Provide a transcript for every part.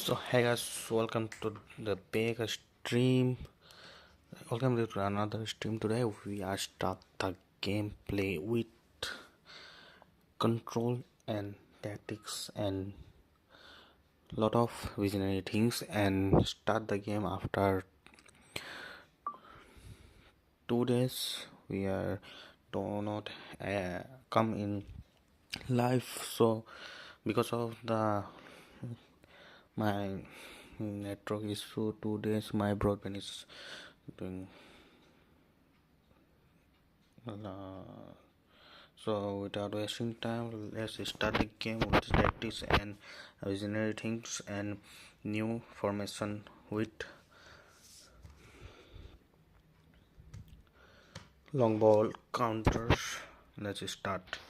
So hey guys, welcome to the big stream. Welcome to another stream. Today we are start the gameplay with control and tactics and lot of visionary things, and start the game after 2 days. We are do not come in live, so because of the my network issue 2 days, my broadband is doing so without wasting time, let's start the game with tactics and visionary things and new formation with long ball counters. Let's start.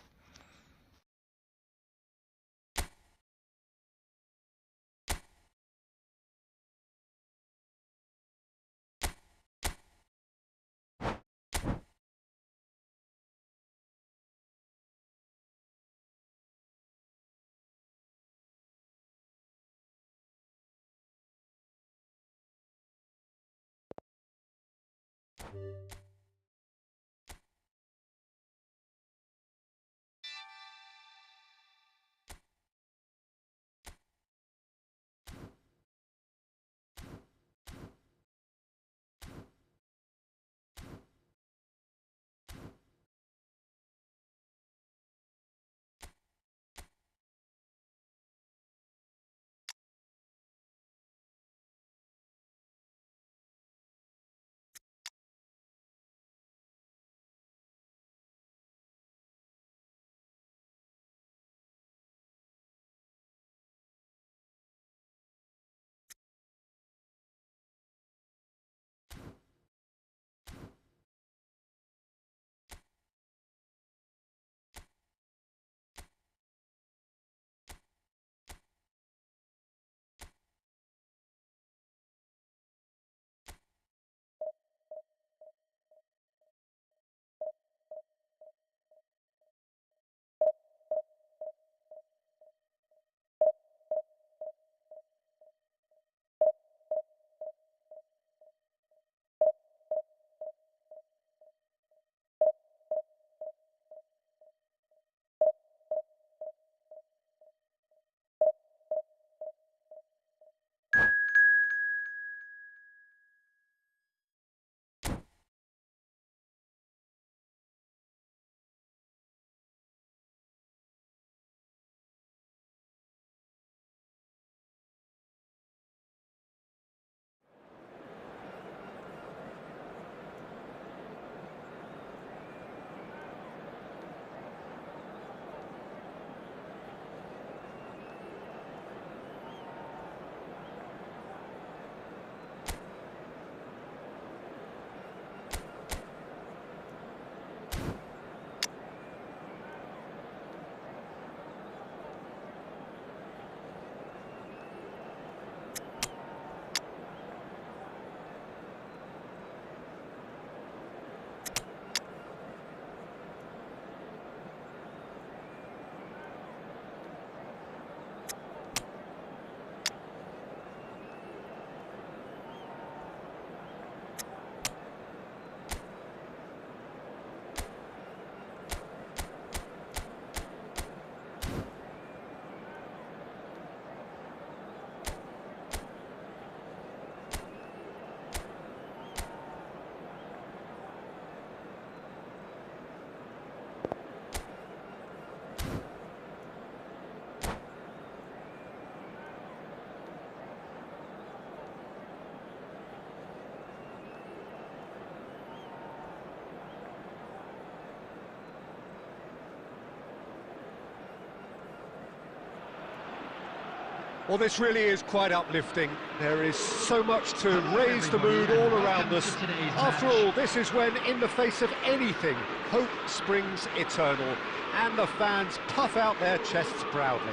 Well, this really is quite uplifting. There is so much to raise the mood all around us. After all, this is when, in the face of anything, hope springs eternal, and the fans puff out their chests proudly.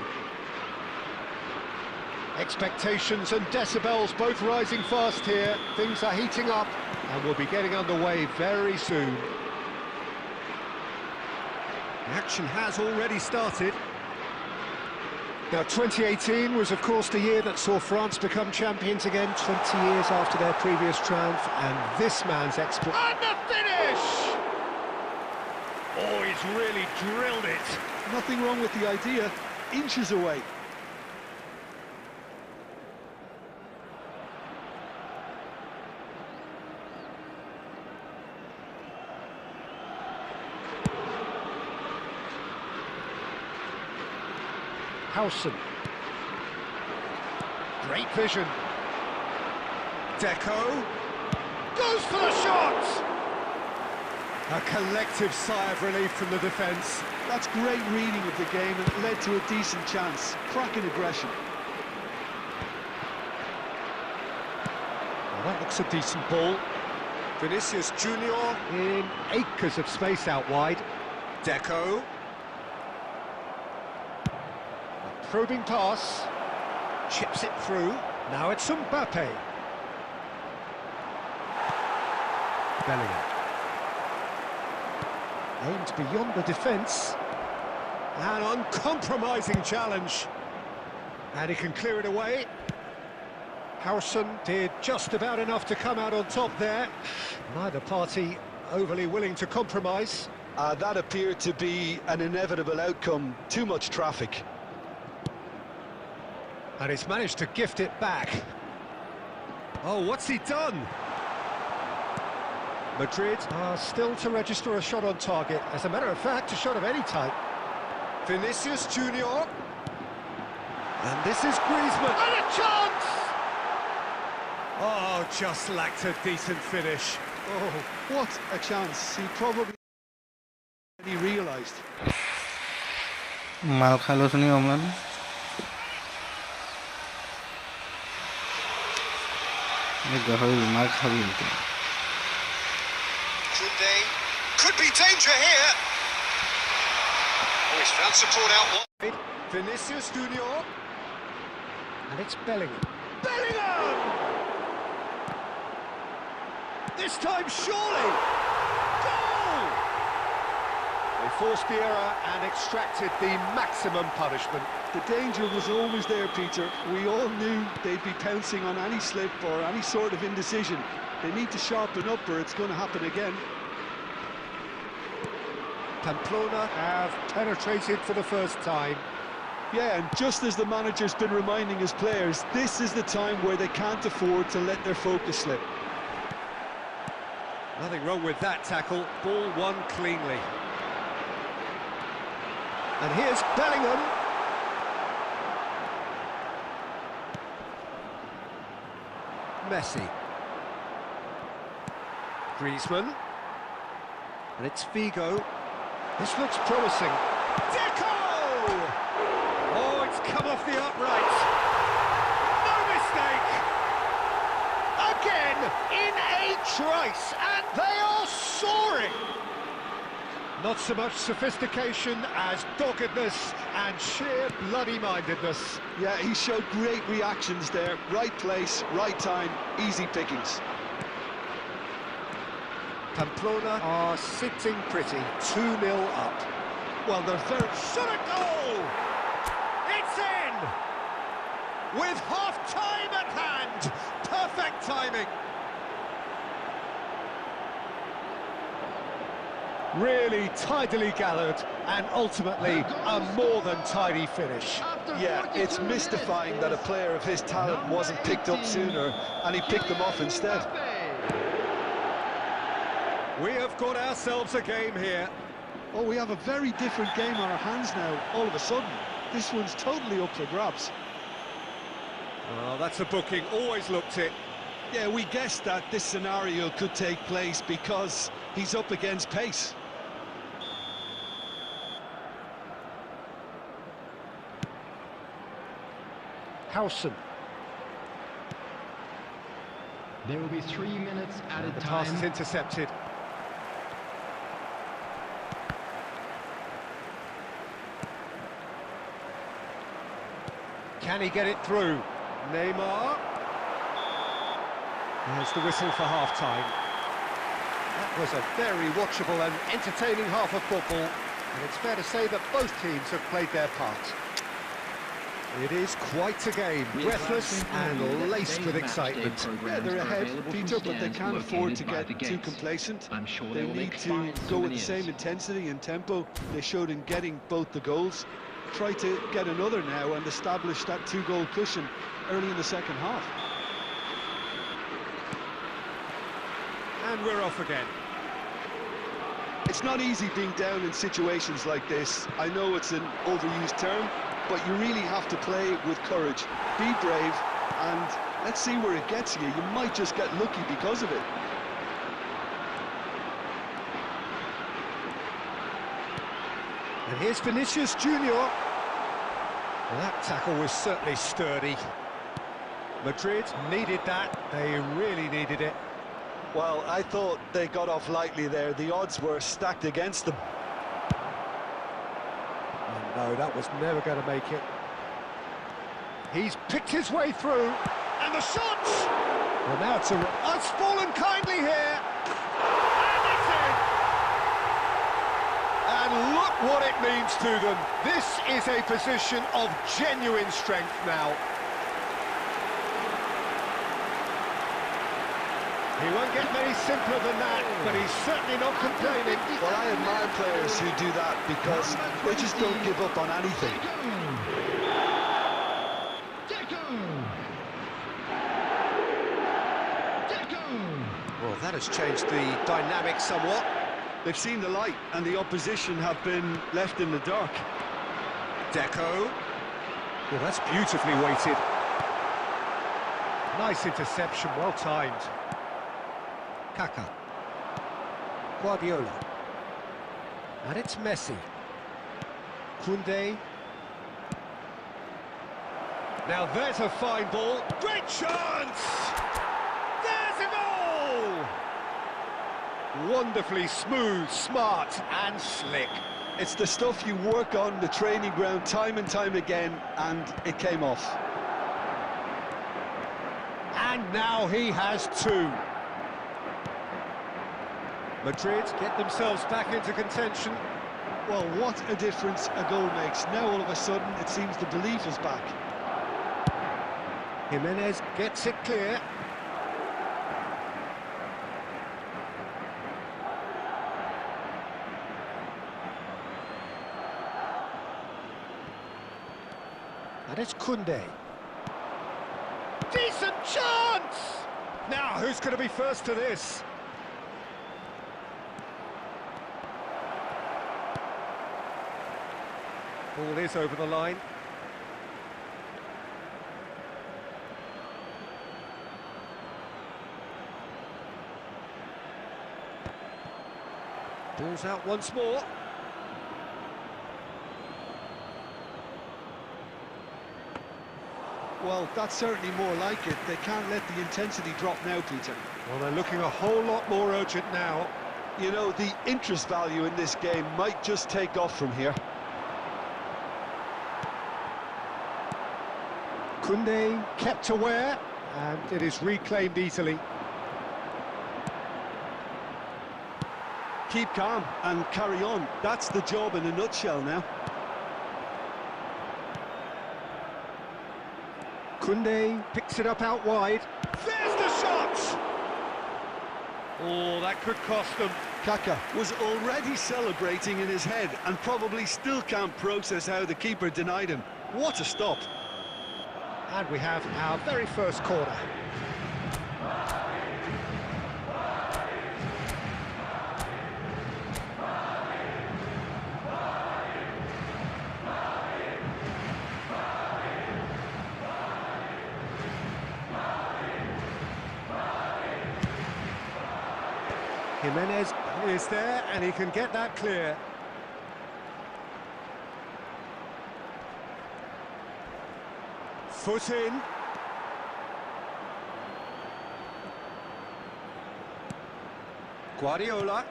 Expectations and decibels both rising fast here. Things are heating up, and we'll be getting underway very soon. The action has already started. Now, 2018 was, of course, the year that saw France become champions again, 20 years after their previous triumph, and this man's exploit... And the finish! Oh, he's really drilled it. Nothing wrong with the idea, inches away. Haaland. Great vision. Deco goes for the shot! A collective sigh of relief from the defence. That's great reading of the game, and it led to a decent chance. Cracking aggression. Well, that looks a decent ball. Vinicius Junior in acres of space out wide. Deco. A probing pass. Chips it through. Now it's Mbappe. Bellingham. Aimed beyond the defence. An uncompromising challenge. And he can clear it away. Haaland did just about enough to come out on top there. Neither party overly willing to compromise. That appeared to be an inevitable outcome. Too much traffic. And he's managed to gift it back. Oh, what's he done? Madrid are still to register a shot on target. As a matter of fact, a shot of any type. Vinicius Junior. And this is Griezmann. And a chance! Oh, just lacked a decent finish. Oh, what a chance. He probably realised. Mal khalo sini omlan. Ini gahoi mal khabi itu. Could be danger here. Oh, he's found support out wide. Vinicius Junior. And it's Bellingham. Bellingham! This time, surely! Goal! They forced the error and extracted the maximum punishment. The danger was always there, Peter. We all knew they'd be pouncing on any slip or any sort of indecision. They need to sharpen up or it's going to happen again. Pamplona have penetrated for the first time. Yeah, and just as the manager's been reminding his players, this is the time where they can't afford to let their focus slip. Nothing wrong with that tackle. Ball won cleanly. And here's Bellingham. Messi. Griezmann. And it's Figo. This looks promising. Deco! Oh, it's come off the upright. No mistake! Again, in a trice, and they are soaring! Not so much sophistication as doggedness and sheer bloody-mindedness. Yeah, he showed great reactions there. Right place, right time, easy pickings. Pamplona are sitting pretty, 2-0 up. Well, they're very... Shot a goal! It's in! With half-time at hand! Perfect timing! Really tidily gathered, and ultimately a more than tidy finish. Yeah, it's mystifying that a player of his talent wasn't picked up sooner, and he picked them off instead. We have got ourselves a game here. Oh, we have a very different game on our hands now, all of a sudden. This one's totally up for grabs. Oh, that's a booking, always looked it. Yeah, we guessed that this scenario could take place because he's up against pace. Haaland. There will be 3 minutes at a The time. pass is intercepted. Can he get it through? Neymar. There's the whistle for half-time. That was a very watchable and entertaining half of football, and it's fair to say that both teams have played their part. It is quite a game, breathless and laced with excitement. Yeah, they're ahead, Peter, but they can't afford to get too complacent. They need to go with the same intensity and tempo they showed in getting both the goals. Try to get another now and establish that two-goal cushion early in the second half. And we're off again. It's not easy being down in situations like this. I know it's an overused term, but you really have to play with courage. Be brave, and let's see where it gets you. You might just get lucky because of it. And here's Vinicius Junior. Well, that tackle was certainly sturdy. Madrid needed that. They really needed it. Well, I thought they got off lightly there. The odds were stacked against them. Oh, no, that was never going to make it. He's picked his way through, and the shots! Well, now it's fallen kindly here, and it's in! And look what it means to them. This is a position of genuine strength now. He won't get any simpler than that, but he's certainly not complaining. Well, I admire players who do that because they just don't give up on anything. Well, that has changed the dynamic somewhat. They've seen the light, and the opposition have been left in the dark. Deco. Well, that's beautifully weighted. Nice interception, well timed. Kaka. Guardiola. And it's Messi. Koundé. Now there's a fine ball. Great chance! There's a goal! Wonderfully smooth, smart and slick. It's the stuff you work on the training ground time and time again, and it came off. And now he has two. Madrid get themselves back into contention. Well, what a difference a goal makes. Now all of a sudden it seems the belief is back. Jimenez gets it clear. And it's Koundé. Decent chance! Now, who's going to be first to this? Ball is over the line. Ball's out once more. Well, that's certainly more like it. They can't let the intensity drop now, Peter. Well, they're looking a whole lot more urgent now. You know, the interest value in this game might just take off from here. Koundé kept aware, and it is reclaimed easily. Keep calm and carry on. That's the job in a nutshell now. Koundé picks it up out wide. There's the shot! Oh, that could cost them. Kaka was already celebrating in his head and probably still can't process how the keeper denied him. What a stop. And we have our very first corner. Jimenez is there, and he can get that clear. Foot in. Guardiola.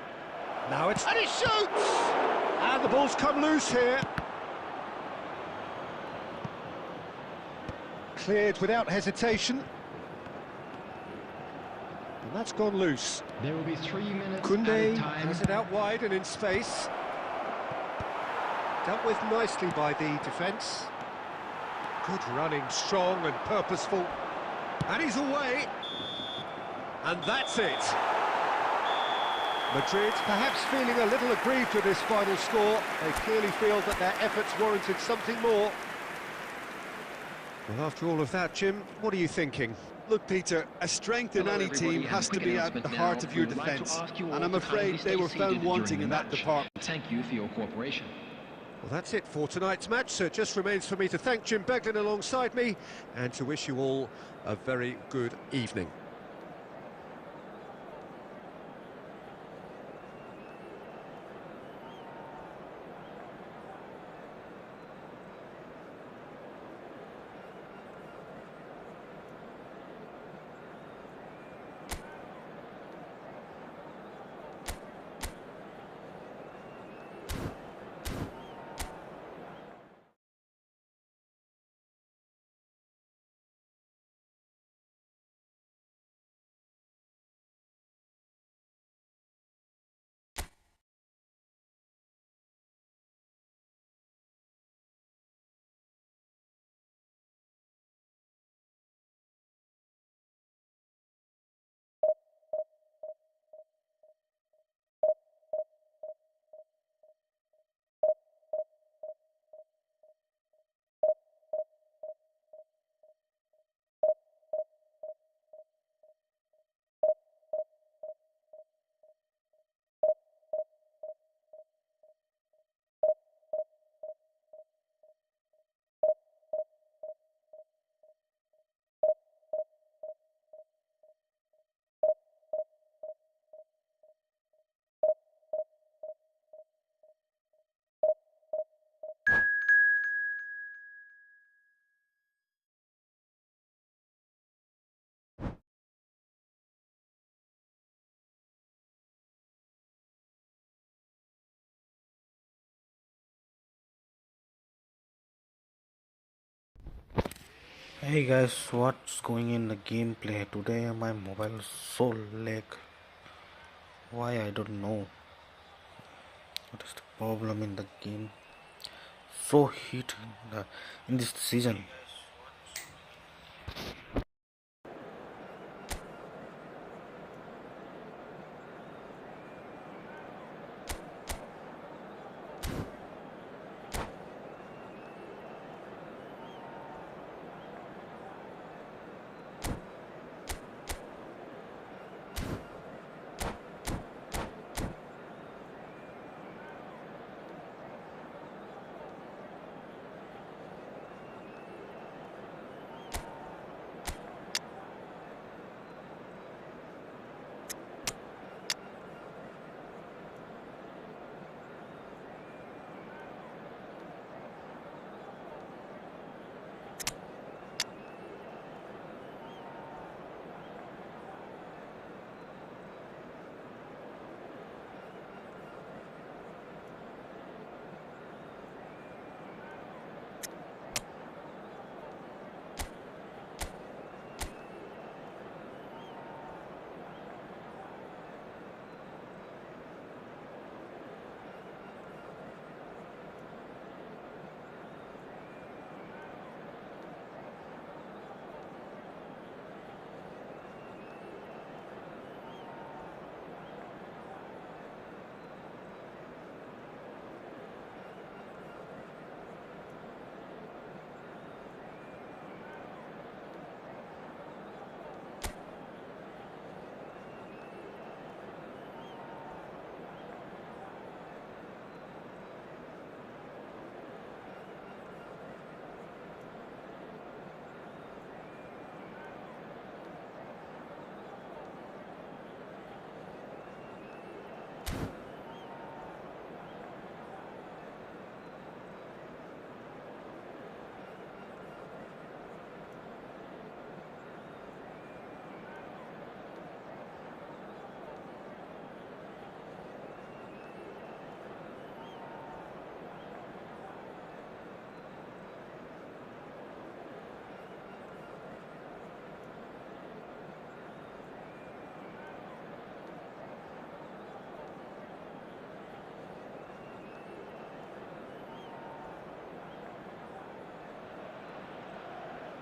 Now it's... And he shoots! And the ball's come loose here. Cleared without hesitation. And that's gone loose. There will be 3 minutes Koundé time. has it out wide and in space. Dealt with nicely by the defence. Good running, strong and purposeful. And he's away. And that's it. Madrid perhaps feeling a little aggrieved with this final score. They clearly feel that their efforts warranted something more. Well, after all of that, Jim, what are you thinking? Look, Peter, a strength in any team has to be at the heart of your defence, and I'm afraid they were found wanting in that department. Thank you for your cooperation. Well, that's it for tonight's match, so it just remains for me to thank Jim Beglin alongside me and to wish you all a very good evening. Hey guys, what's going in the gameplay? Today my mobile is so lag. Why I don't know. What is the problem in the game? So heat in this season.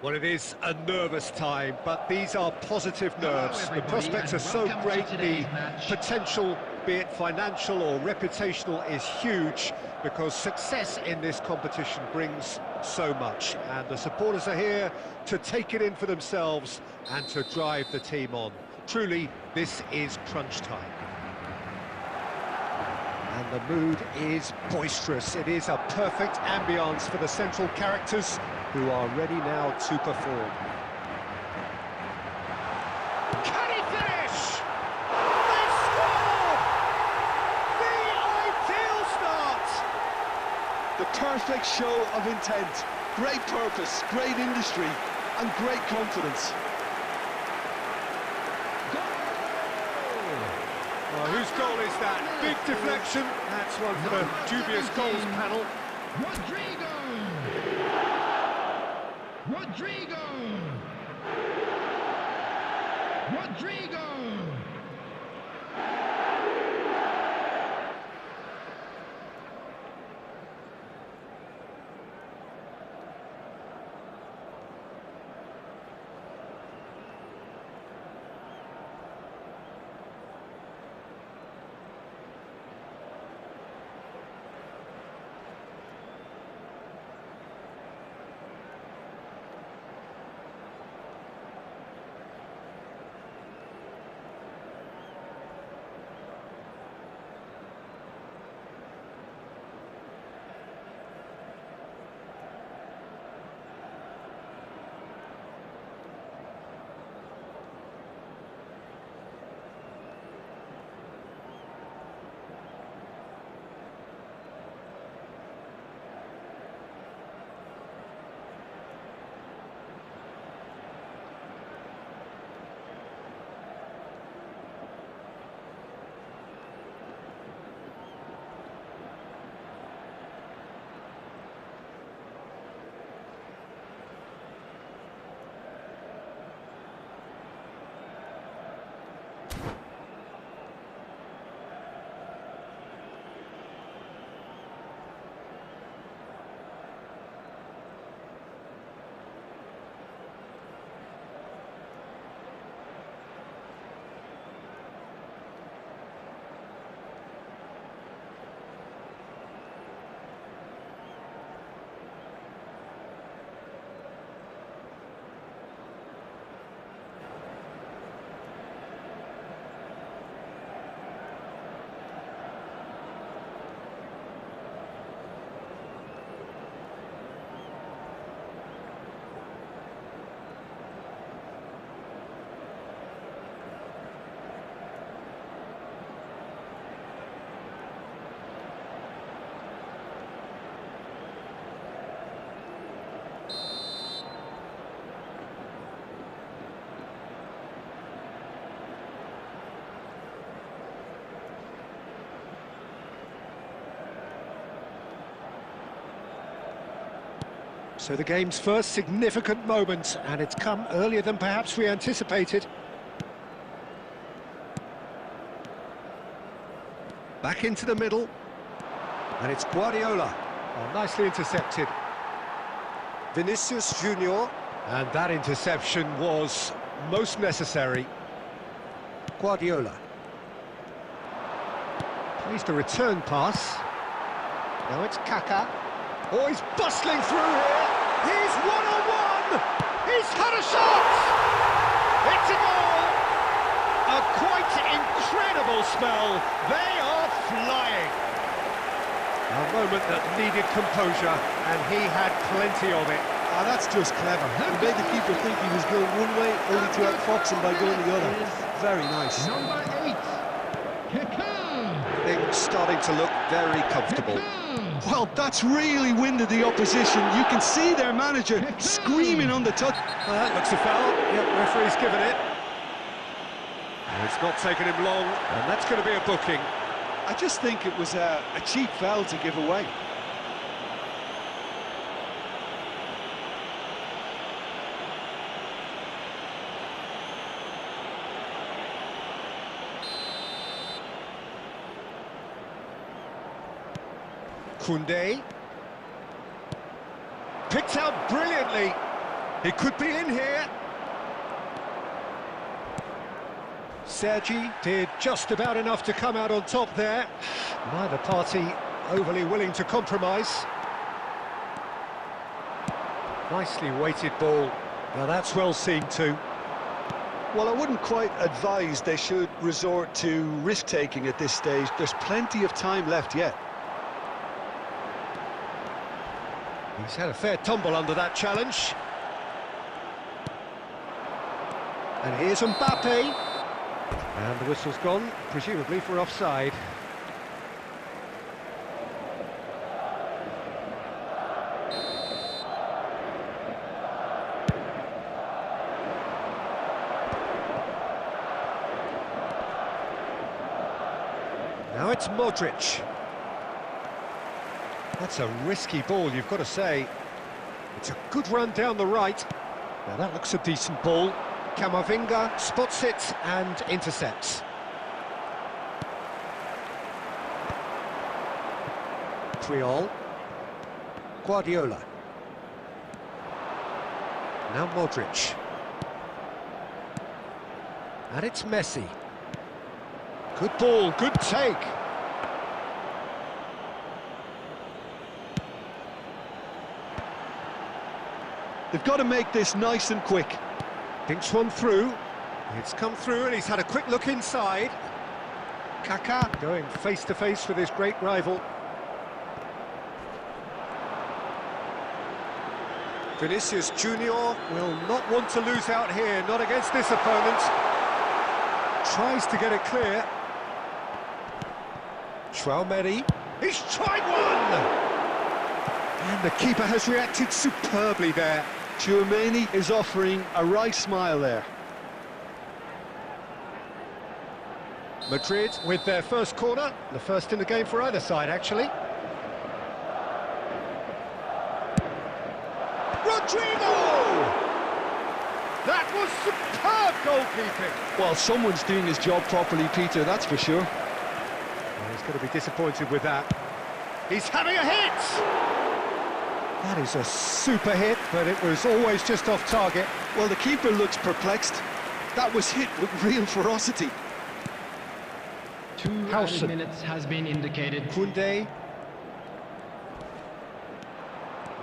Well, it is a nervous time, but these are positive nerves. The prospects are so great, the potential, be it financial or reputational, is huge, because success in this competition brings so much. And the supporters are here to take it in for themselves and to drive the team on. Truly, this is crunch time. And the mood is boisterous. It is a perfect ambience for the central characters, who are ready now to perform. Can he finish? They score! The ideal start! The perfect show of intent. Great purpose, great industry, and great confidence. Well, whose goal is that? Big deflection. That's one for the dubious goals panel. Rodrigo! Rodrigo! Rodrigo! So the game's first significant moment, and it's come earlier than perhaps we anticipated. Back into the middle, and it's Guardiola. Oh, nicely intercepted. Vinicius Junior, and that interception was most necessary. Guardiola. Plays the return pass. Now it's Kaká. Oh, he's bustling through here. He's one-on-one. He's had a shot. It's a goal. A quite incredible spell. They are flying. A moment that needed composure, and he had plenty of it. Ah, that's just clever. He made the keeper think he was going one way, only to outfox him by going the other. Very nice. Number 8, Kaká! Things starting to look very comfortable. Well, that's really winded the opposition. You can see their manager screaming on the touch. Well, that looks a foul. Yep, referee's given it. It's not taken him long, and that's going to be a booking. I just think it was a cheap foul to give away. Koundé. Picked out brilliantly. He could be in here. Sergi did just about enough to come out on top there. Neither party overly willing to compromise. Nicely weighted ball. Now that's well seen too. Well, I wouldn't quite advise they should resort to risk-taking at this stage. There's plenty of time left yet. He's had a fair tumble under that challenge. And here's Mbappe. And the whistle's gone, presumably for offside. Now it's Modric. That's a risky ball, you've got to say. It's a good run down the right. Now that looks a decent ball. Camavinga spots it and intercepts. Triol. Guardiola. Now Modric. And it's Messi. Good ball, good take. They've got to make this nice and quick. Thinks one through. It's come through and he's had a quick look inside. Kaká going face to face with his great rival. Vinicius Junior will not want to lose out here, not against this opponent. Tries to get it clear. Traoré, he's tried one! And the keeper has reacted superbly there. Tchouaméni is offering a wry smile there. Madrid with their first corner, the first in the game for either side, actually. Rodrigo! That was superb goalkeeping! Well, someone's doing his job properly, Peter, that's for sure. Well, he's going to be disappointed with that. He's having a hit! That is a super hit, but it was always just off target. Well, the keeper looks perplexed. That was hit with real ferocity. 2 added minutes has been indicated. Koundé.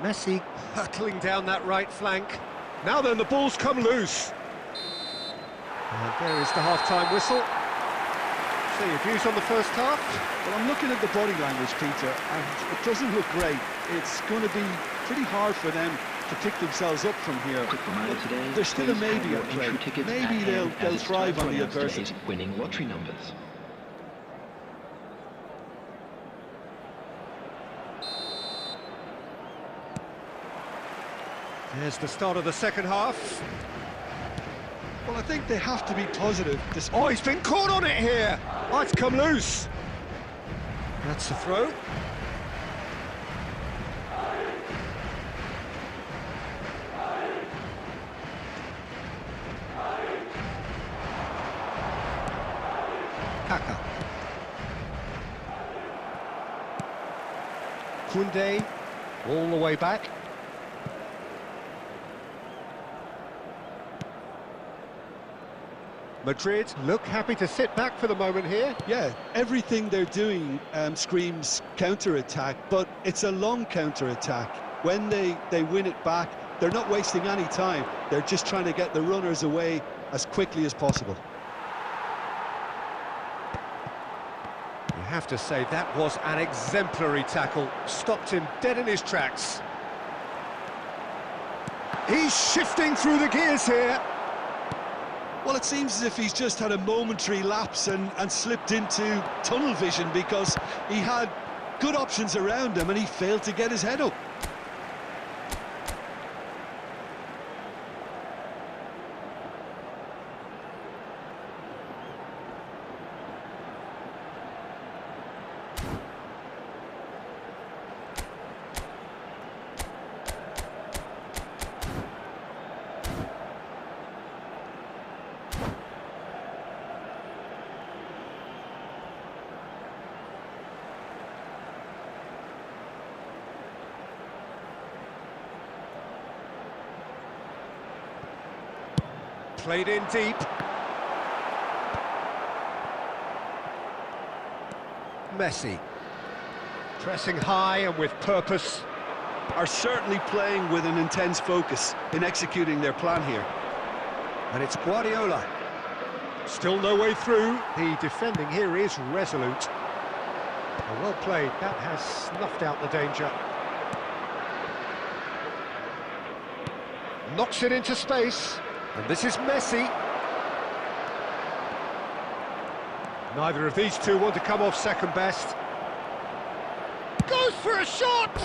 Messi hurtling down that right flank. Now then, the ball's come loose. And there is the half-time whistle. So your views on the first half? Well, I'm looking at the body language, Peter, and it doesn't look great. It's going to be pretty hard for them to pick themselves up from here. But there's still a maybe at play. Maybe they'll thrive on the adversity. Winning lottery numbers. There's the start of the second half. Well, I think they have to be positive. Oh, he's been caught on it here. Oh, it's come loose. That's a throw. Kaká. Koundé, all the way back. Madrid look happy to sit back for the moment here. Yeah, everything they're doing screams counter-attack, but it's a long counter-attack. When they win it back, they're not wasting any time. They're just trying to get the runners away as quickly as possible. You have to say that was an exemplary tackle. Stopped him dead in his tracks. He's shifting through the gears here. Well, it seems as if he's just had a momentary lapse and slipped into tunnel vision because he had good options around him and he failed to get his head up. Played in deep. Messi. Pressing high and with purpose. Are certainly playing with an intense focus in executing their plan here. And it's Guardiola. Still no way through. The defending here is resolute. Well played. That has snuffed out the danger. Knocks it into space. And this is Messi. Neither of these two want to come off second best. Goes for a shot!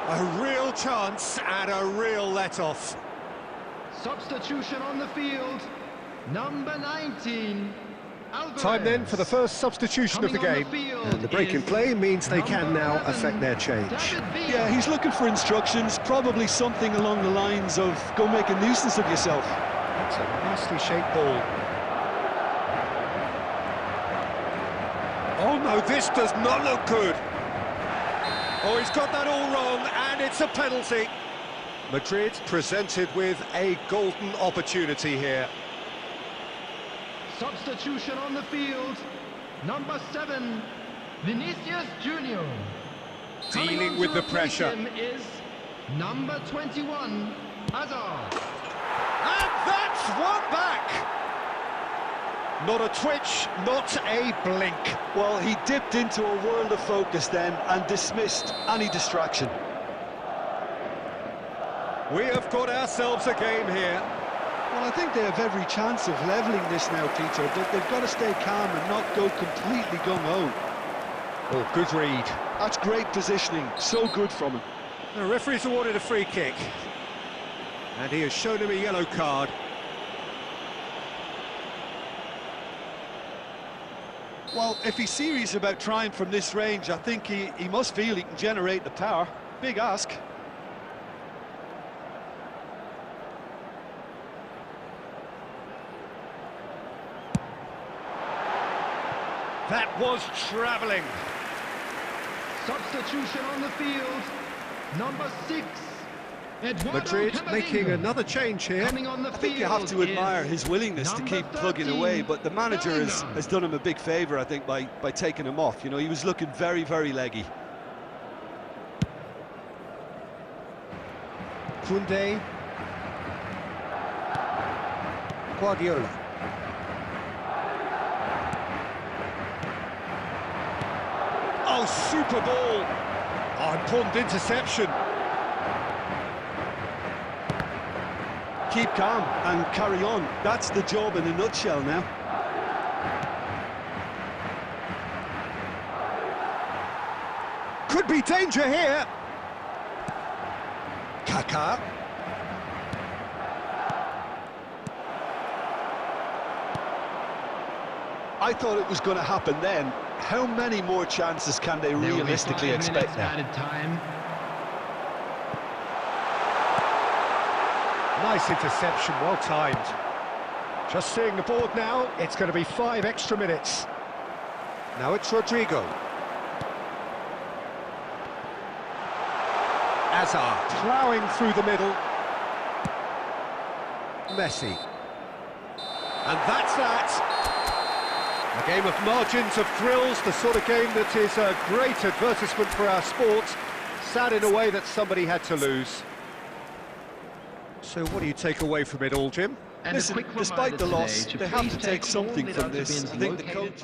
A real chance and a real let-off. Substitution on the field. Number 19. Alvarez. Time then for the first substitution of the game. And the break in play means they can now affect their change. Yeah, he's looking for instructions, probably something along the lines of go make a nuisance of yourself. That's a nicely shaped ball. Oh no, this does not look good. Oh, he's got that all wrong, and it's a penalty. Madrid presented with a golden opportunity here. Substitution on the field. Number 7, Vinicius Junior. Dealing with the pressure. Is number 21, Hazard. And that's one back! Not a twitch, not a blink. Well, he dipped into a world of focus then and dismissed any distraction. We have got ourselves a game here. Well, I think they have every chance of levelling this now, Peter, but they've got to stay calm and not go completely gung-ho. Oh, good read. That's great positioning, so good from him. The referee's awarded a free kick. And he has shown him a yellow card. Well, if he's serious about trying from this range, I think he must feel he can generate the power. Big ask. That was travelling. Substitution on the field. Number 6, Eduardo Madrid Camavinga. making another change here. Coming on the I think you have to admire his willingness to keep plugging away, but the manager has done him a big favour, I think, by taking him off. You know, he was looking very, very leggy. Koundé. Guardiola. Oh, super ball. Oh, important interception. Keep calm and carry on. That's the job in a nutshell now. Could be danger here. Kaká. I thought it was going to happen then. How many more chances can they realistically expect now? Added time. Nice interception, well timed. Just seeing the board now, it's going to be 5 extra minutes. Now it's Rodrigo. Hazard ploughing through the middle. Messi. And that's that. A game of margins, of thrills, the sort of game that is a great advertisement for our sport. Sad in a way that somebody had to lose. So what do you take away from it all, Jim? And Listen, despite the loss, they have to take something from this. I think the coach...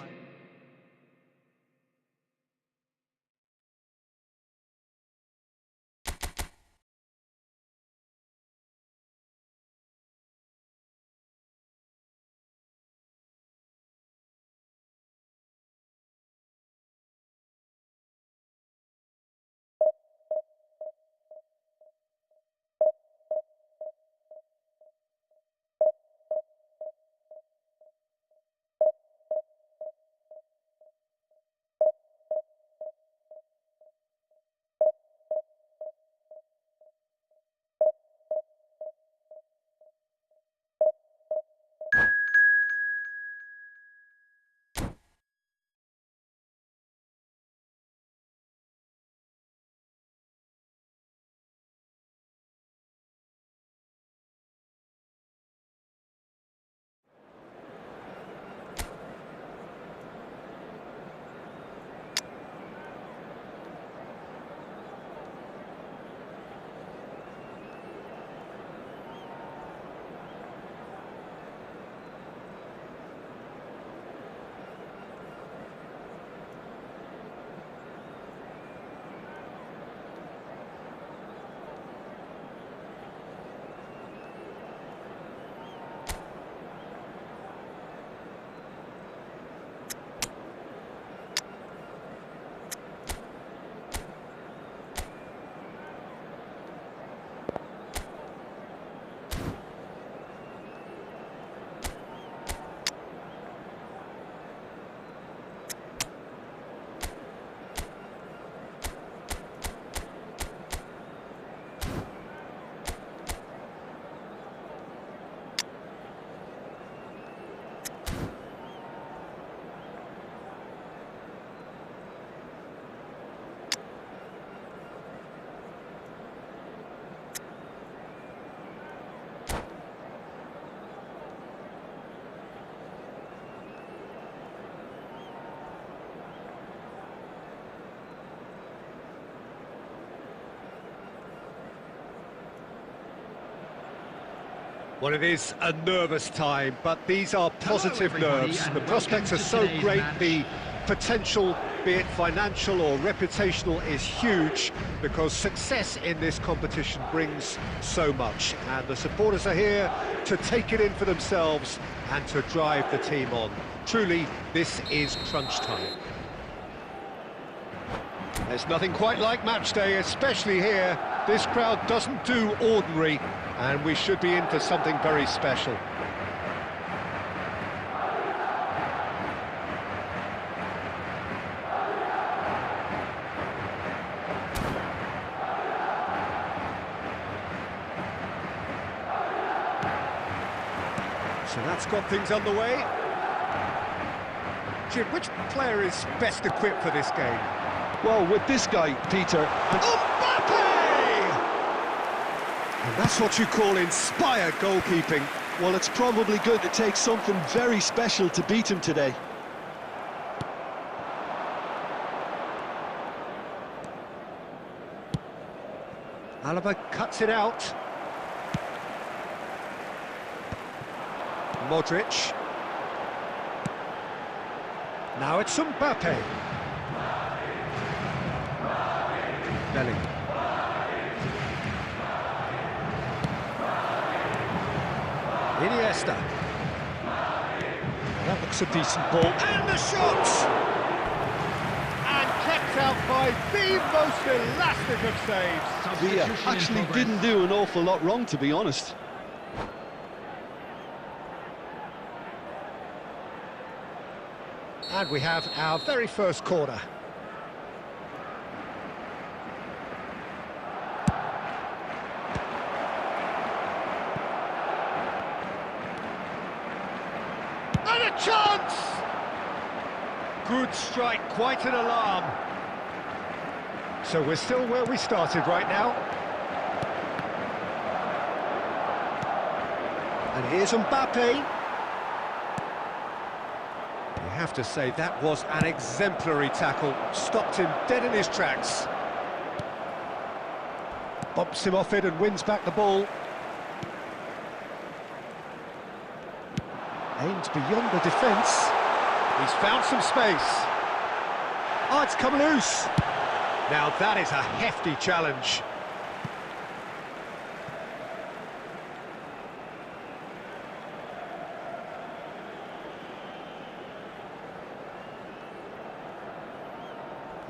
Well, it is a nervous time, but these are positive everybody, nerves. and The prospects are welcome to so today's great, match. the potential, be it financial or reputational, is huge, because success in this competition brings so much. And the supporters are here to take it in for themselves and to drive the team on. Truly, this is crunch time. There's nothing quite like match day, especially here. This crowd doesn't do ordinary, and we should be in for something very special. So that's got things underway. Jim, which player is best equipped for this game? Well, with this guy, Peter... Mbappe! And that's what you call inspired goalkeeping. Well, it's probably going to take something very special to beat him today. Alaba cuts it out. Modric. Now it's Mbappe. Bellingham. Iniesta. That looks a decent ball. And the shot! And kept out by the most elastic of saves. Villa Substitution in actually progress. didn't do an awful lot wrong, to be honest. And we have our very first corner. And a chance! Good strike, quite an alarm. So we're still where we started right now. And here's Mbappe. You have to say that was an exemplary tackle. Stopped him dead in his tracks. Bumps him off it and wins back the ball. Aims beyond the defence. He's found some space. Oh, it's come loose. Now that is a hefty challenge.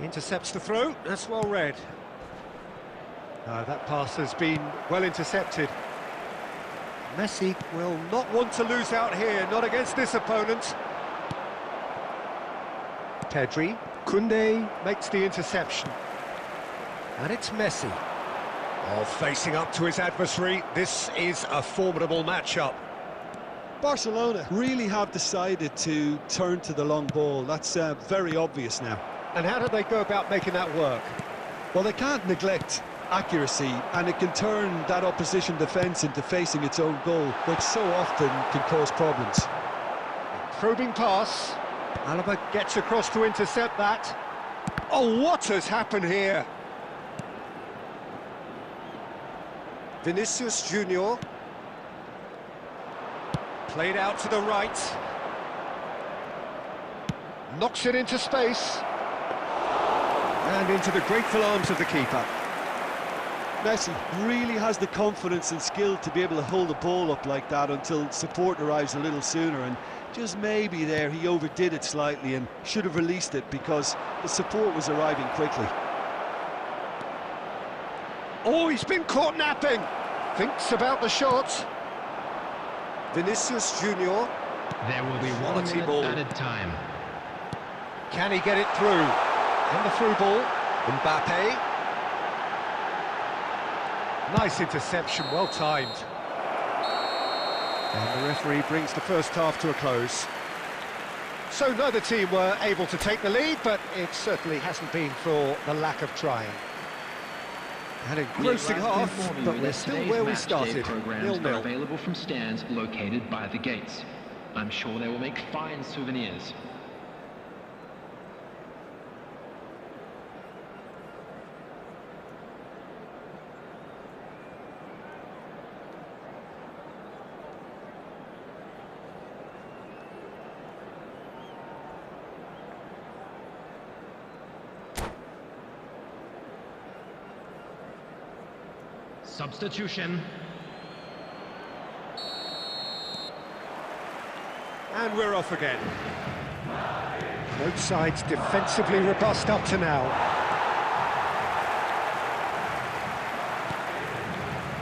Intercepts the throw, that's well read. That pass has been well intercepted. Messi will not want to lose out here, not against this opponent. Pedri, Koundé makes the interception. And it's Messi. Oh, facing up to his adversary, this is a formidable matchup. Barcelona really have decided to turn to the long ball. That's very obvious now. And how do they go about making that work? Well, they can't neglect accuracy, and it can turn that opposition defence into facing its own goal, which so often can cause problems. Probing pass. Alaba gets across to intercept that. Oh, what has happened here? Vinicius Junior. Played out to the right. Knocks it into space. And into the grateful arms of the keeper. Messi really has the confidence and skill to be able to hold the ball up like that until support arrives a little sooner, and just maybe there he overdid it slightly and should have released it because the support was arriving quickly. Oh, he's been caught napping. Thinks about the shot. Vinicius Junior. There will be 1 Quality minute ball. added time. Can he get it through? And the through ball. Mbappe. Nice interception, well timed. And the referee brings the first half to a close. So neither team were able to take the lead, but it certainly hasn't been for the lack of trying. An engrossing half, but we're still where we started, Programs are 0-0. available from stands located by the gates. I'm sure they will make fine souvenirs. Substitution. And we're off again. Both sides defensively robust up to now.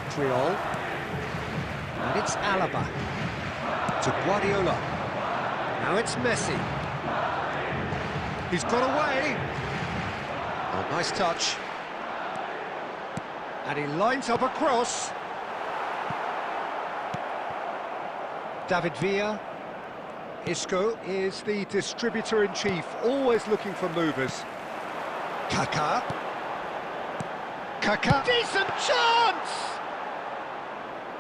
Triol. And it's Alaba. To Guardiola. Now it's Messi. He's got away. Oh, nice touch. And he lines up a cross. David Villa. Isco is the distributor-in-chief, always looking for movers. Kaká. Kaká. Decent chance!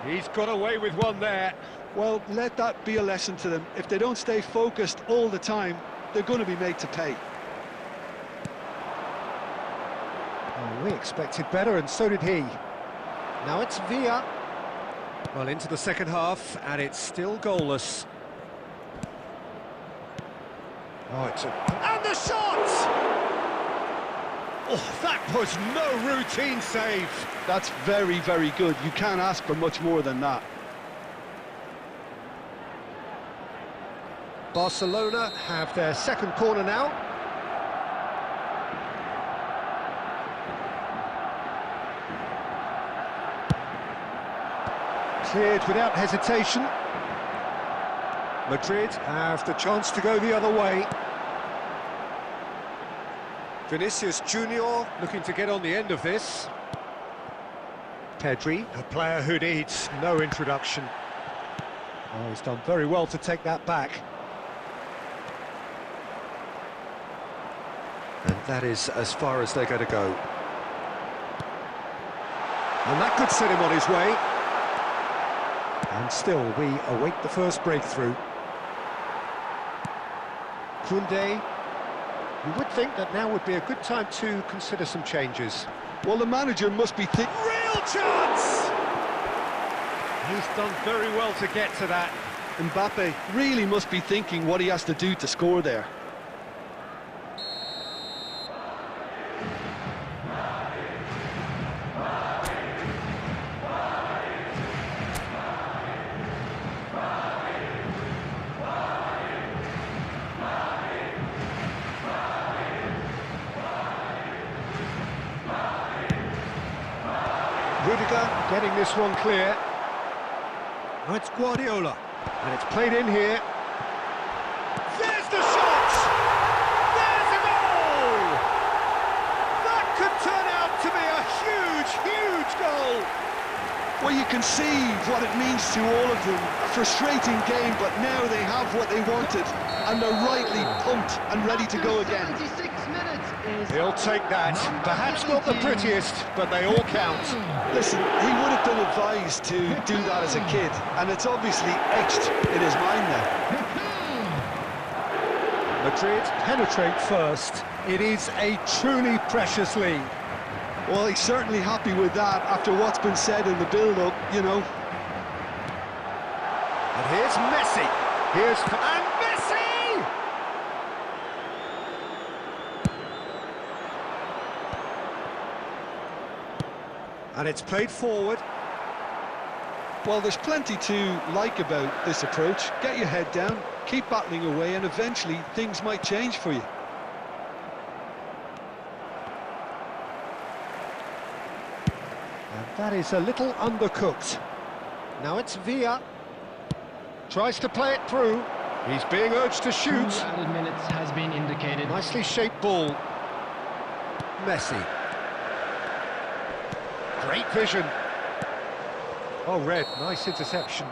He's got away with one there. Well, let that be a lesson to them. If they don't stay focused all the time, they're going to be made to pay. Oh, we expected better, and so did he. Now it's Villa. Well, into the second half, and it's still goalless. Oh, and the shot! Oh, that was no routine save. That's very, very good. You can't ask for much more than that. Barcelona have their second corner now. Cleared without hesitation. Madrid have the chance to go the other way. Vinicius Junior looking to get on the end of this. Pedri, a player who needs no introduction. Oh, he's done very well to take that back. And that is as far as they're going to go. And that could set him on his way. And still, we await the first breakthrough. Koundé. You would think that now would be a good time to consider some changes. Well, the manager must be thinking... Real chance! He's done very well to get to that. Mbappe really must be thinking what he has to do to score there. Rudiger getting this one clear. Oh, it's Guardiola, and it's played in here. There's the shot! There's a goal! That could turn out to be a huge, huge goal! Well, you can see what it means to all of them. A frustrating game, but now they have what they wanted, and they're rightly pumped and ready to go again. 76 minutes is... He'll take that. Perhaps not the prettiest, but they all count. Listen, he would have been advised to do that as a kid, and it's obviously etched in his mind now. Madrid penetrate first. It is a truly precious lead. Well, he's certainly happy with that after what's been said in the build-up, you know. And here's Messi. And Messi! And it's played forward. Well, there's plenty to like about this approach. Get your head down, keep battling away, and eventually things might change for you. And that is a little undercooked. Now it's Villa. Tries to play it through. He's being urged to shoot. 2 added minutes has been indicated. Nicely shaped ball. Messi. Great vision. Oh, red, nice interception.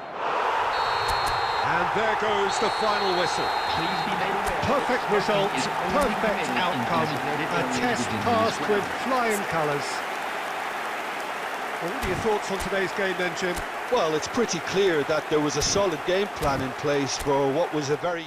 And there goes the final whistle. Please be made aware. Perfect result, Is only perfect permitted in outcome. designated A areas test within the passed square. with flying colours. Well, what are your thoughts on today's game then, Jim? Well, it's pretty clear that there was a solid game plan in place for what was a very...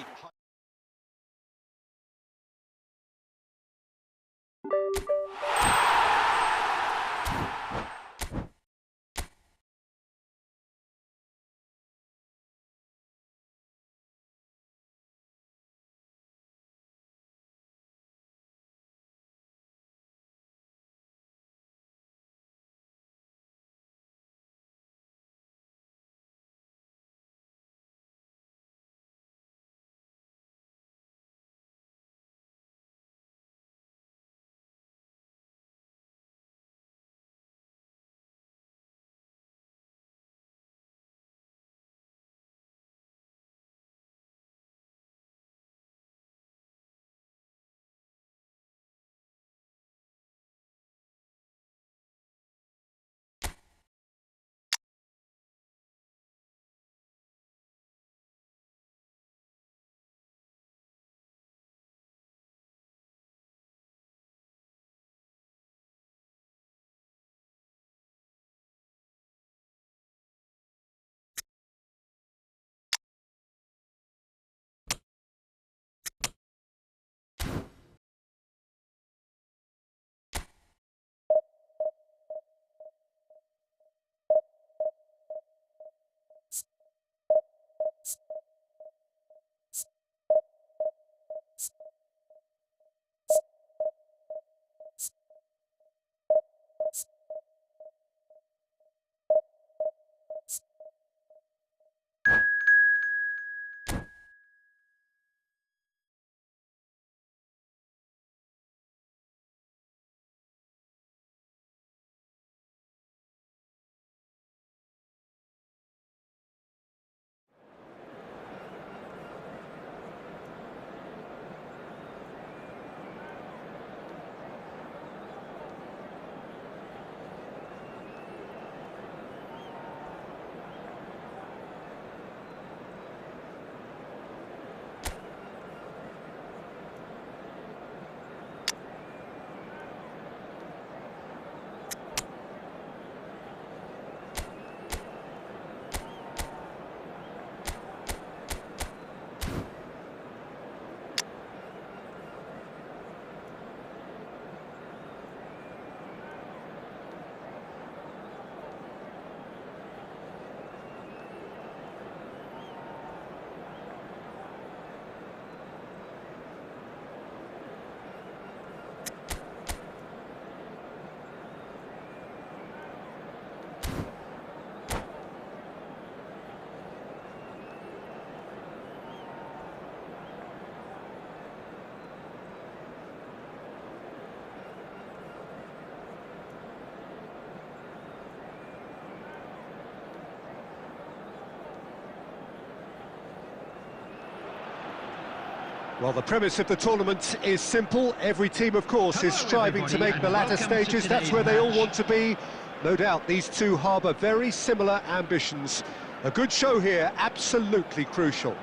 Well, the premise of the tournament is simple. Every team, of course, is striving to make the latter stages. That's where they all want to be. No doubt these two harbour very similar ambitions. A good show here, absolutely crucial.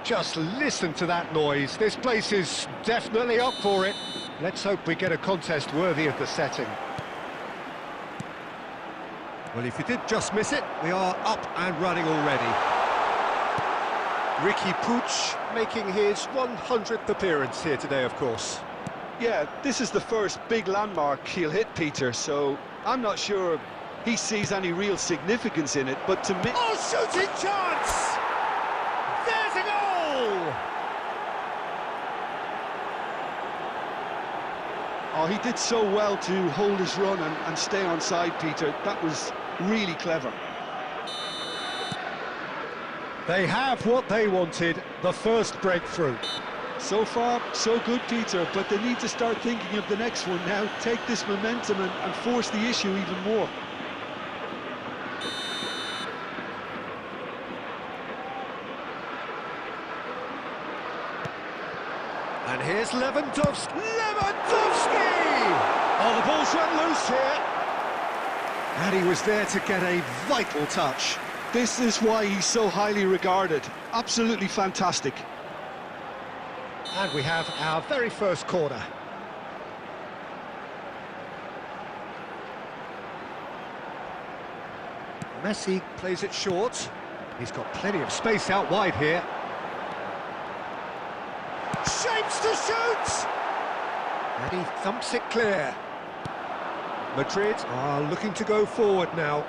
Just listen to that noise. This place is definitely up for it. Let's hope we get a contest worthy of the setting. Well, if you did just miss it, we are up and running already. Riqui Puig making his 100th appearance here today, of course. Yeah, this is the first big landmark he'll hit, Peter, so I'm not sure he sees any real significance in it, but to me... Oh, shooting chance! There's a goal! Oh, he did so well to hold his run and stay on side, Peter. That was really clever. They have what they wanted, the first breakthrough. So far, so good, Peter, but they need to start thinking of the next one now. Take this momentum and force the issue even more. And here's Lewandowski! Lewandowski! Oh, the ball's run loose here. And he was there to get a vital touch. This is why he's so highly regarded. Absolutely fantastic. And we have our very first corner. Messi plays it short. He's got plenty of space out wide here. Shapes to shoot! And he thumps it clear. Madrid are looking to go forward now.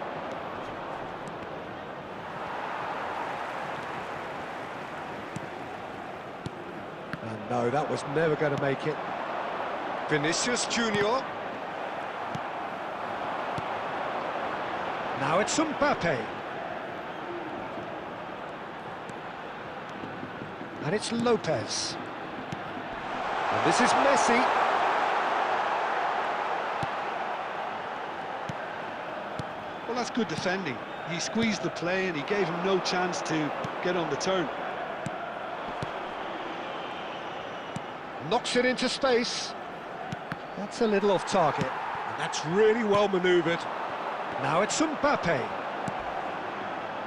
And no, that was never going to make it. Vinicius Junior. Now it's Mbappe. And it's Lopez. And this is Messi. Well, that's good defending. He squeezed the play and he gave him no chance to get on the turn. Knocks it into space. That's a little off target. And that's really well manoeuvred. Now it's Mbappe.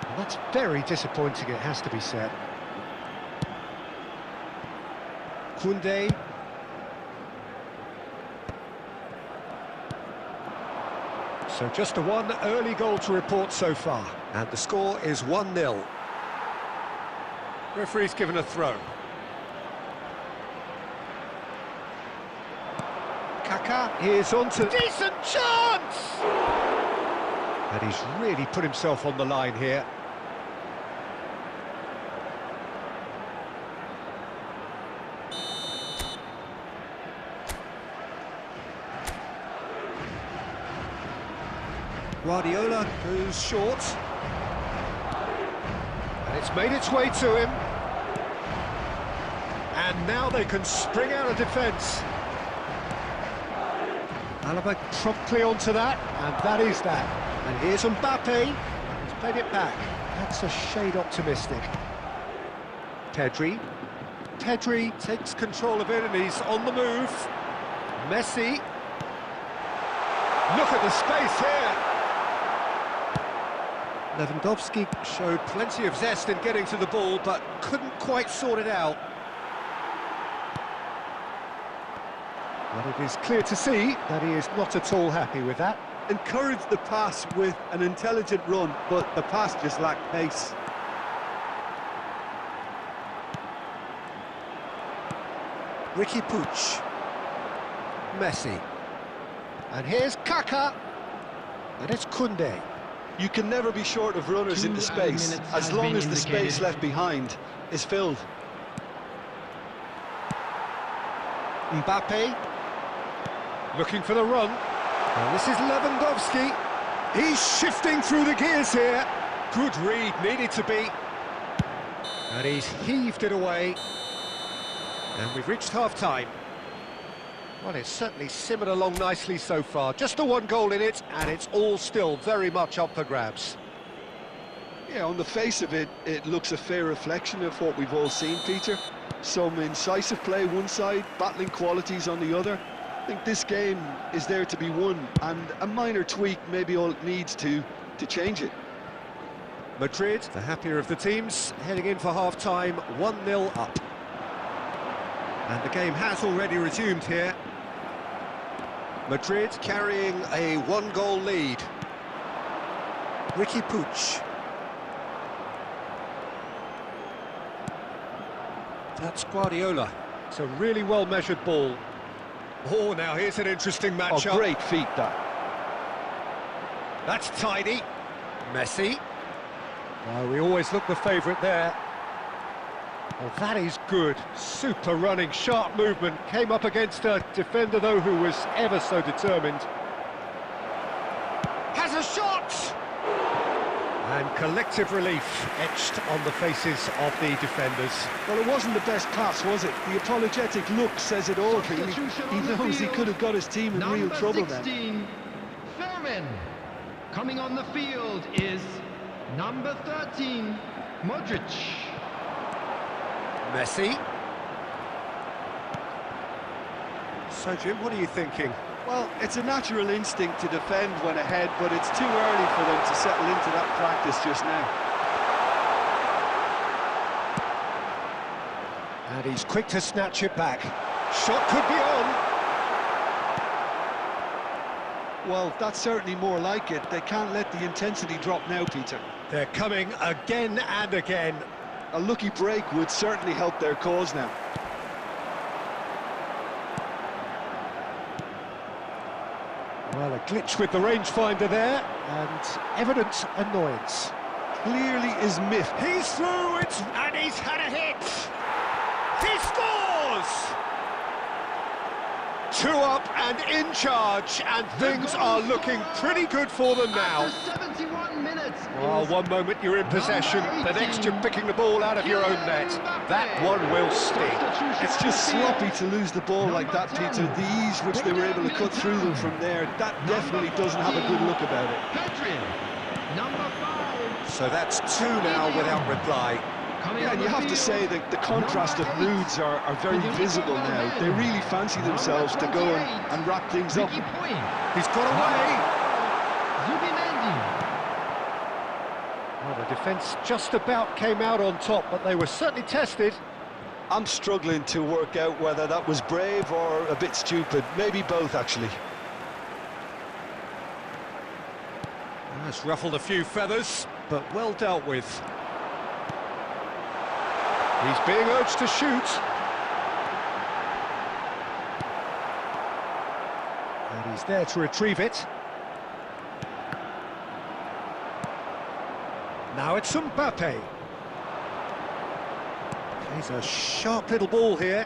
And that's very disappointing, it has to be said. Koundé. So just the one early goal to report so far. And the score is 1-0. Referee's given a throw. Kaká is on to... Decent chance! And he's really put himself on the line here. Guardiola goes short. And it's made its way to him. And now they can spring out of defence. Alaba promptly onto that, and that is that. And here's Mbappe. He's played it back. That's a shade optimistic. Pedri. Pedri takes control of it and he's on the move. Messi. Look at the space here. Lewandowski showed plenty of zest in getting to the ball, but couldn't quite sort it out. But it is clear to see that he is not at all happy with that. Encouraged the pass with an intelligent run, but the pass just lacked pace. Riqui Puig. Messi. And here's Kaká. And it's Koundé. You can never be short of runners into space, as long as the space left behind is filled. Mbappe. Looking for the run. And this is Lewandowski. He's shifting through the gears here. Good read, needed to be. And he's heaved it away. And we've reached half-time. Well, it's certainly simmered along nicely so far. Just the one goal in it, and it's all still very much up for grabs. Yeah, on the face of it, it looks a fair reflection of what we've all seen, Peter. Some incisive play one side, battling qualities on the other. I think this game is there to be won, and a minor tweak may be all it needs to change it. Madrid, the happier of the teams, heading in for half-time, 1-0 up. And the game has already resumed here. Madrid carrying a one-goal lead. Ricky Puig. That's Guardiola. It's a really well-measured ball. Oh, now here's an interesting matchup. Oh, great feat, that. That's tidy. Messi. We always look the favourite there. Oh, that is good. Super running, sharp movement. Came up against a defender, though, who was ever so determined. Has a shot! And collective relief etched on the faces of the defenders. Well, it wasn't the best pass, was it? The apologetic look says it all, really. He knows he could have got his team in real trouble then. Number 16, Fermin. Coming on the field is number 13, Modric. Messi. So, Jim, what are you thinking? Well, it's a natural instinct to defend when ahead, but it's too early for them to settle into that practice just now. And he's quick to snatch it back. Shot could be on. Well, that's certainly more like it. They can't let the intensity drop now, Peter. They're coming again and again. A lucky break would certainly help their cause now. Well, a glitch with the rangefinder there, and evident annoyance. Clearly is miffed. He's through it, and he's had a hit. He scores! 2 up and in charge, and things are looking pretty good for them now. After 71 minutes. Well, one moment you're in possession, the next you're picking the ball out of your own net. That one will sting. It's just sloppy to lose the ball like that, Peter. The ease which they were able to cut through them from there, that definitely doesn't have a good look about it. Pedri, number 5. So that's 2 now without reply. Yeah, and you have to say that the contrast of moods are very visible now. They really fancy themselves to go and wrap things up. He's got away. Zubimendi. Well, the defence just about came out on top, but they were certainly tested. I'm struggling to work out whether that was brave or a bit stupid. Maybe both, actually. That's ruffled a few feathers, but well dealt with. He's being urged to shoot. And he's there to retrieve it. Now it's Mbappe. He's a sharp little ball here.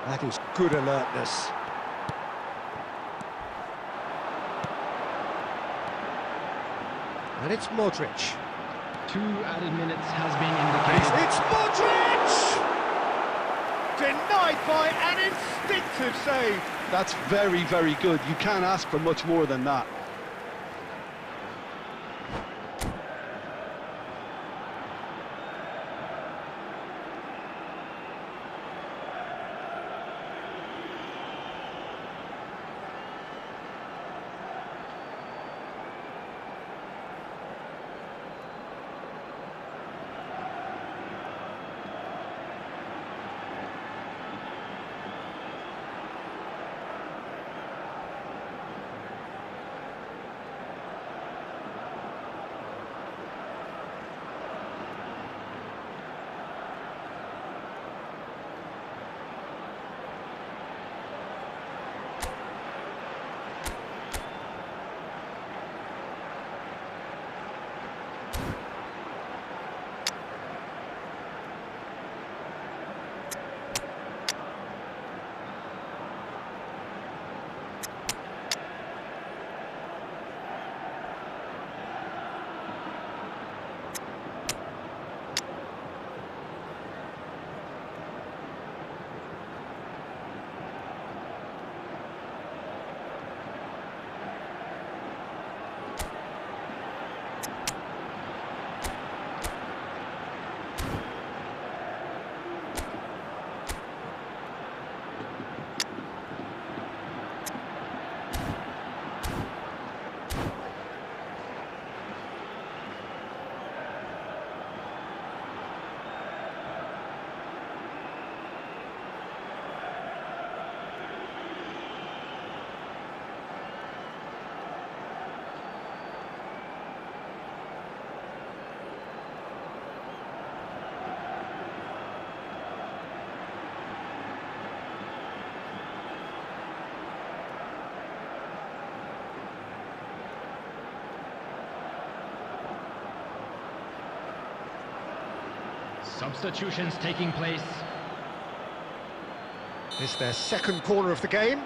That is good alertness. And it's Modric. 2 added minutes has been indicated. It's Modric! Denied by an instinctive save. That's very, very good. You can't ask for much more than that. Substitutions taking place. It's their second corner of the game.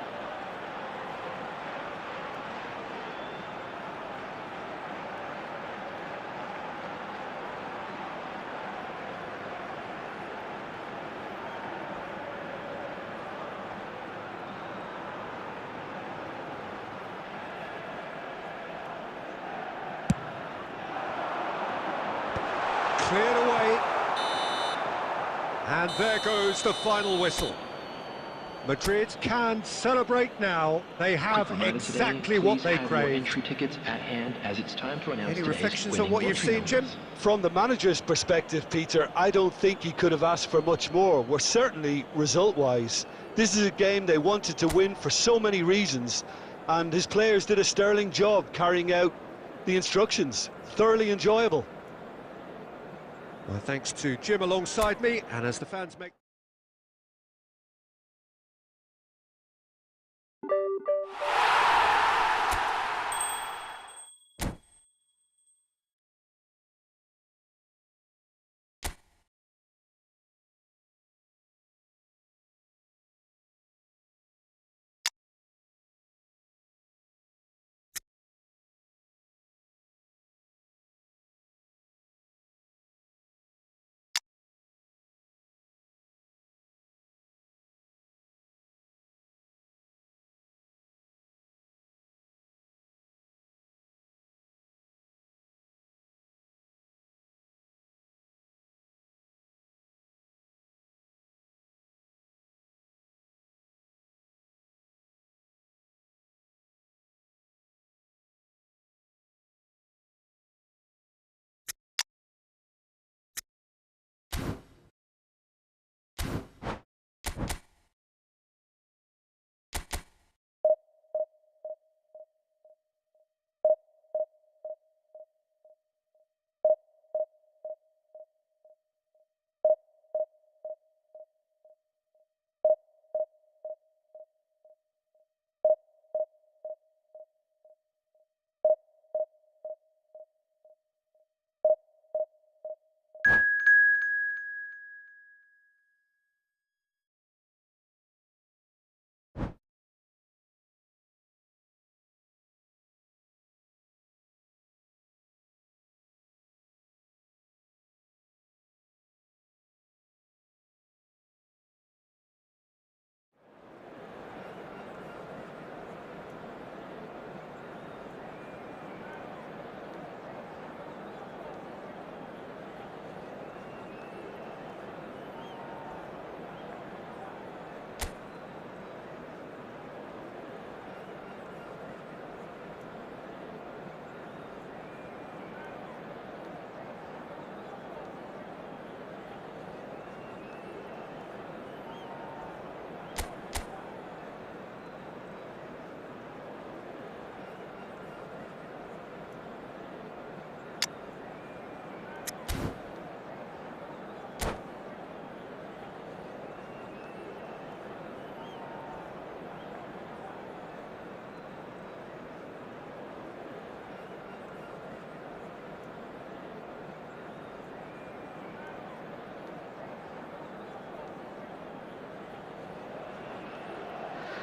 Cleared away. And there goes the final whistle. Madrid can celebrate now. They have exactly what they craved. Entry tickets at hand, as it's time to announce. Any reflections on what you've seen, Jim? From the manager's perspective, Peter, I don't think he could have asked for much more. We're certainly result-wise. This is a game they wanted to win for so many reasons, and his players did a sterling job carrying out the instructions. Thoroughly enjoyable. Well, thanks to Jim alongside me, and as the fans make...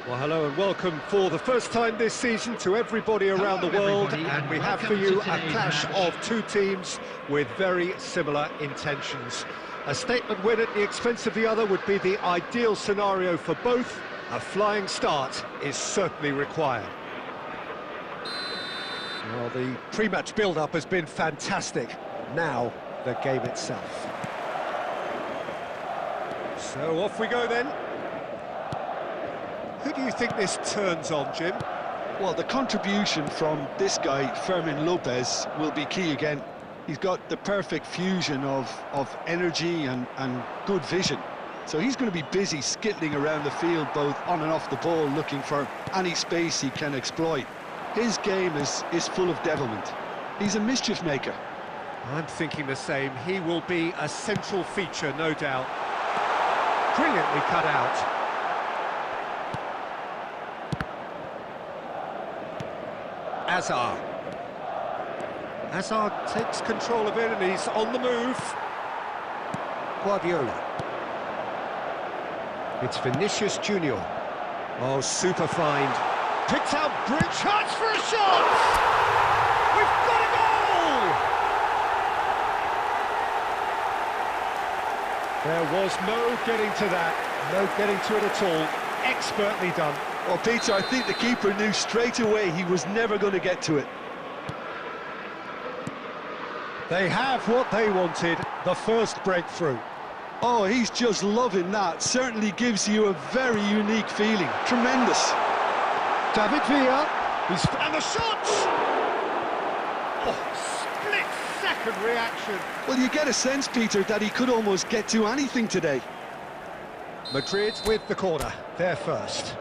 Well, hello and welcome for the first time this season to everybody around the world, and we have for you a clash of two teams with very similar intentions. A statement win at the expense of the other would be the ideal scenario for both. A flying start is certainly required. Well, the pre-match build-up has been fantastic. Now, the game itself. So off we go then. Who do you think this turns on, Jim? Well, the contribution from this guy, Fermin Lopez, will be key again. He's got the perfect fusion of energy and good vision. So he's going to be busy skittling around the field, both on and off the ball, looking for any space he can exploit. His game is full of devilment. He's a mischief maker. I'm thinking the same. He will be a central feature, no doubt. Brilliantly cut out. Hazard takes control of it and he's on the move. Guardiola. It's Vinicius Junior. Oh, super find. Picked out bridge, chance for a shot! We've got a goal! There was no getting to that, no getting to it at all. Expertly done. Well, Peter, I think the keeper knew straight away he was never going to get to it. They have what they wanted, the first breakthrough. Oh, he's just loving that. Certainly gives you a very unique feeling. Tremendous. David Villa, and the shots! Oh, split-second reaction. Well, you get a sense, Peter, that he could almost get to anything today. Madrid with the corner, they're first.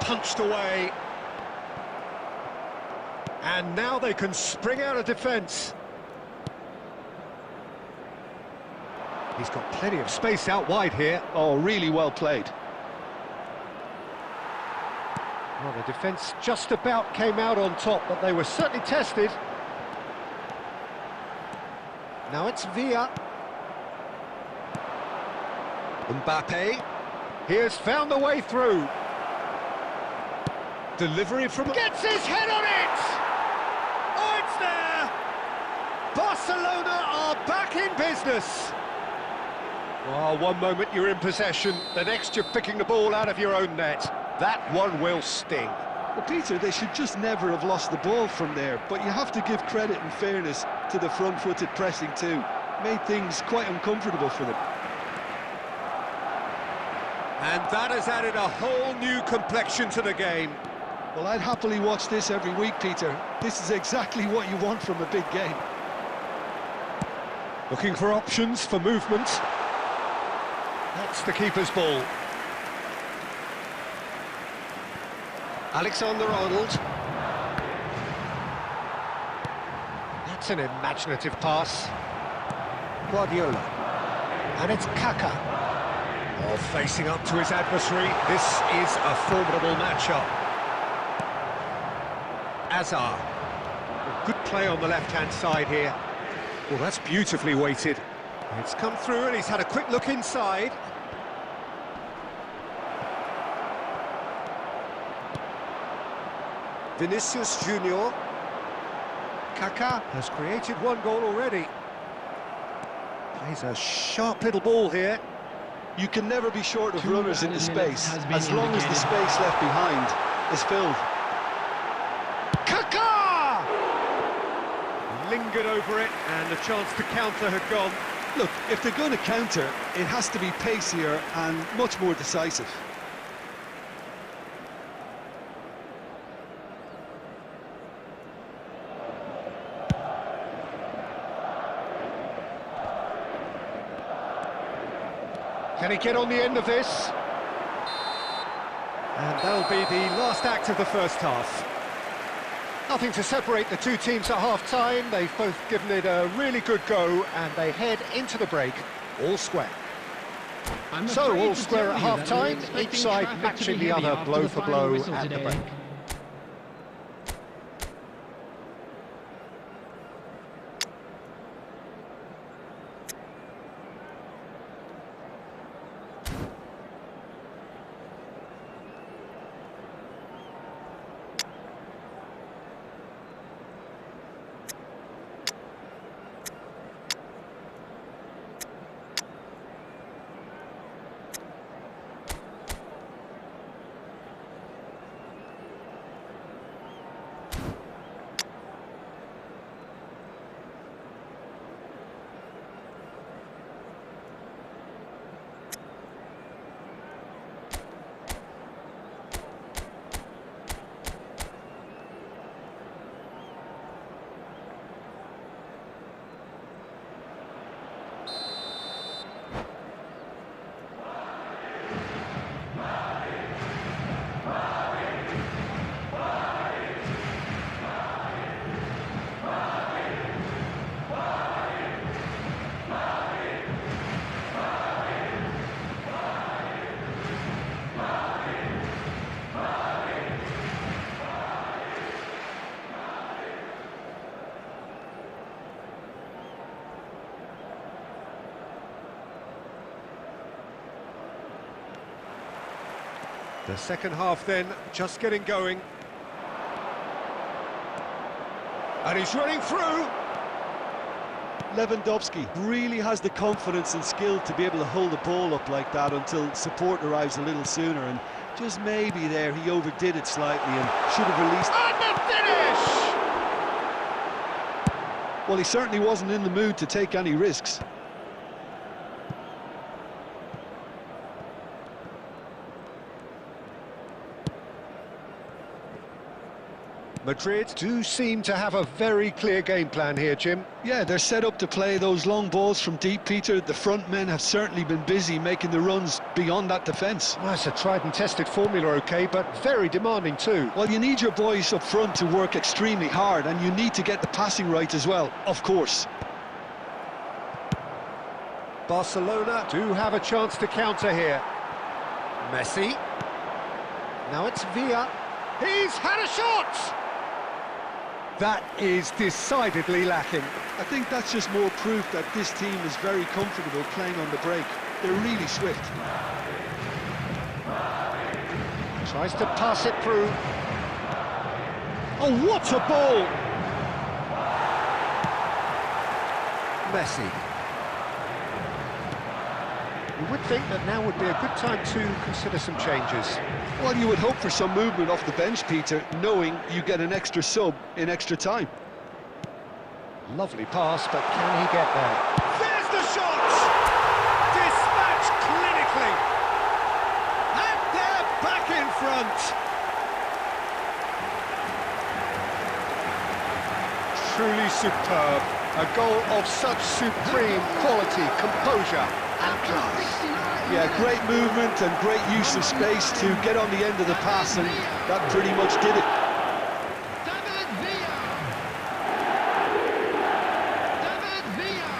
Punched away. And now they can spring out of defence. He's got plenty of space out wide here. Oh, really well played. Well, the defence just about came out on top, but they were certainly tested. Now it's Villa. Mbappe. He has found the way through. Delivery from... Gets his head on it! Oh, it's there! Barcelona are back in business. Oh, one moment you're in possession, the next you're picking the ball out of your own net. That one will sting. Well, Peter, they should just never have lost the ball from there, but you have to give credit and fairness to the front-footed pressing too. Made things quite uncomfortable for them. And that has added a whole new complexion to the game. Well, I'd happily watch this every week, Peter. This is exactly what you want from a big game. Looking for options for movement. That's the keeper's ball. Alexander-Arnold. That's an imaginative pass. Guardiola. And it's Kaka. Oh, facing up to his adversary. This is a formidable matchup. Azar. Good play on the left-hand side here. Well, that's beautifully weighted. It's come through and he's had a quick look inside. Vinicius Junior. Kaka has created one goal already. Plays a sharp little ball here. You can never be short of runners into space, as long as the space left behind is filled. Kaka! Lingered over it, and the chance to counter had gone. Look, if they're going to counter, it has to be pacier and much more decisive. Can he get on the end of this? And that'll be the last act of the first half. Nothing to separate the two teams at half-time. They've both given it a really good go, and they head into the break all square. So, all square at half-time, each side matching the other blow for blow at the break. The second half then, just getting going. And he's running through. Lewandowski really has the confidence and skill to be able to hold the ball up like that until support arrives a little sooner, and just maybe there he overdid it slightly and should have released. And the finish! Well, he certainly wasn't in the mood to take any risks. Madrid do seem to have a very clear game plan here, Jim. Yeah, they're set up to play those long balls from deep, Peter. The front men have certainly been busy making the runs beyond that defence. Well, it's a tried and tested formula, OK, but very demanding too. Well, you need your boys up front to work extremely hard, and you need to get the passing right as well, of course. Barcelona do have a chance to counter here. Messi. Now it's Villa. He's had a shot! That is decidedly lacking. I think that's just more proof that this team is very comfortable playing on the break. They're really swift. Tries to pass it through. Oh, what a ball! Messi. You would think that now would be a good time to consider some changes. Well, you would hope for some movement off the bench, Peter, knowing you get an extra sub in extra time. Lovely pass, but can he get there? There's the shot! Dispatched clinically! And they're back in front! Truly superb. A goal of such supreme quality, composure and class. Yeah, great movement and great use of space to get on the end of the pass, and that pretty much did it. David Villa. David Villa.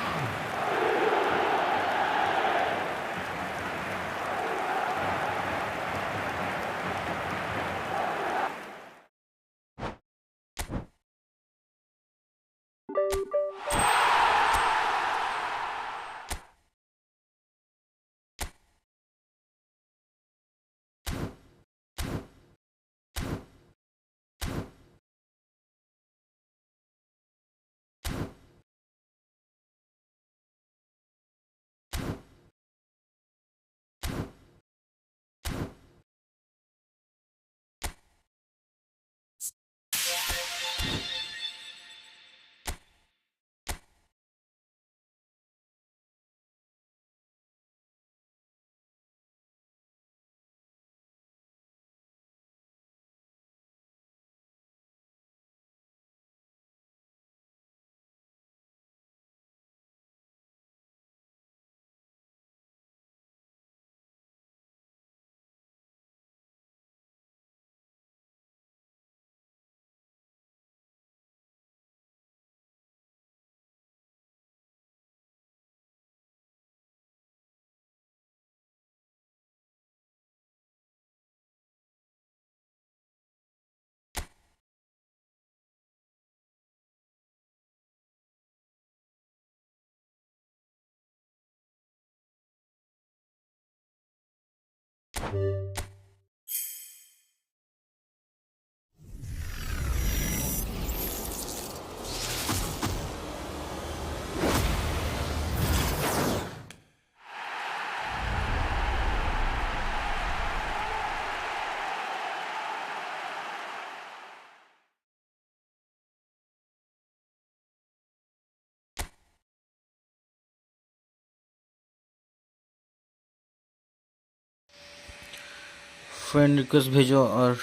Friend request भेजो और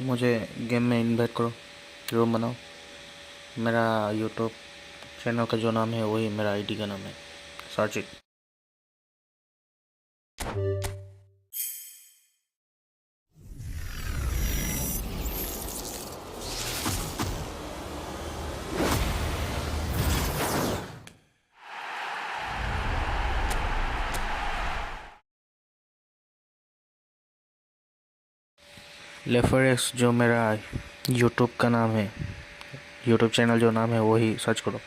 मुझे game में invite करो, room बनाओ। मेरा YouTube channel का जो नाम है वही मेरा आईडी का नाम है, सर्च इट। लेफरेक्स जो मेरा यूट्यूब का नाम है, यूट्यूब चैनल जो नाम है वही सर्च करो।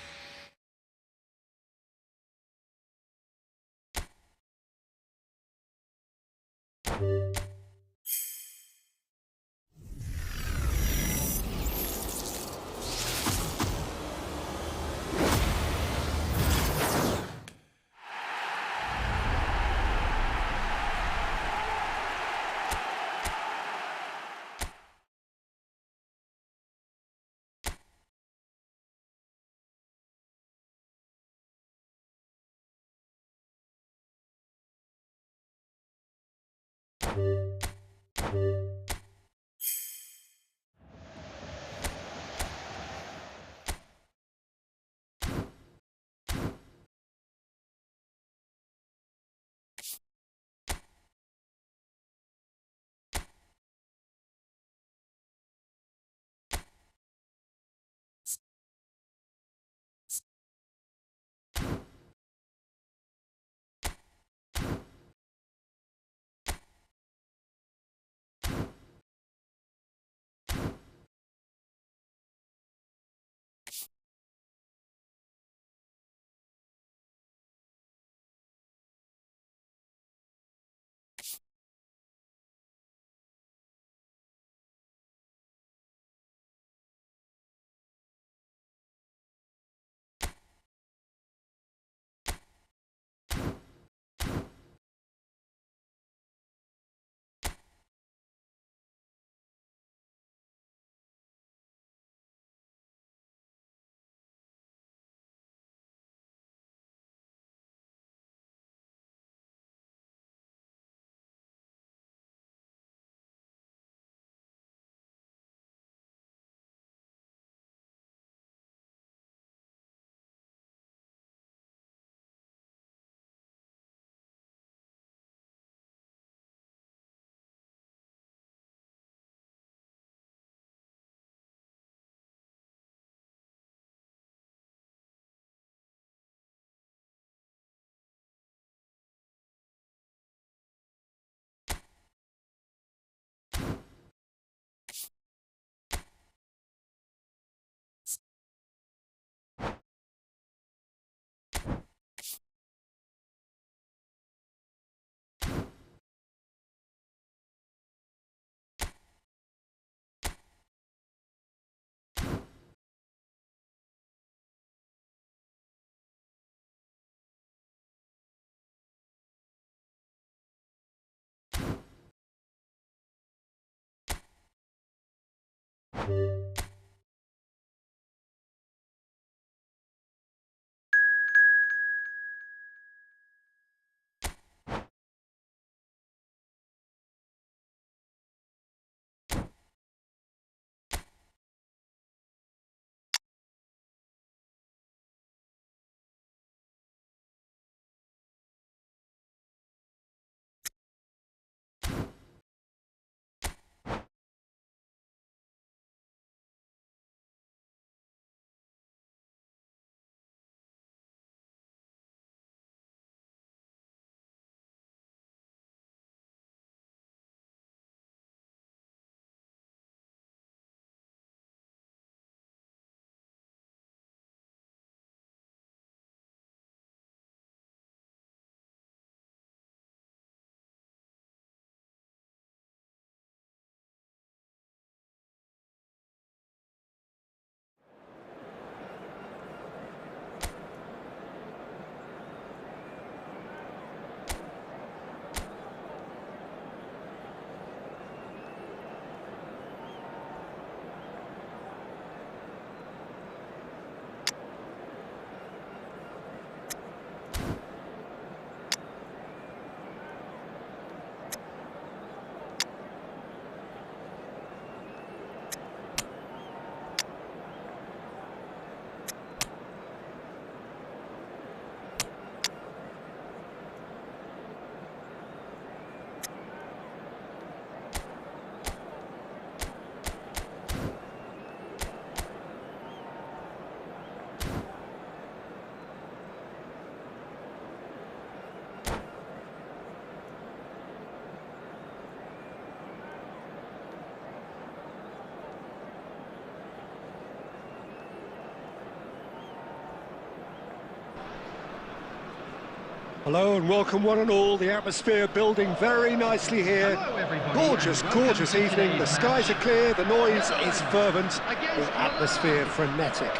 Hello and welcome one and all. The atmosphere building very nicely here. Hello, everybody, Gorgeous, and welcome gorgeous to evening. The today's skies are match. clear, the noise is fervent, Against the atmosphere frenetic.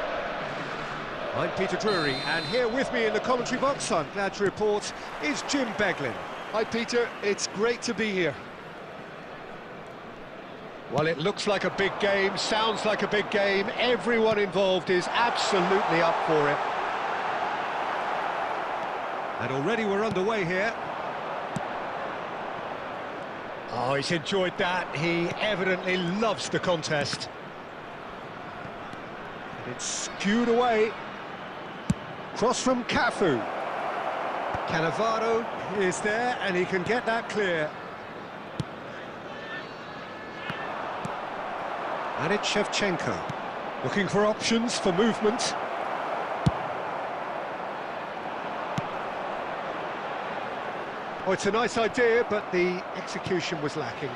I'm Peter Drury, and here with me in the commentary box, I'm glad to report, is Jim Beglin. Hi, Peter. It's great to be here. Well, it looks like a big game, sounds like a big game. Everyone involved is absolutely up for it. And already we're underway here. Oh, he's enjoyed that. He evidently loves the contest. And it's skewed away. Cross from Cafu. Cannavaro is there, and he can get that clear. And it's Shevchenko, looking for options for movement. Oh, it's a nice idea, but the execution was lacking.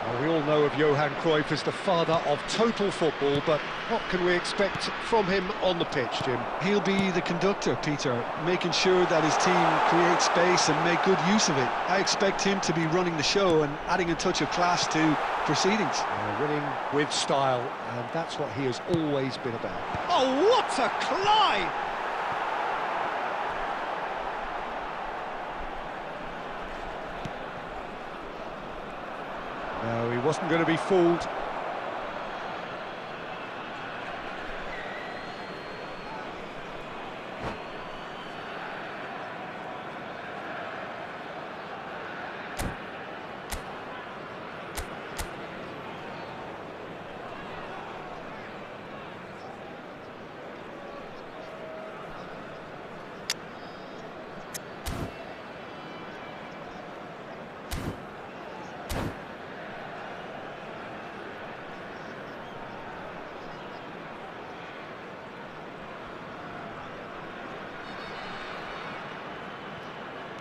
Well, we all know of Johan Cruyff as the father of total football, but what can we expect from him on the pitch, Jim? He'll be the conductor, Peter, making sure that his team creates space and make good use of it. I expect him to be running the show and adding a touch of class to proceedings. Winning with style, and that's what he has always been about. Oh, what a climb! No, he wasn't going to be fooled.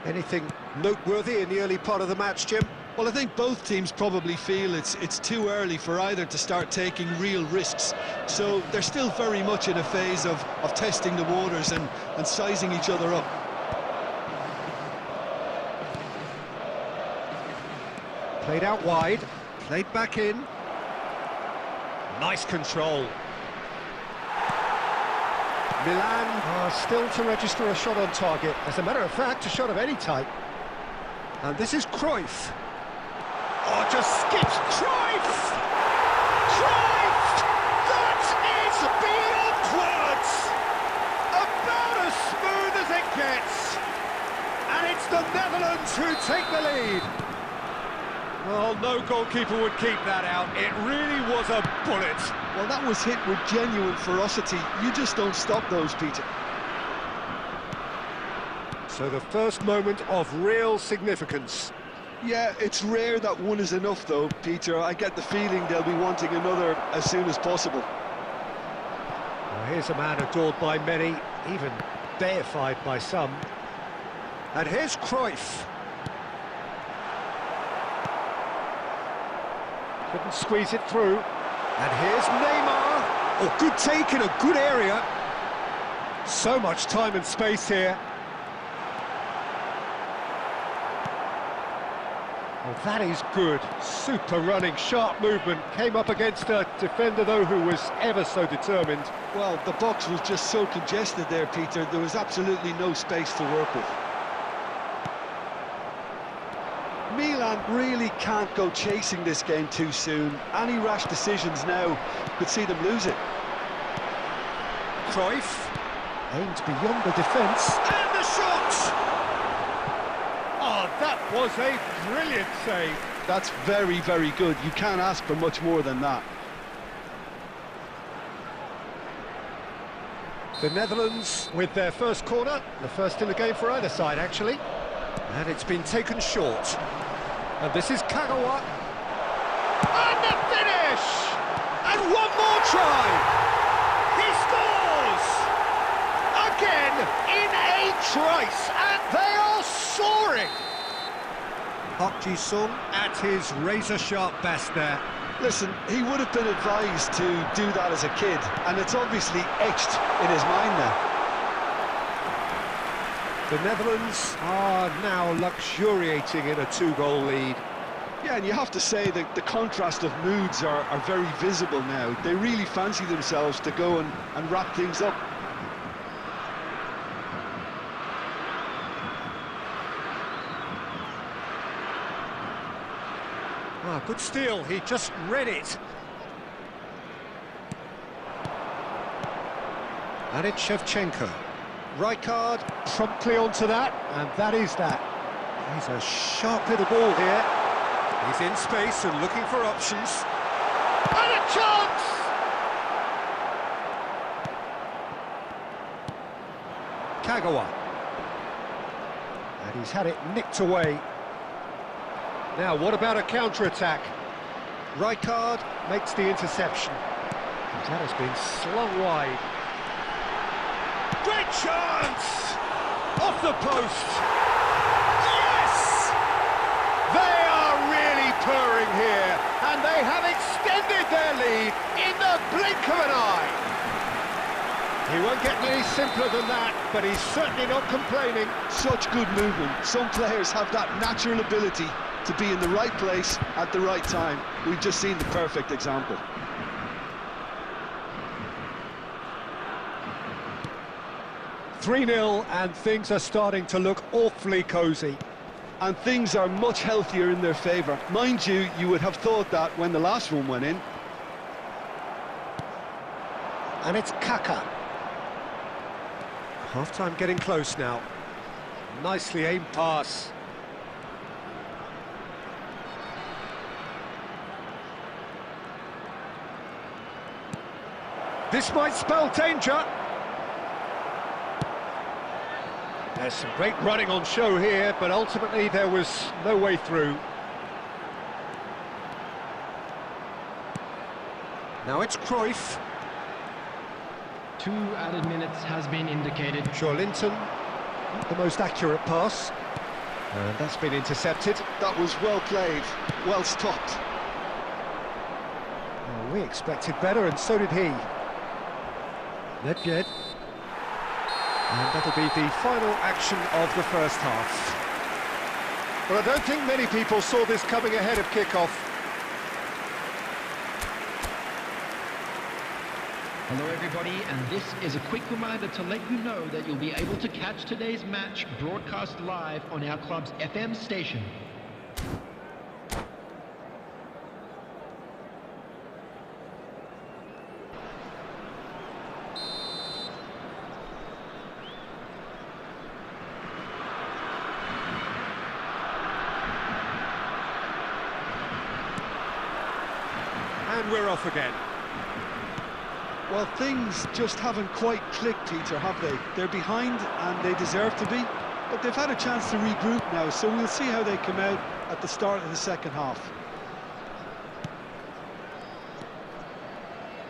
Anything noteworthy in the early part of the match, Jim? Well, I think both teams probably feel it's too early for either to start taking real risks. So they're still very much in a phase of testing the waters and sizing each other up. Played out wide, played back in. Nice control. Milan are still to register a shot on target. As a matter of fact, a shot of any type. And this is Cruyff. Oh, just skips Cruyff! Cruyff! That is beyond words! About as smooth as it gets. And it's the Netherlands who take the lead. Well, no goalkeeper would keep that out. It really was a bullet. Well, that was hit with genuine ferocity. You just don't stop those, Peter. So the first moment of real significance. Yeah, it's rare that one is enough, though, Peter. I get the feeling they'll be wanting another as soon as possible. Well, here's a man adored by many, even deified by some. And here's Cruyff. Couldn't squeeze it through. And here's Neymar. Oh, good take in a good area. So much time and space here. Oh, that is good. Super running, sharp movement. Came up against a defender, though, who was ever so determined. Well, the box was just so congested there, Peter. There was absolutely no space to work with. Milan really can't go chasing this game too soon. Any rash decisions now could see them lose it. Cruyff aimed beyond the defence. And the shot! Oh, that was a brilliant save. That's very, very good. You can't ask for much more than that. The Netherlands with their first corner. The first in the game for either side, actually. And it's been taken short. And this is Kagawa. And the finish! And one more try! He scores! Again, in a trice, and they are soaring! Park Ji-sung at his razor-sharp best there. Listen, he would have been advised to do that as a kid, and it's obviously etched in his mind now. The Netherlands are now luxuriating in a two-goal lead. Yeah, and you have to say that the contrast of moods are very visible now. They really fancy themselves to go and wrap things up. Ah, good steal, he just read it. And it's Shevchenko. Rijkaard promptly onto that, and that is that. He's a sharp hit of ball here. He's in space and looking for options. And a chance! Kagawa. And he's had it nicked away. Now, what about a counter-attack? Rijkaard makes the interception. That has been slung wide. Great chance! Off the post! Yes! They are really purring here, and they have extended their lead in the blink of an eye. He won't get any simpler than that, but he's certainly not complaining. Such good movement. Some players have that natural ability to be in the right place at the right time. We've just seen the perfect example. "3-0, and things are starting to look awfully cosy. And things are much healthier in their favour. Mind you, you would have thought that when the last one went in. And it's Kaka. Half-time getting close now. Nicely aimed pass. This might spell danger. There's some great running on show here, but ultimately there was no way through. Now it's Cruyff. 2 added minutes has been indicated. Joelinton, not the most accurate pass. And that's been intercepted. That was well played, well stopped. Well, we expected better, and so did he. Nedved. And that'll be the final action of the first half. But I don't think many people saw this coming ahead of kick-off. Hello everybody, and this is a quick reminder to let you know that you'll be able to catch today's match broadcast live on our club's FM station. And we're off again. Well, things just haven't quite clicked, Peter, have they? They're behind, and they deserve to be. But they've had a chance to regroup now, so we'll see how they come out at the start of the second half.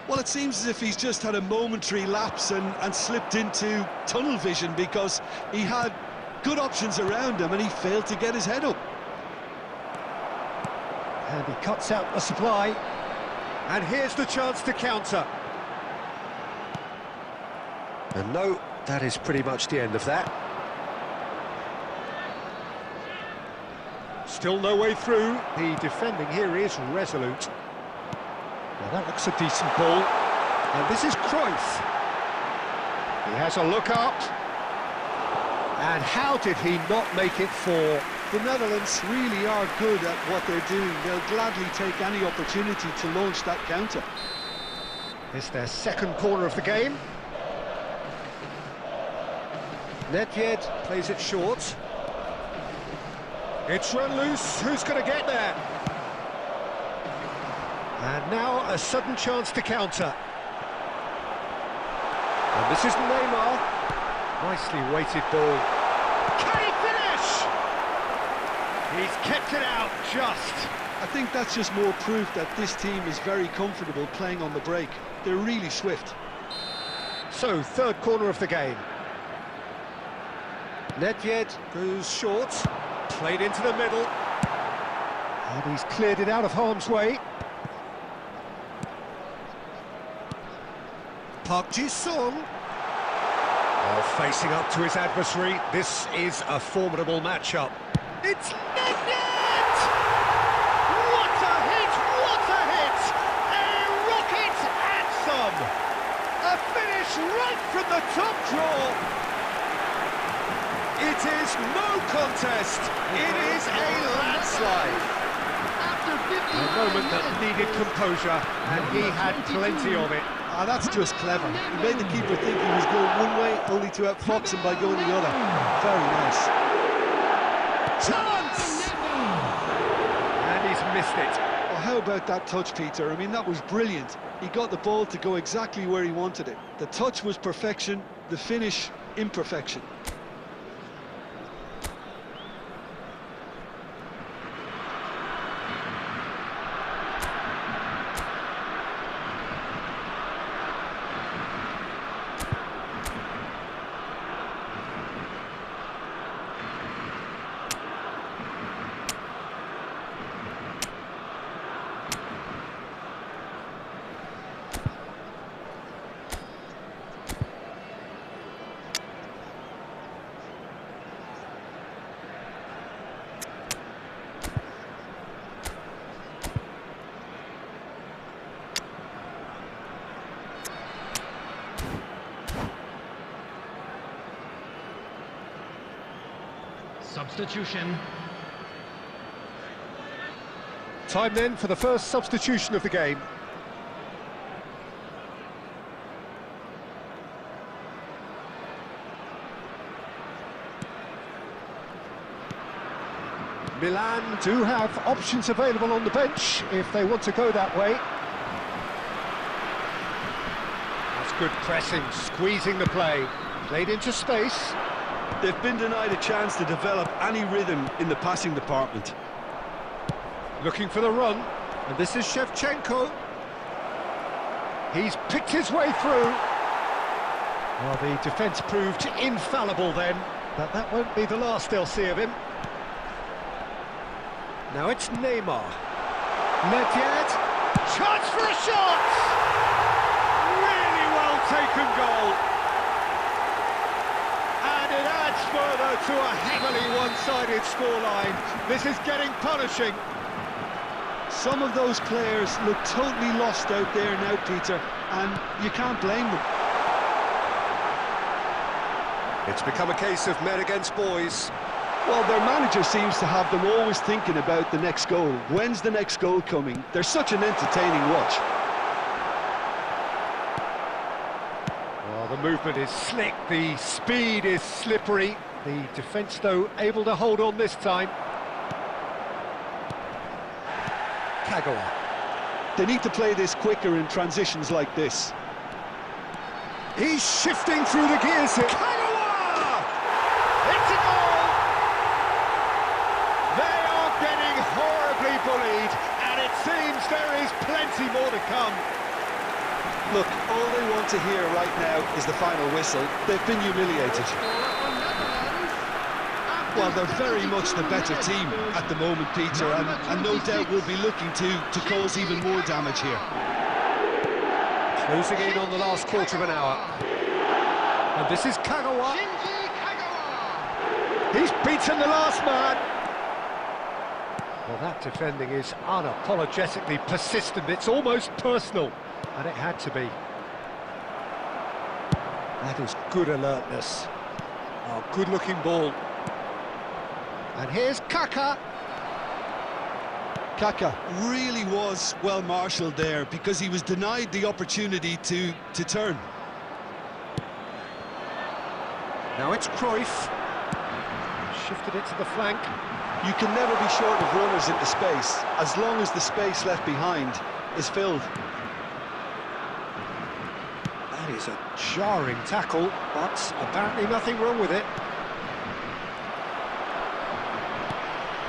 Well, it seems as if he's just had a momentary lapse and slipped into tunnel vision, because he had good options around him and he failed to get his head up. And he cuts out the supply. And here's the chance to counter. And no, that is pretty much the end of that. Still no way through. The defending here is resolute. Well, that looks a decent ball. And this is Cruyff. He has a look up. And how did he not make it four? The Netherlands really are good at what they're doing. They'll gladly take any opportunity to launch that counter. It's their second corner of the game. Nedved plays it short. It's run loose. Who's going to get there? And now a sudden chance to counter. And this is Neymar. Nicely weighted ball. Can he finish? He's kept it out just. I think that's just more proof that this team is very comfortable playing on the break. They're really swift. So, third corner of the game. Nedved goes short, played into the middle. And he's cleared it out of harm's way. Park Ji-sung. Well, facing up to his adversary, this is a formidable matchup. It's Nedved! What a hit! What a hit! A rocket anthem! A finish right from the top draw! It is no contest. It is a landslide. A moment that needed composure, and he had plenty of it. Ah, that's just clever. He made the keeper think he was going one way, only to outfox him by going the other. Very nice. Chance! And he's missed it. Oh, how about that touch, Peter? I mean, that was brilliant. He got the ball to go exactly where he wanted it. The touch was perfection, the finish, imperfection. Substitution. Time then for the first substitution of the game. Milan do have options available on the bench if they want to go that way. That's good pressing, squeezing the play. Played into space. They've been denied a chance to develop any rhythm in the passing department. Looking for the run, and this is Shevchenko. He's picked his way through. Well, the defence proved infallible then, but that won't be the last they'll see of him. Now it's Neymar. Nedved. Chance for a shot! Really well taken goal. And it adds further to a heavily one-sided scoreline. This is getting punishing. Some of those players look totally lost out there now, Peter, and you can't blame them. It's become a case of men against boys. Well, their manager seems to have them always thinking about the next goal. When's the next goal coming? They're such an entertaining watch. Well, the movement is slick, the speed is slippery. The defence, though, able to hold on this time. Kagawa. They need to play this quicker in transitions like this. He's shifting through the gears here. Kagawa! It's a goal! They are getting horribly bullied, and it seems there is plenty more to come. Look, all they want to hear right now is the final whistle. They've been humiliated. Well, they're very much the better team at the moment, Peter, and no doubt will be looking to cause even more damage here. Closing in on the last quarter of an hour. And this is Kagawa. He's beaten the last man. Well, that defending is unapologetically persistent. It's almost personal, and it had to be. That is good alertness. Oh, good-looking ball. And here's Kaka. Kaka really was well marshalled there because he was denied the opportunity to turn. Now it's Cruyff. Shifted it to the flank. You can never be short of runners into space, as long as the space left behind is filled. That is a jarring tackle, but apparently nothing wrong with it.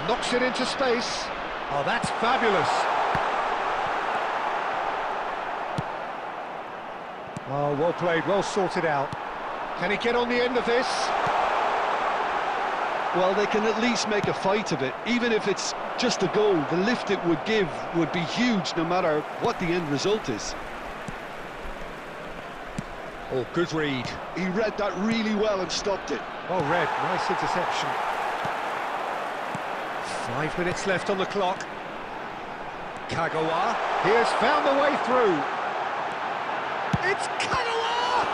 Knocks it into space. Oh, that's fabulous. Oh, well played, well sorted out. Can he get on the end of this? Well, they can at least make a fight of it. Even if it's just a goal, the lift it would give would be huge no matter what the end result is. Oh, good read. He read that really well and stopped it. Well read, nice interception. 5 minutes left on the clock. Kagawa, he has found the way through. It's Kagawa!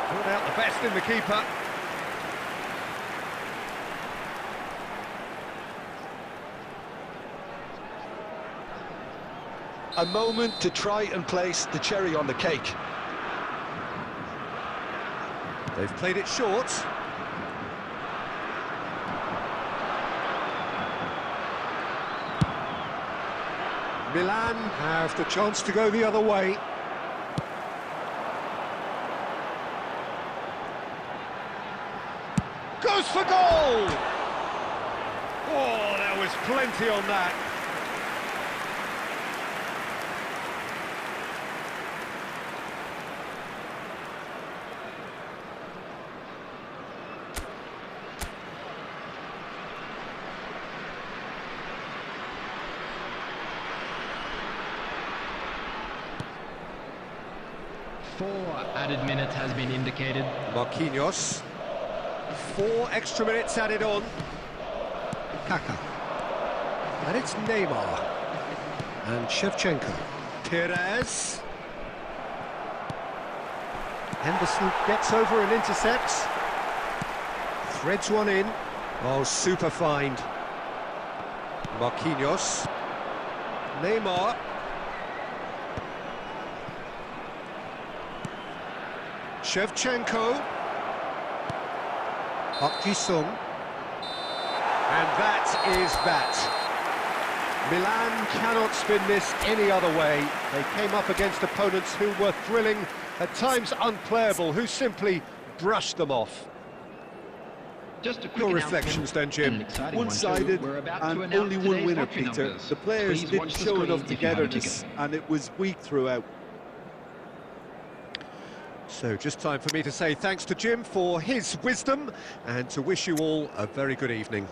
Brought out the best in the keeper. A moment to try and place the cherry on the cake. They've played it short. Milan have the chance to go the other way. Goes for goal! Oh, there was plenty on that. Four added minutes has been indicated. Marquinhos. 4 extra minutes added on. Kaká. And it's Neymar. And Shevchenko. Perez. Henderson gets over and intercepts. Threads one in. Oh, super find. Marquinhos. Neymar. Shevchenko. Park Ji-sung. And that is that. Milan cannot spin this any other way. They came up against opponents who were thrilling, at times unplayable, who simply brushed them off. Just a quick Your reflections then, Jim. One-sided and only one winner, Peter. The players didn't show enough togetherness and it was weak throughout. So just time for me to say thanks to Jim for his wisdom and to wish you all a very good evening.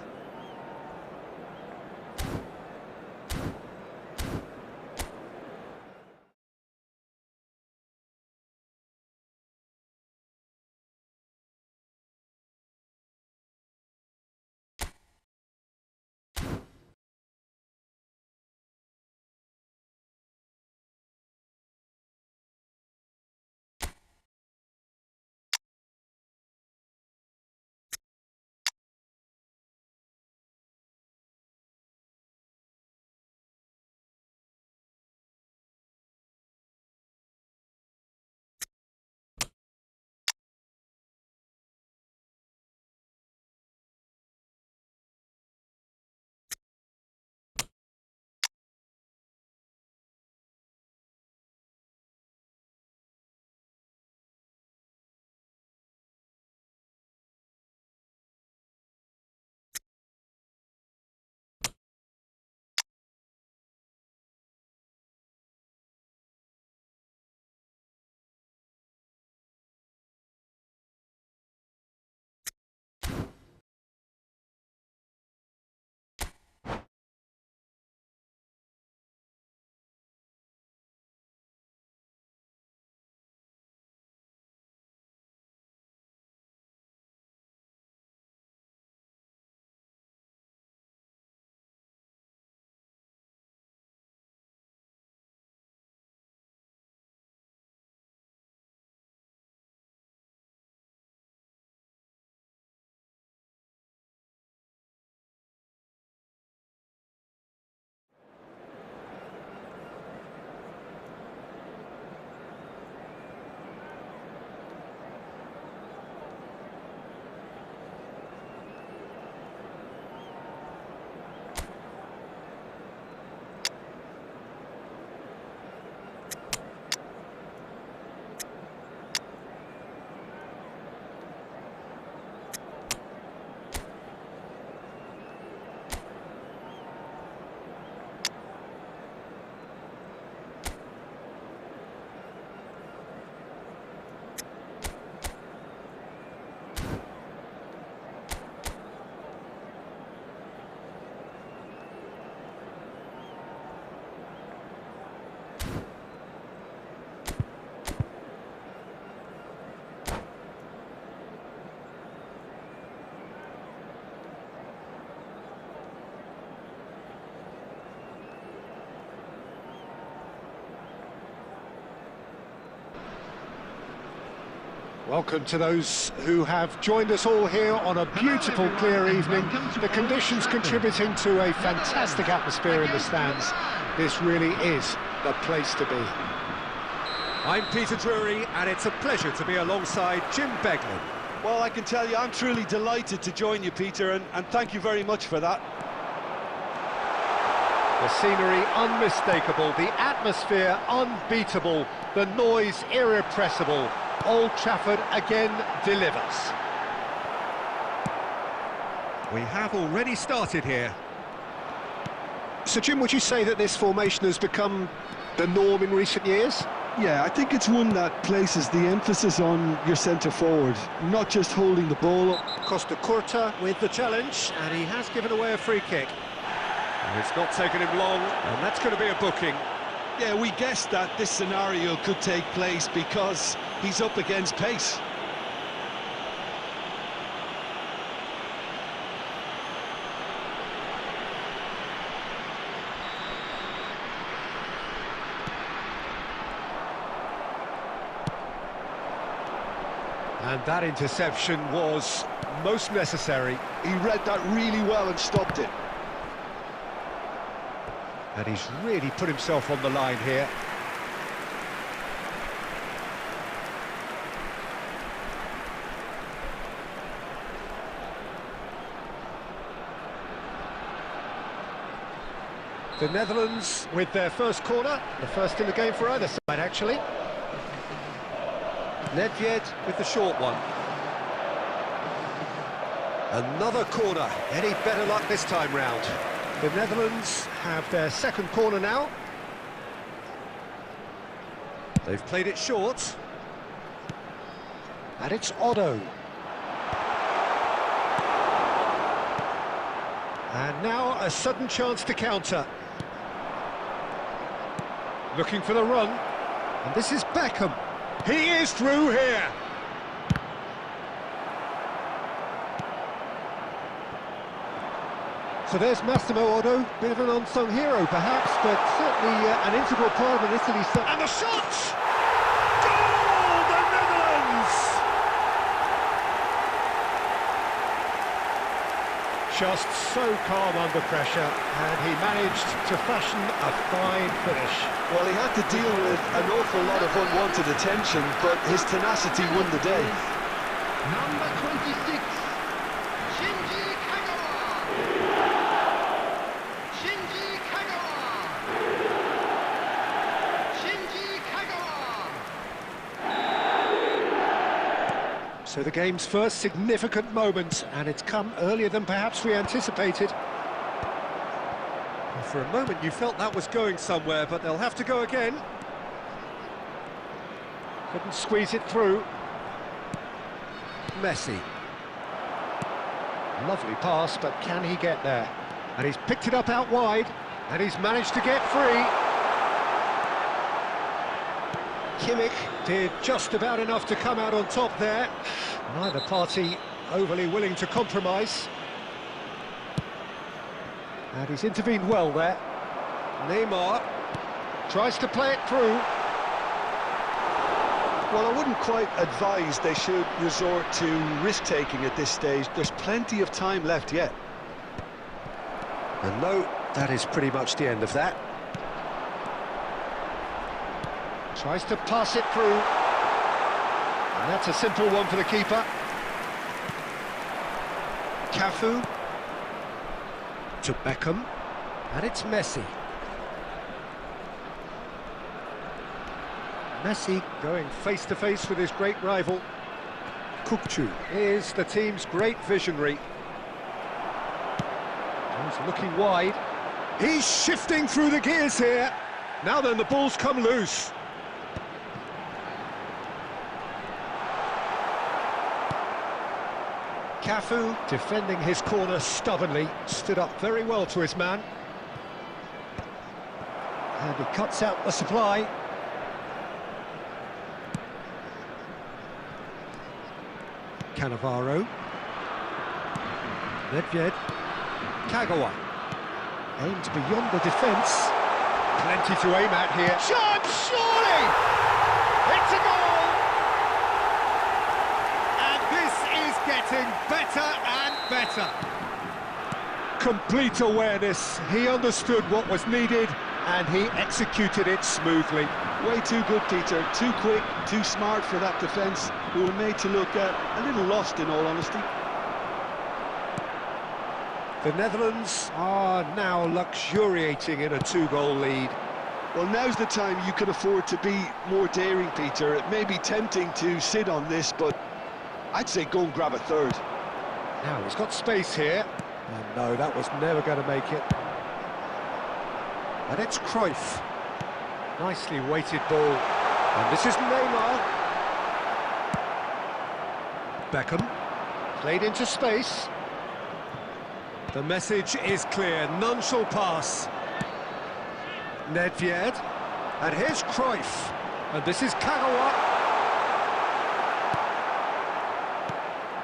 Welcome to those who have joined us all here on a beautiful, clear evening. The conditions contributing to a fantastic atmosphere in the stands. This really is the place to be. I'm Peter Drury, and it's a pleasure to be alongside Jim Beglin. Well, I can tell you, I'm truly delighted to join you, Peter, and thank you very much for that. The scenery unmistakable, the atmosphere unbeatable, the noise irrepressible. Old Trafford again delivers. We have already started here. So Jim, would you say that this formation has become the norm in recent years? Yeah, I think it's one that places the emphasis on your centre-forward, not just holding the ball up. Costa Curta with the challenge, and he has given away a free kick. And it's not taken him long, and that's going to be a booking. Yeah, we guessed that this scenario could take place because he's up against pace. And that interception was most necessary. He read that really well and stopped it. And he's really put himself on the line here. The Netherlands with their first corner, the first in the game for either side actually. Nedved with the short one. Another corner. Any better luck this time round? The Netherlands have their second corner now. They've played it short. And it's Otto. And now a sudden chance to counter. Looking for the run. And this is Beckham. He is through here. So there's Massimo Otto, bit of an unsung hero perhaps, but certainly an integral part of Italy's... And the shot! Goal! The Netherlands! Just so calm under pressure, and he managed to fashion a fine finish. Well, he had to deal with an awful lot of unwanted attention, but his tenacity won the day. Number 26, Shinji Kagawa. Shinji Kagawa. Shinji Kagawa. So the game's first significant moment, and it's come earlier than perhaps we anticipated. For a moment you felt that was going somewhere, but they'll have to go again. Couldn't squeeze it through. Messi. Lovely pass, but can he get there? And he's picked it up out wide, and he's managed to get free. Kimmich did just about enough to come out on top there. Neither party overly willing to compromise. And he's intervened well there. Neymar tries to play it through. Well, I wouldn't quite advise they should resort to risk-taking at this stage. There's plenty of time left yet. And no, that is pretty much the end of that. Tries to pass it through. And that's a simple one for the keeper. Cafu. To Beckham. And it's Messi. Messi going face-to-face with his great rival. Kukçu is the team's great visionary. He's looking wide. He's shifting through the gears here. Now then, the ball's come loose. Cafu, defending his corner stubbornly, stood up very well to his man. And he cuts out the supply. Cannavaro. Nedved. Kagawa. Aimed beyond the defence. Plenty to aim at here. Shot, surely! It's a goal! And this is getting better and better. Complete awareness. He understood what was needed and he executed it smoothly. Way too good, Peter. Too quick, too smart for that defence, who were made to look a little lost, in all honesty. The Netherlands are now luxuriating in a 2-goal lead. Well, now's the time you can afford to be more daring, Peter. It may be tempting to sit on this, but I'd say go and grab a third. Now, he's got space here. And no, that was never going to make it. And it's Cruyff. Nicely weighted ball. And this is Neymar. Beckham. Played into space. The message is clear. None shall pass. Nedved. And here's Cruyff. And this is Kagawa.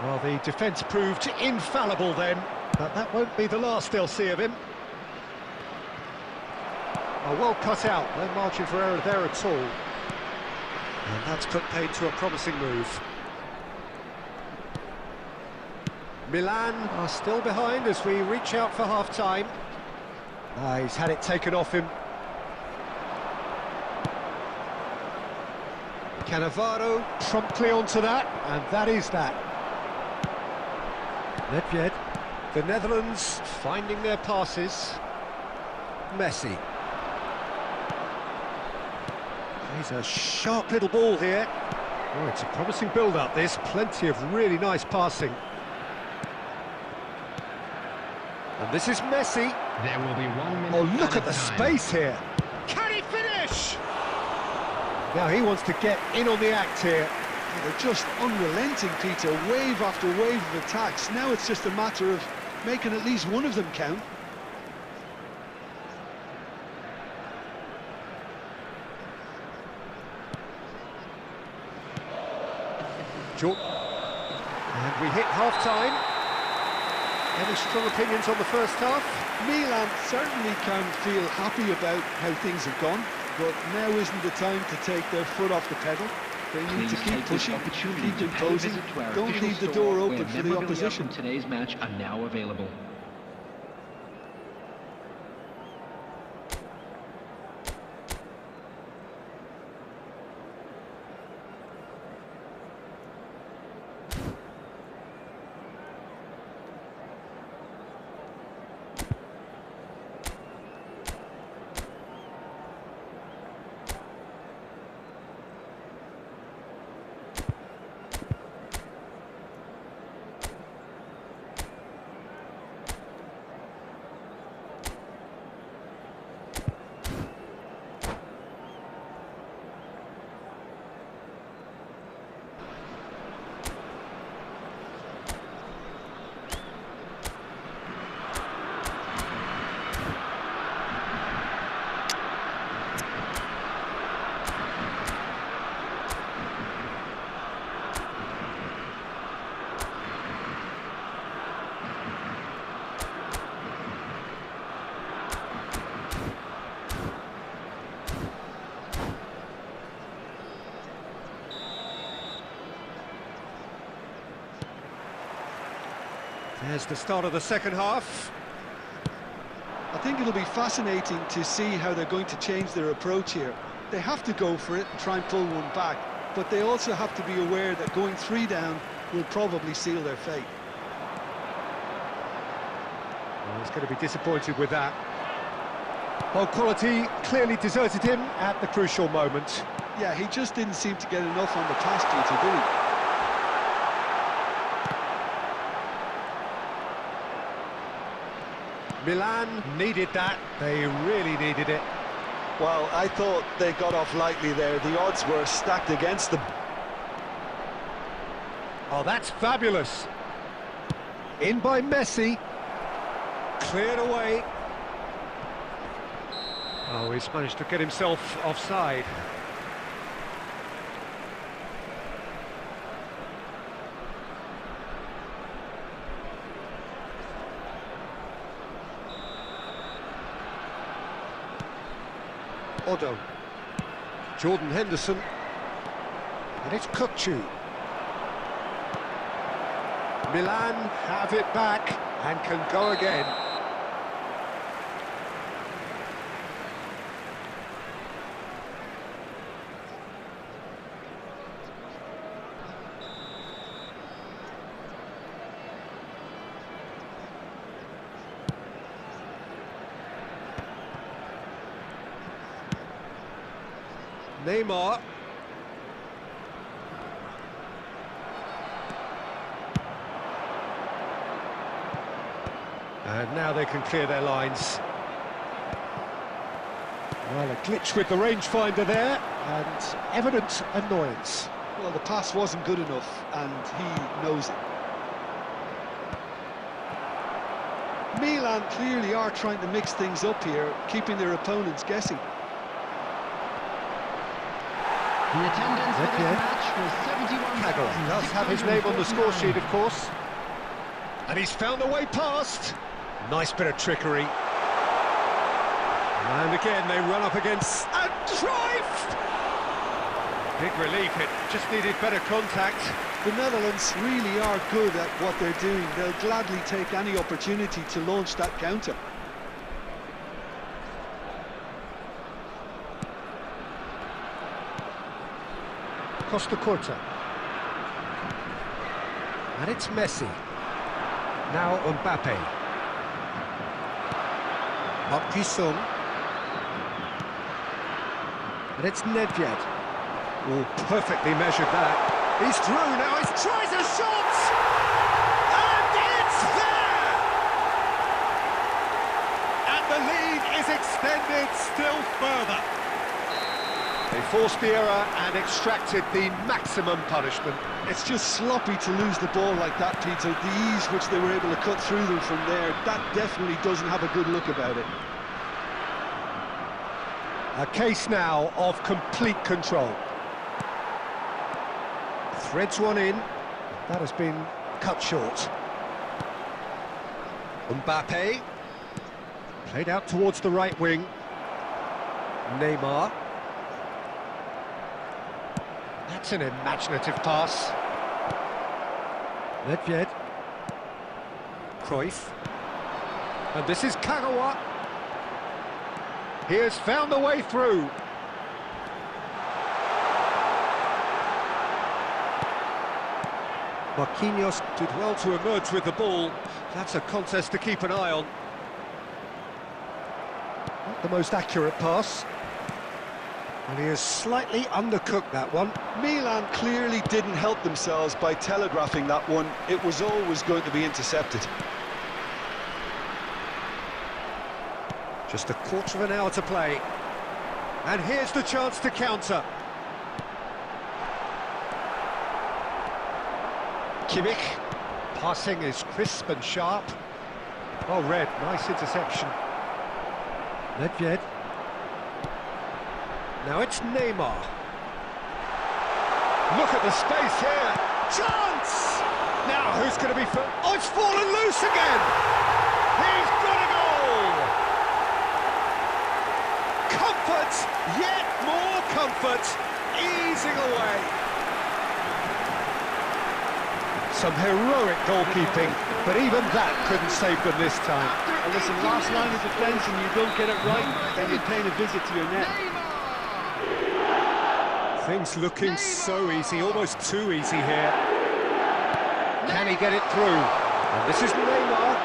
Well, the defence proved infallible then. But that won't be the last they'll see of him. Oh, well cut out. No margin for error there at all. And that's put paid to a promising move. Milan are still behind as we reach out for half-time. He's had it taken off him. Cannavaro promptly onto that, and that is that. Nedved. The Netherlands finding their passes. Messi. He's a sharp little ball here. Oh, it's a promising build-up, this. Plenty of really nice passing. And this is Messi. There will be 1 minute. Oh, look at the time. space here. Can he finish? Now he wants to get in on the act here. They're just unrelenting, Peter. Wave after wave of attacks. Now it's just a matter of making at least one of them count. And we hit half-time. Any strong opinions on the first half? Milan certainly can feel happy about how things have gone, but now isn't the time to take their foot off the pedal. They need to keep pushing, keep imposing. Don't leave the door open for the opposition. From today's match are now available. There's the start of the second half. I think it'll be fascinating to see how they're going to change their approach here. They have to go for it and try and pull one back, but they also have to be aware that going 3 down will probably seal their fate. Well, he's going to be disappointed with that. Well, quality clearly deserted him at the crucial moment. Yeah, he just didn't seem to get enough on the pass, Peter, did he? Milan needed that. They really needed it. Well, I thought they got off lightly there. The odds were stacked against them. Oh, that's fabulous. In by Messi. Cleared away. Oh, he's managed to get himself offside. Otto. Jordan Henderson. And it's Kukçu. Milan have it back and can go again. Neymar. And now they can clear their lines. Well, a glitch with the rangefinder there, and evident annoyance. Well, the pass wasn't good enough, and he knows it. Milan clearly are trying to mix things up here, keeping their opponents guessing. The attendance for this match was 71,000. Does have his name on the score sheet, of course. And he's found a way past. Nice bit of trickery. And again, they run up against a Cruyff! Big relief, it just needed better contact. The Netherlands really are good at what they're doing. They'll gladly take any opportunity to launch that counter. Costa Curta. And it's Messi. Now Mbappe. Park Ji-sung. And it's Nedved. Oh, perfectly measured that. He's through now, he tries a shot! And it's there! And the lead is extended still further. They forced the error and extracted the maximum punishment. It's just sloppy to lose the ball like that, Peter. The ease which they were able to cut through them from there, that definitely doesn't have a good look about it. A case now of complete control. Threads one in. That has been cut short. Mbappe. Played out towards the right wing. Neymar. That's an imaginative pass. Nedved. Cruyff. And this is Kagawa. He has found the way through. Marquinhos did well to emerge with the ball. That's a contest to keep an eye on. Not the most accurate pass. And he has slightly undercooked that one. Milan clearly didn't help themselves by telegraphing that one. It was always going to be intercepted. Just a quarter of an hour to play. And here's the chance to counter. Kimmich. Passing is crisp and sharp. Oh, Red, nice interception. Nedved. Now it's Neymar. Look at the space here. Chance! Now who's going to be... Oh, it's fallen loose again! He's got a goal! Comfort, yet more comfort, easing away. Some heroic goalkeeping, but even that couldn't save them this time. And listen, last line of defence and you don't get it right, then you're paying a visit to your net. Things looking so easy, almost too easy here. Can he get it through? And this is Neymar.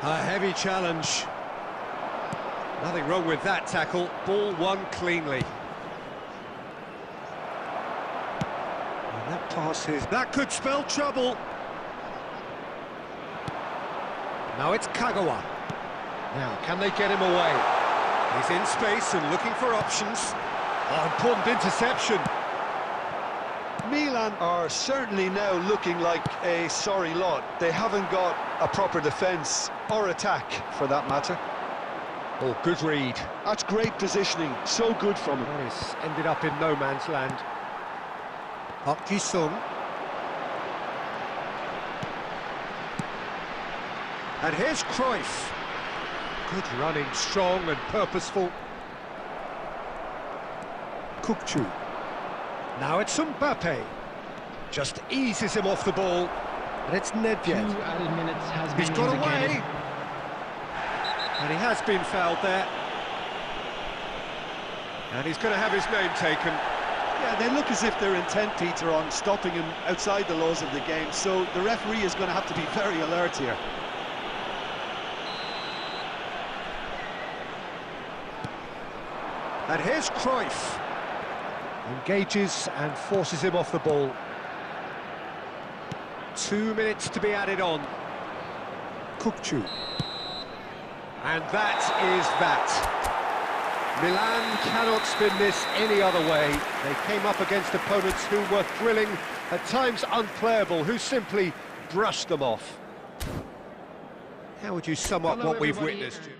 A heavy challenge. Nothing wrong with that tackle. Ball won cleanly. And that pass is... That could spell trouble. Now it's Kagawa. Now, can they get him away? He's in space and looking for options. Oh, important interception. Milan are certainly now looking like a sorry lot. They haven't got a proper defence, or attack, for that matter. Oh, good read. That's great positioning, so good from him. That is ended up in no man's land. Park Ji-sung. And here's Cruyff. Good running, strong and purposeful. Kukçu. Now it's Mbappe. Just eases him off the ball. And it's Nedved. 2 added minutes has been He's got indicated. away. And he has been fouled there. And he's going to have his name taken. Yeah, they look as if they're intent, Peter, on stopping him outside the laws of the game, so the referee is going to have to be very alert here. And here's Cruyff. Engages and forces him off the ball. 2 minutes to be added on. Kukçu. And that is that. Milan cannot spin this any other way. They came up against opponents who were thrilling, at times unplayable, who simply brushed them off. How would you sum up Hello, what we've everybody. witnessed, Jim?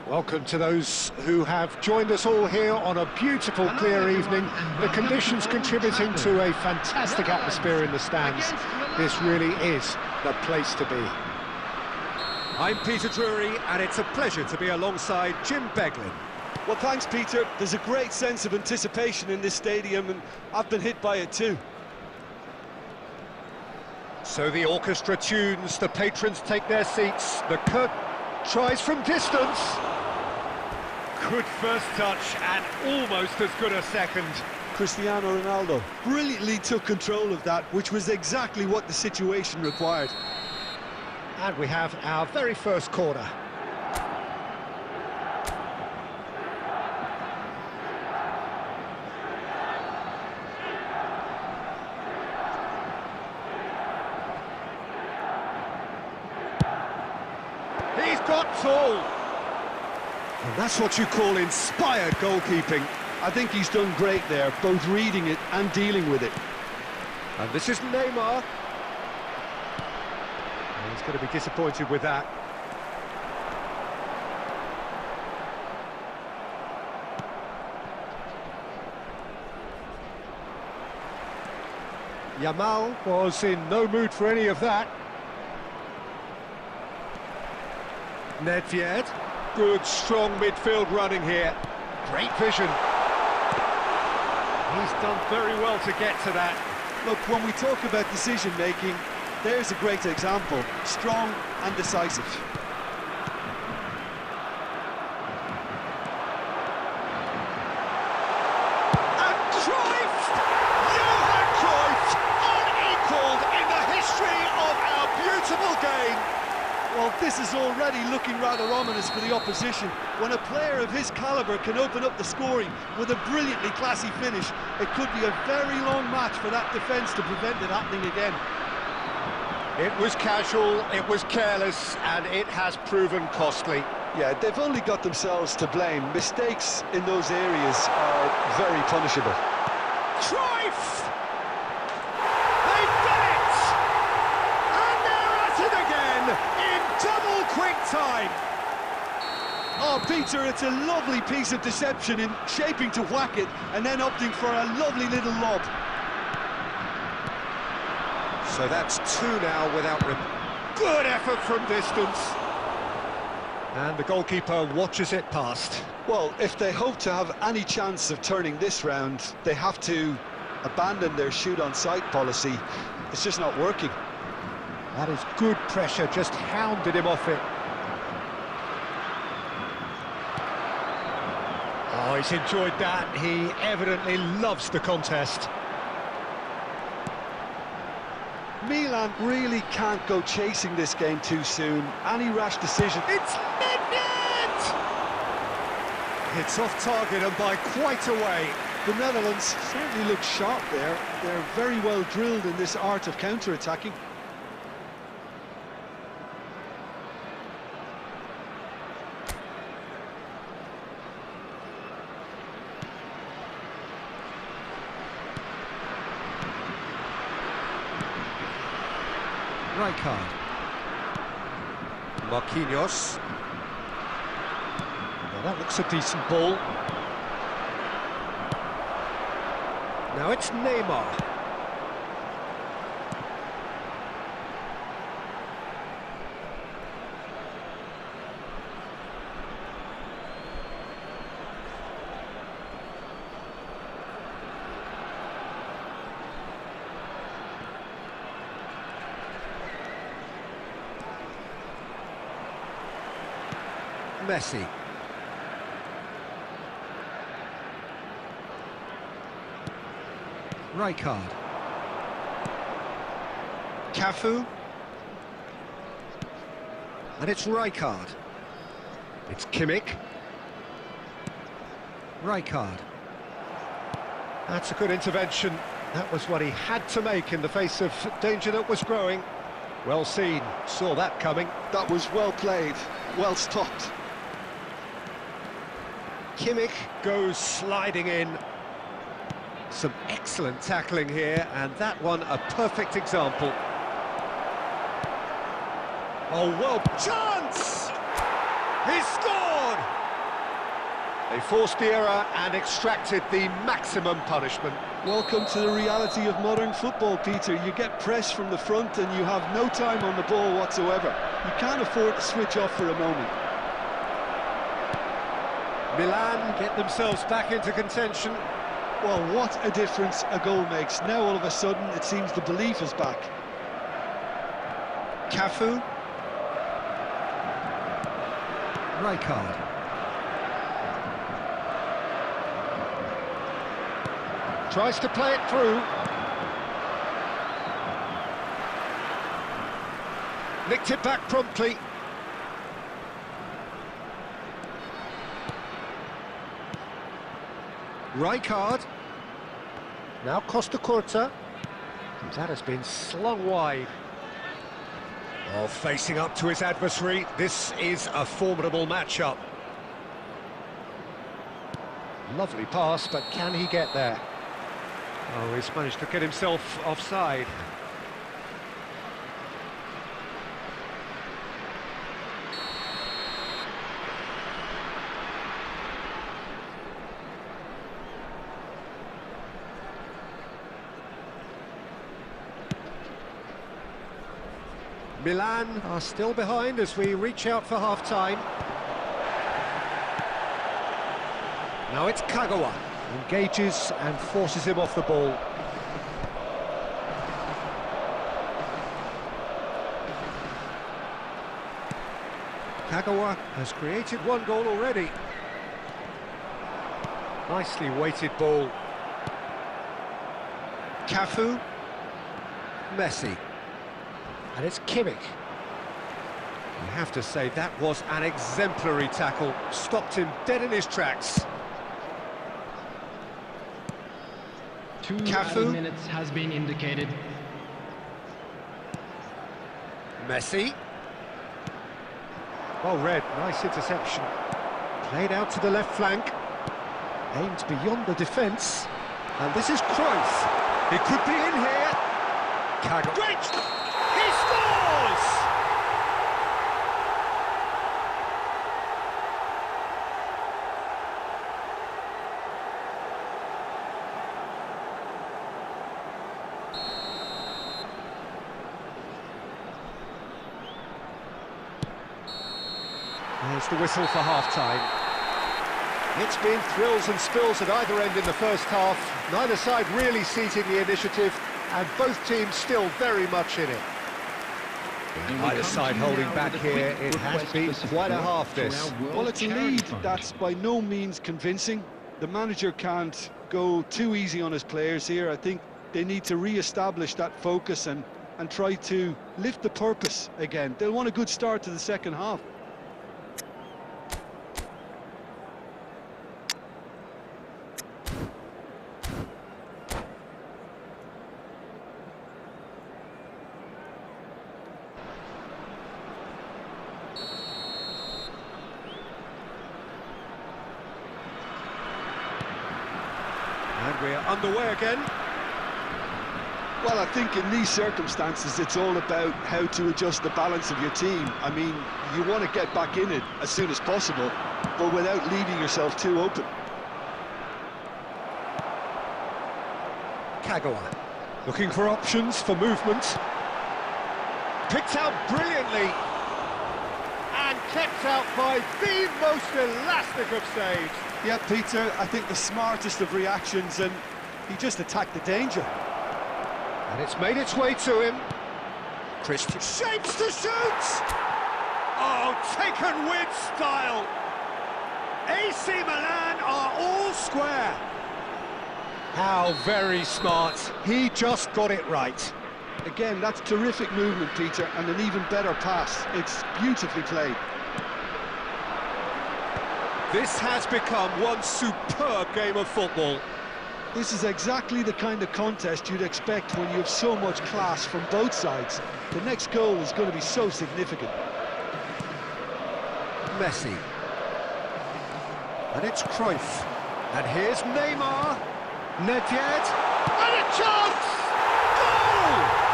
Welcome to those who have joined us all here on a beautiful, clear evening. The conditions contributing to a fantastic atmosphere in the stands. This really is the place to be. I'm Peter Drury, and it's a pleasure to be alongside Jim Beglin. Well, thanks, Peter. There's a great sense of anticipation in this stadium, and I've been hit by it too. So the orchestra tunes, the patrons take their seats, the curtain tries from distance. Good first touch and almost as good a second. Cristiano Ronaldo brilliantly took control of that, which was exactly what the situation required. And we have our very first corner. He's got tall. And that's what you call inspired goalkeeping. I think he's done great there, both reading it and dealing with it. And this is Neymar. He's going to be disappointed with that. Yamal was in no mood for any of that. Nedved, good strong midfield running here. Great vision. He's done very well to get to that. Look, when we talk about decision-making, there's a great example. Strong and decisive. And Cruyff! Johan Cruyff! Unequalled in the history of our beautiful game. Well, this is already looking rather ominous for the opposition. When a player of his calibre can open up the scoring with a brilliantly classy finish, it could be a very long match for that defence to prevent it happening again. It was casual, it was careless, and it has proven costly. Yeah, they've only got themselves to blame. Mistakes in those areas are very punishable. Cruyff! They've done it! And they're at it again in double quick time. Oh, Peter, it's a lovely piece of deception in shaping to whack it and then opting for a lovely little lob. So that's two now without good effort from distance. And the goalkeeper watches it past. Well, if they hope to have any chance of turning this round, they have to abandon their shoot-on-sight policy. It's just not working. That is good pressure, just hounded him off it. Oh, he's enjoyed that. He evidently loves the contest. Milan really can't go chasing this game too soon. Any rash decision... It's Nedved! It's off target and by quite a way. The Netherlands certainly look sharp there. They're very well drilled in this art of counter-attacking. Rijkaard. Marquinhos. Now that looks a decent ball. Now it's Neymar. Messi. Rijkaard. Cafu. And it's Rijkaard. It's Kimmich. Rijkaard. That's a good intervention. That was what he had to make in the face of danger that was growing. Well seen, saw that coming. That was well played, well stopped. Kimmich goes sliding in. Some excellent tackling here, and that one a perfect example. Oh, well, chance! He scored! They forced the error and extracted the maximum punishment. Welcome to the reality of modern football, Peter. You get pressed from the front and you have no time on the ball whatsoever. You can't afford to switch off for a moment. Milan get themselves back into contention. Well, what a difference a goal makes. Now all of a sudden it seems the belief is back. Cafu. Rijkaard. Tries to play it through. Nicked it back promptly. Rijkaard. Now Costa Curta. That has been slung wide. Oh, facing up to his adversary. This is a formidable matchup. Lovely pass, but can he get there? Oh, he's managed to get himself offside. Milan are still behind as we reach out for half-time. Now it's Kagawa. Engages and forces him off the ball. Kagawa has created one goal already. Nicely weighted ball. Cafu. Messi. And it's Kimmich. You have to say that was an exemplary tackle. Stopped him dead in his tracks. Cafu. Minutes has been indicated. Messi. Well read, nice interception. Played out to the left flank. Aimed beyond the defence. And this is Cruyff. He could be in here. Kagawa. He scores! There's the whistle for half-time. It's been thrills and spills at either end in the first half. Neither side really seizing the initiative, and both teams still very much in it. Either side holding back here. It has been quite a half, this. Well, it's a lead that's by no means convincing. The manager can't go too easy on his players here. I think they need to re-establish that focus and try to lift the purpose again. They'll want a good start to the second half. And we're underway again. Well, I think in these circumstances, it's all about how to adjust the balance of your team. I mean, you want to get back in it as soon as possible, but without leaving yourself too open. Kagawa, looking for options for movement. Picked out brilliantly. And kept out by the most elastic of saves. Yeah, Peter, I think the smartest of reactions, and he just attacked the danger. And it's made its way to him. Christian shapes to shoot! Oh, taken with style! AC Milan are all square. How very smart. He just got it right. Again, that's terrific movement, Peter, and an even better pass. It's beautifully played. This has become one superb game of football. This is exactly the kind of contest you'd expect when you have so much class from both sides. The next goal is going to be so significant. Messi. And it's Cruyff. And here's Neymar. Nedved. And a chance! Goal!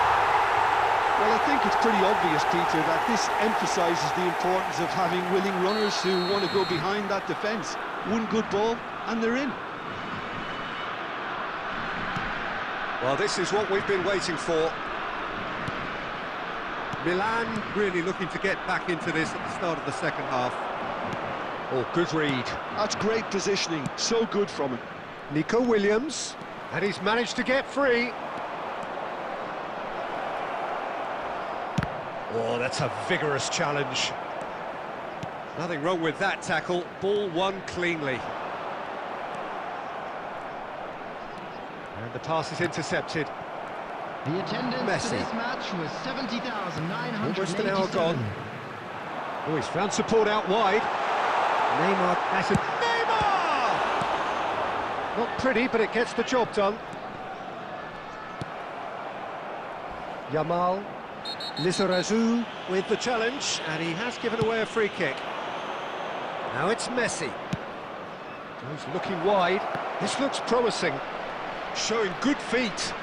Well, I think it's pretty obvious, Peter, that this emphasises the importance of having willing runners who want to go behind that defence. one good ball, and they're in. Well, this is what we've been waiting for. Milan really looking to get back into this at the start of the second half. Oh, good read. That's great positioning, so good from him. Nico Williams, and he's managed to get free. Oh, that's a vigorous challenge. Nothing wrong with that tackle. Ball won cleanly. And the pass is intercepted. The attendance Messi. for this match was 70,987. Almost an hour gone. Oh, he's found support out wide. Neymar, that's it. Neymar! Not pretty, but it gets the job done. Yamal, Lizarazu with the challenge, and he has given away a free kick. Now it's Messi. He's looking wide. This looks promising, showing good feet.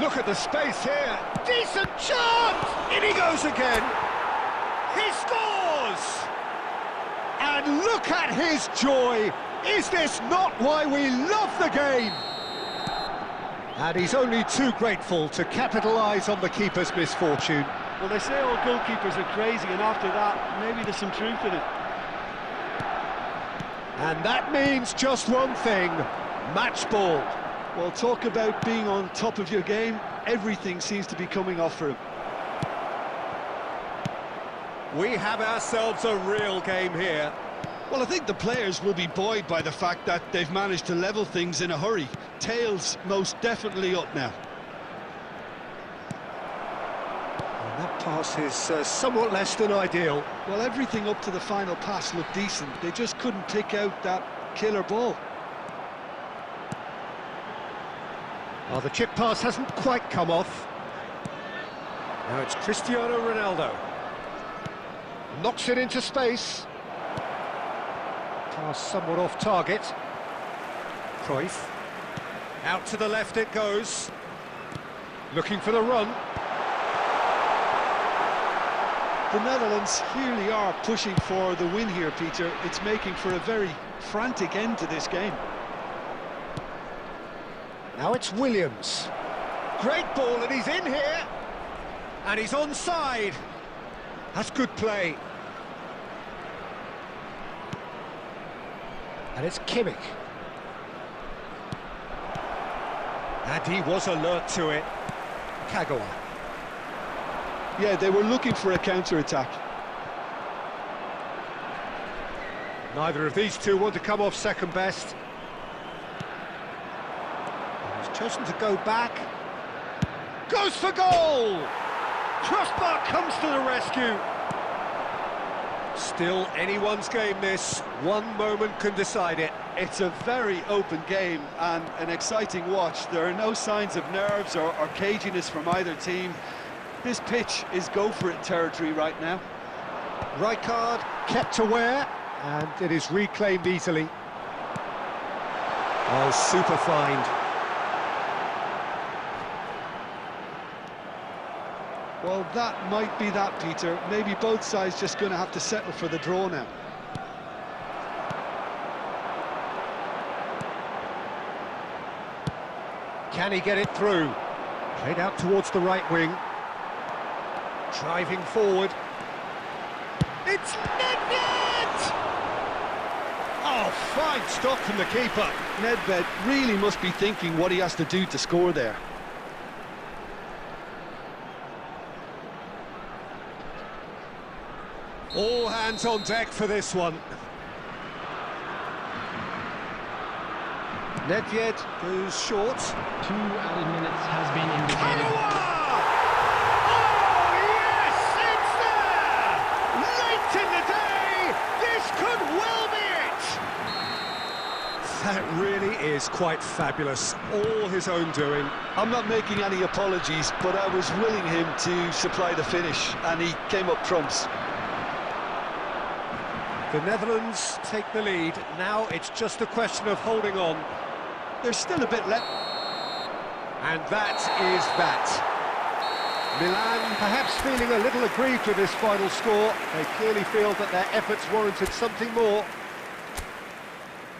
Look at the space here. Decent chance! In he goes again. He scores! And look at his joy. Is this not why we love the game? And he's only too grateful to capitalise on the keeper's misfortune. Well, they say all goalkeepers are crazy, and after that, maybe there's some truth in it. And that means just one thing, match ball. Well, talk about being on top of your game. Everything seems to be coming off for him. We have ourselves a real game here. Well, I think the players will be buoyed by the fact that they've managed to level things in a hurry. Tails most definitely up now. And that pass is somewhat less than ideal. Well, everything up to the final pass looked decent. They just couldn't pick out that killer ball. Oh, the chip pass hasn't quite come off. Now it's Cristiano Ronaldo. Knocks it into space. Pass somewhat off target. Cruyff. Out to the left it goes. Looking for the run. The Netherlands really are pushing for the win here, Peter. It's making for a very frantic end to this game. Now it's Williams. Great ball, and he's in here. And he's onside. That's good play. And it's Kimmich. And he was alert to it. Kagawa. Yeah, they were looking for a counter-attack. Neither of these two want to come off second best. He's chosen to go back. Goes for goal! Crossbar comes to the rescue. Still anyone's game this. One moment can decide it. It's a very open game and an exciting watch. There are no signs of nerves or caginess from either team. This pitch is go-for-it territory right now. Right card, kept aware, and it is reclaimed easily. Oh, super find. Well, that might be that, Peter. Maybe both sides just going to have to settle for the draw now. Can he get it through? Played out towards the right wing. Driving forward. It's Nedved! Oh, fine stop from the keeper. Nedved really must be thinking what he has to do to score there. All hands on deck for this one. Nedved goes short. 2 added minutes has been indicated. Oh, yes, it's there! Late in the day, this could well be it! That really is quite fabulous. All his own doing. I'm not making any apologies, but I was willing him to supply the finish, and he came up trumps. The Netherlands take the lead. Now it's just a question of holding on. There's still a bit left. And that is that. Milan perhaps feeling a little aggrieved with this final score. They clearly feel that their efforts warranted something more.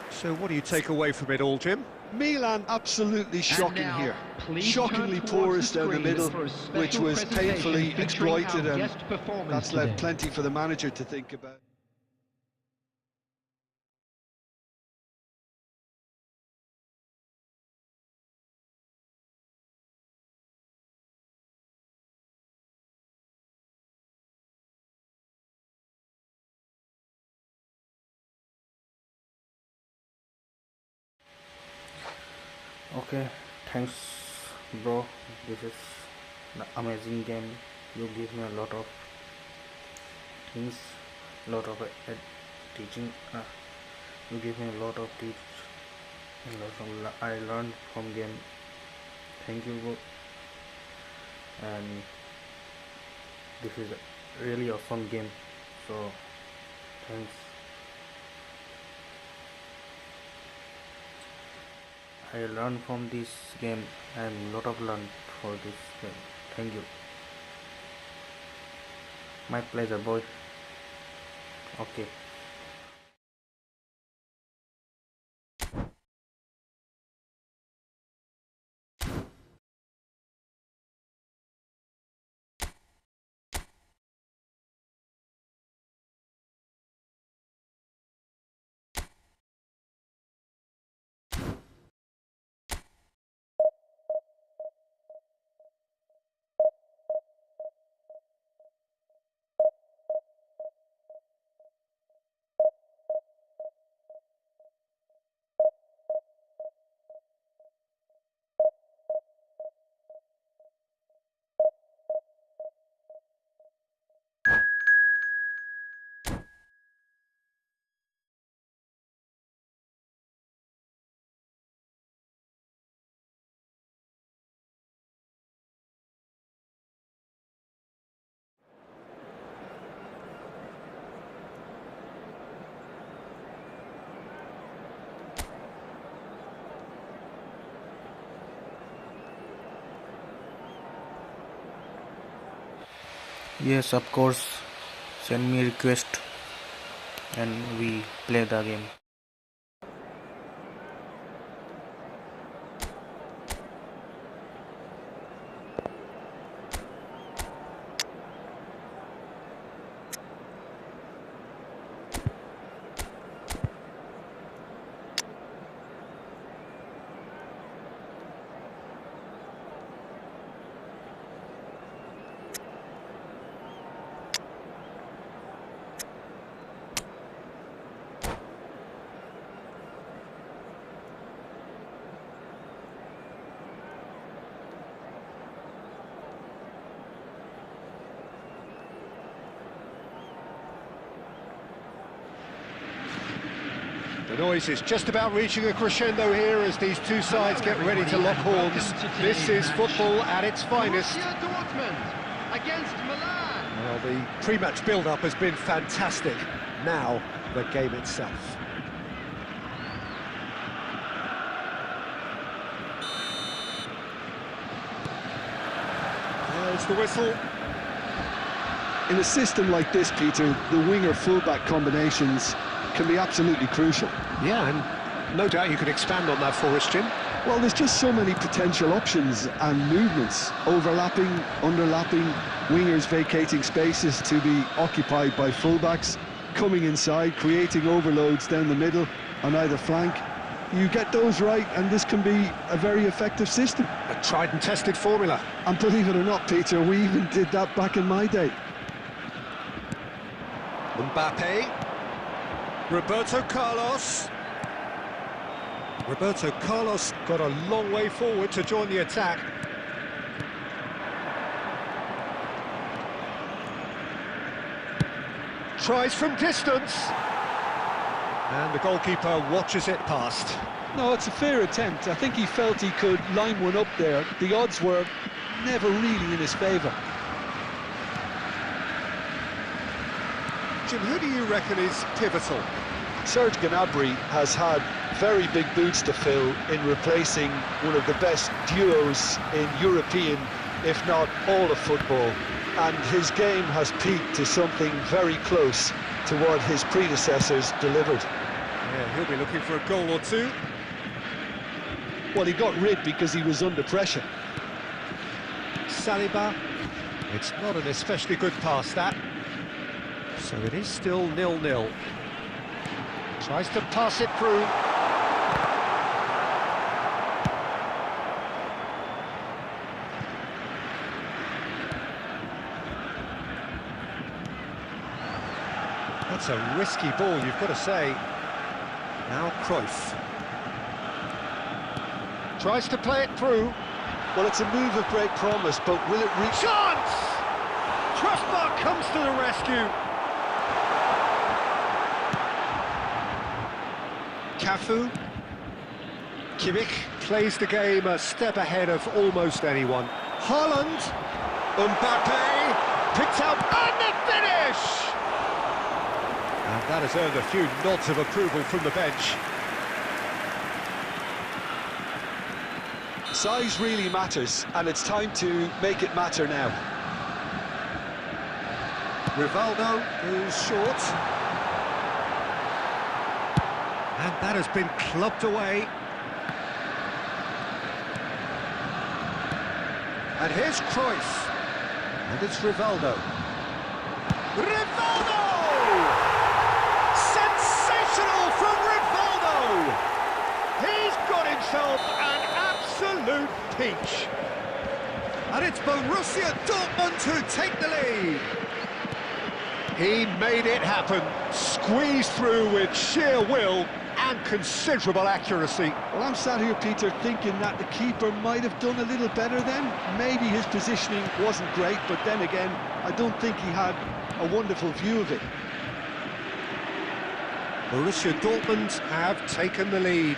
So what do you take away from it all, Jim? Milan absolutely shocking now, here. please Shockingly turn towards porous the down the screen middle, for a special which was presentation painfully featuring exploited, our and guest performance that's left today. plenty for the manager to think about. Okay, thanks, bro. This is the amazing game. You give me a lot of things, lot of teaching. You give me a lot of teach, a lot of I learned from game. Thank you, bro. And this is a really awesome game. So thanks. I learned from this game and lot of learned for this game. Thank you. My pleasure, boy. Okay. Yes, of course. Send me a request and we play the game. The noise is just about reaching a crescendo here as these two sides get ready to lock horns. This is football at its finest. Borussia Dortmund against Milan. Well, the pre-match build-up has been fantastic. Now, the game itself. There's the whistle. In a system like this, Peter, the winger-fullback combinations can be absolutely crucial. Yeah, and no doubt you could expand on that for us, Jim. Well, there's just so many potential options and movements, overlapping, underlapping, wingers vacating spaces to be occupied by fullbacks, coming inside, creating overloads down the middle on either flank. You get those right and this can be a very effective system. A tried and tested formula. And believe it or not, Peter, we even did that back in my day. Mbappe. Roberto Carlos. Roberto Carlos got a long way forward to join the attack. Tries from distance. And the goalkeeper watches it past. No, it's a fair attempt. I think he felt he could line one up there. The odds were never really in his favour. Jim, who do you reckon is pivotal? Serge Gnabry has had very big boots to fill in replacing one of the best duos in European, if not all of football. And his game has peaked to something very close to what his predecessors delivered. Yeah, he'll be looking for a goal or two. Well, he got rid because he was under pressure. Saliba. It's not an especially good pass, that. So it is still 0-0. Tries to pass it through. That's a risky ball, you've got to say. Now Cruyff. Tries to play it through. Well, it's a move of great promise, but will it reach? Chance! Crossbar comes to the rescue. Cafu. Kimmich plays the game a step ahead of almost anyone. Haaland. Mbappe. Picked up and the finish! And that has earned a few nods of approval from the bench. Size really matters, and it's time to make it matter now. Rivaldo is short. And that has been clubbed away. And here's Cruyff. And it's Rivaldo. Rivaldo! Sensational from Rivaldo! He's got himself an absolute peach. And it's Borussia Dortmund who take the lead. He made it happen, squeezed through with sheer will and considerable accuracy. Well, I'm sat here, Peter, thinking that the keeper might have done a little better then. Maybe his positioning wasn't great, but then again, I don't think he had a wonderful view of it. Borussia Dortmund have taken the lead.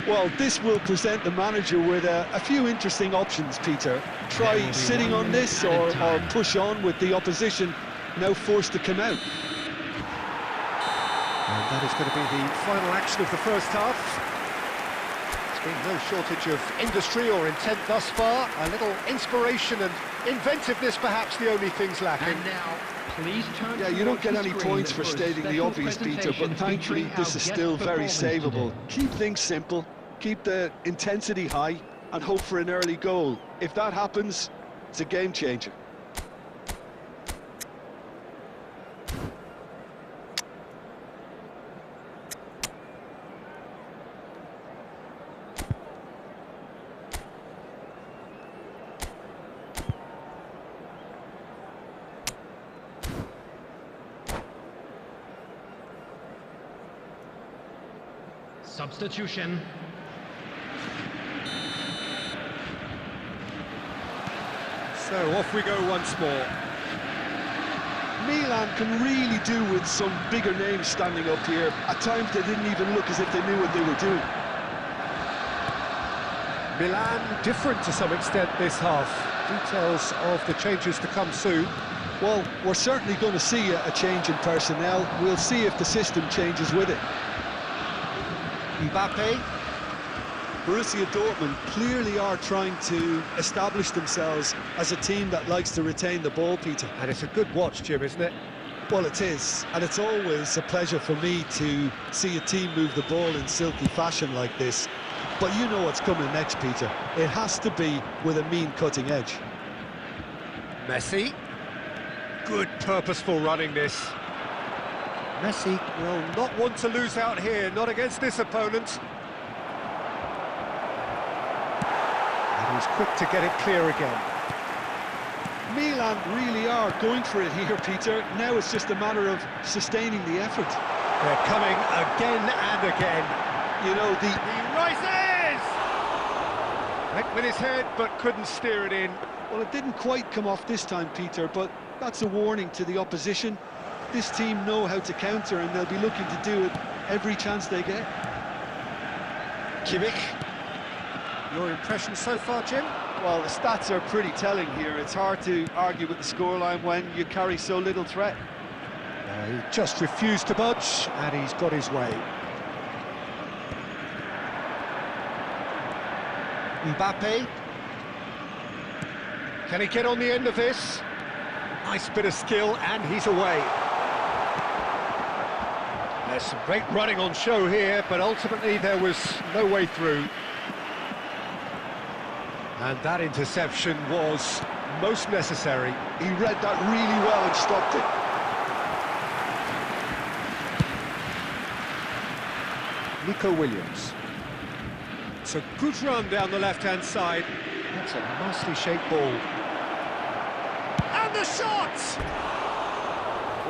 Well, this will present the manager with a few interesting options, Peter. Try sitting on this or push on with the opposition now forced to come out. And that is going to be the final action of the first half. There's been no shortage of industry or intent thus far. A little inspiration and inventiveness, perhaps the only things lacking. And now, please turn. Yeah, you don't get any points for stating the obvious, Peter, but thankfully this is still very savable. Keep things simple, keep the intensity high, and hope for an early goal. If that happens, it's a game changer. Substitution. So off we go once more. Milan can really do with some bigger names standing up here. At times they didn't even look as if they knew what they were doing. Milan different to some extent this half. Details of the changes to come soon. Well, we're certainly going to see a change in personnel. We'll see if the system changes with it. Mbappe. Borussia Dortmund clearly are trying to establish themselves as a team that likes to retain the ball, Peter. And it's a good watch, Jim, isn't it? Well, it is, and it's always a pleasure for me to see a team move the ball in silky fashion like this. But you know what's coming next, Peter. It has to be with a mean cutting edge. Messi. Good purposeful running this. Messi will not want to lose out here, not against this opponent. And he's quick to get it clear again. Milan really are going for it here, Peter. Now it's just a matter of sustaining the effort. They're coming again and again. You know, He rises! Went with his head, but couldn't steer it in. Well, it didn't quite come off this time, Peter, but that's a warning to the opposition. This team know how to counter, and they'll be looking to do it every chance they get. Kimmich. Your impression so far, Jim? Well, the stats are pretty telling here. It's hard to argue with the scoreline when you carry so little threat. He just refused to budge, and he's got his way. Mbappe. Can he get on the end of this? Nice bit of skill, and he's away. There's some great running on show here, but ultimately there was no way through. And that interception was most necessary. He read that really well and stopped it. Nico Williams. It's a good run down the left-hand side. That's a nicely shaped ball. And the shot!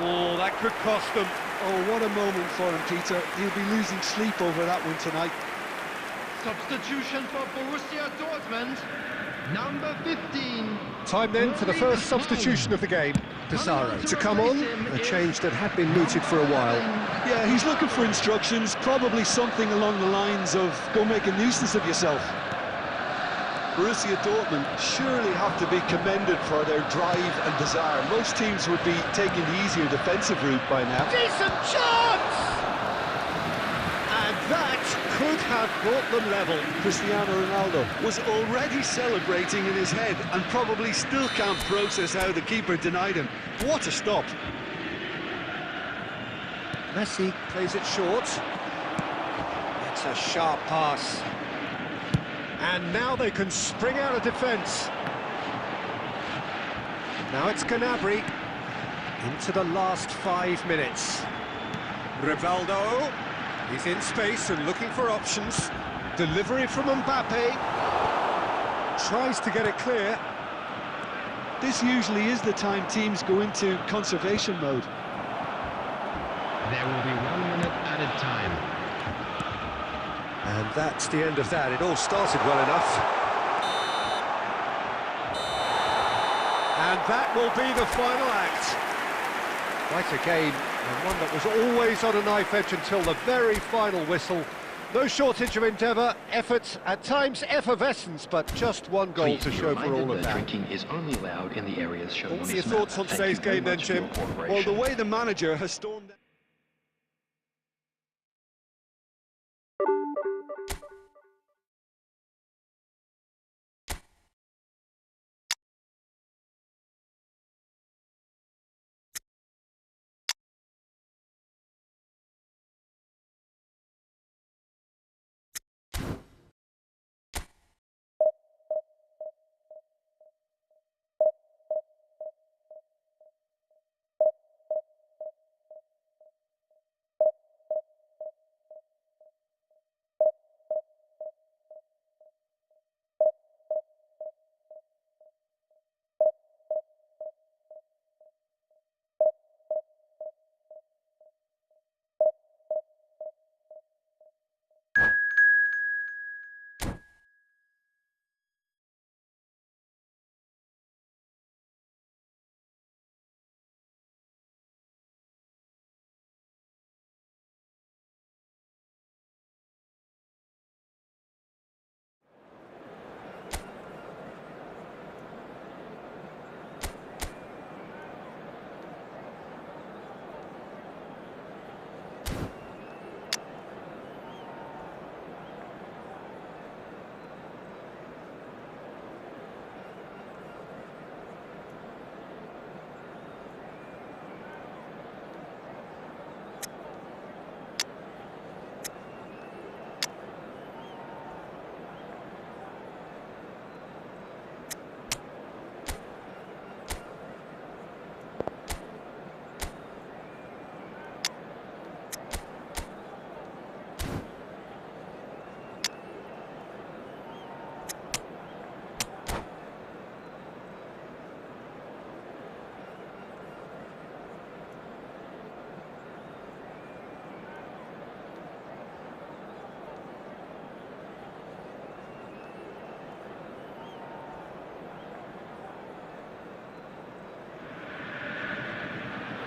Oh, that could cost them. Oh, what a moment for him, Peter. He'll be losing sleep over that one tonight. Substitution for Borussia Dortmund, number 15. Time then for the first substitution of the game. Pizarro to come on, a change that had been mooted for a while. Yeah, he's looking for instructions, probably something along the lines of, go make a nuisance of yourself. Borussia Dortmund surely have to be commended for their drive and desire. Most teams would be taking the easier defensive route by now. Decent chance! And that could have brought them level. Cristiano Ronaldo was already celebrating in his head and probably still can't process how the keeper denied him. What a stop. Messi plays it short. It's a sharp pass. And now they can spring out of defence. Now it's Gnabry. Into the last 5 minutes. Rivaldo. He's in space and looking for options. Delivery from Mbappe. Tries to get it clear. This usually is the time teams go into conservation mode. There will be 1 minute added time. And that's the end of that. It all started well enough. And that will be the final act. Quite a game, and one that was always on a knife edge until the very final whistle. No shortage of endeavour, effort, at times effervescence, but just one goal Please to be show for reminded all of that. Drinking is only allowed in the areas shown on What's this your map. thoughts on Thank today's you very game then, much for your Jim? cooperation. Well, the way the manager has stormed...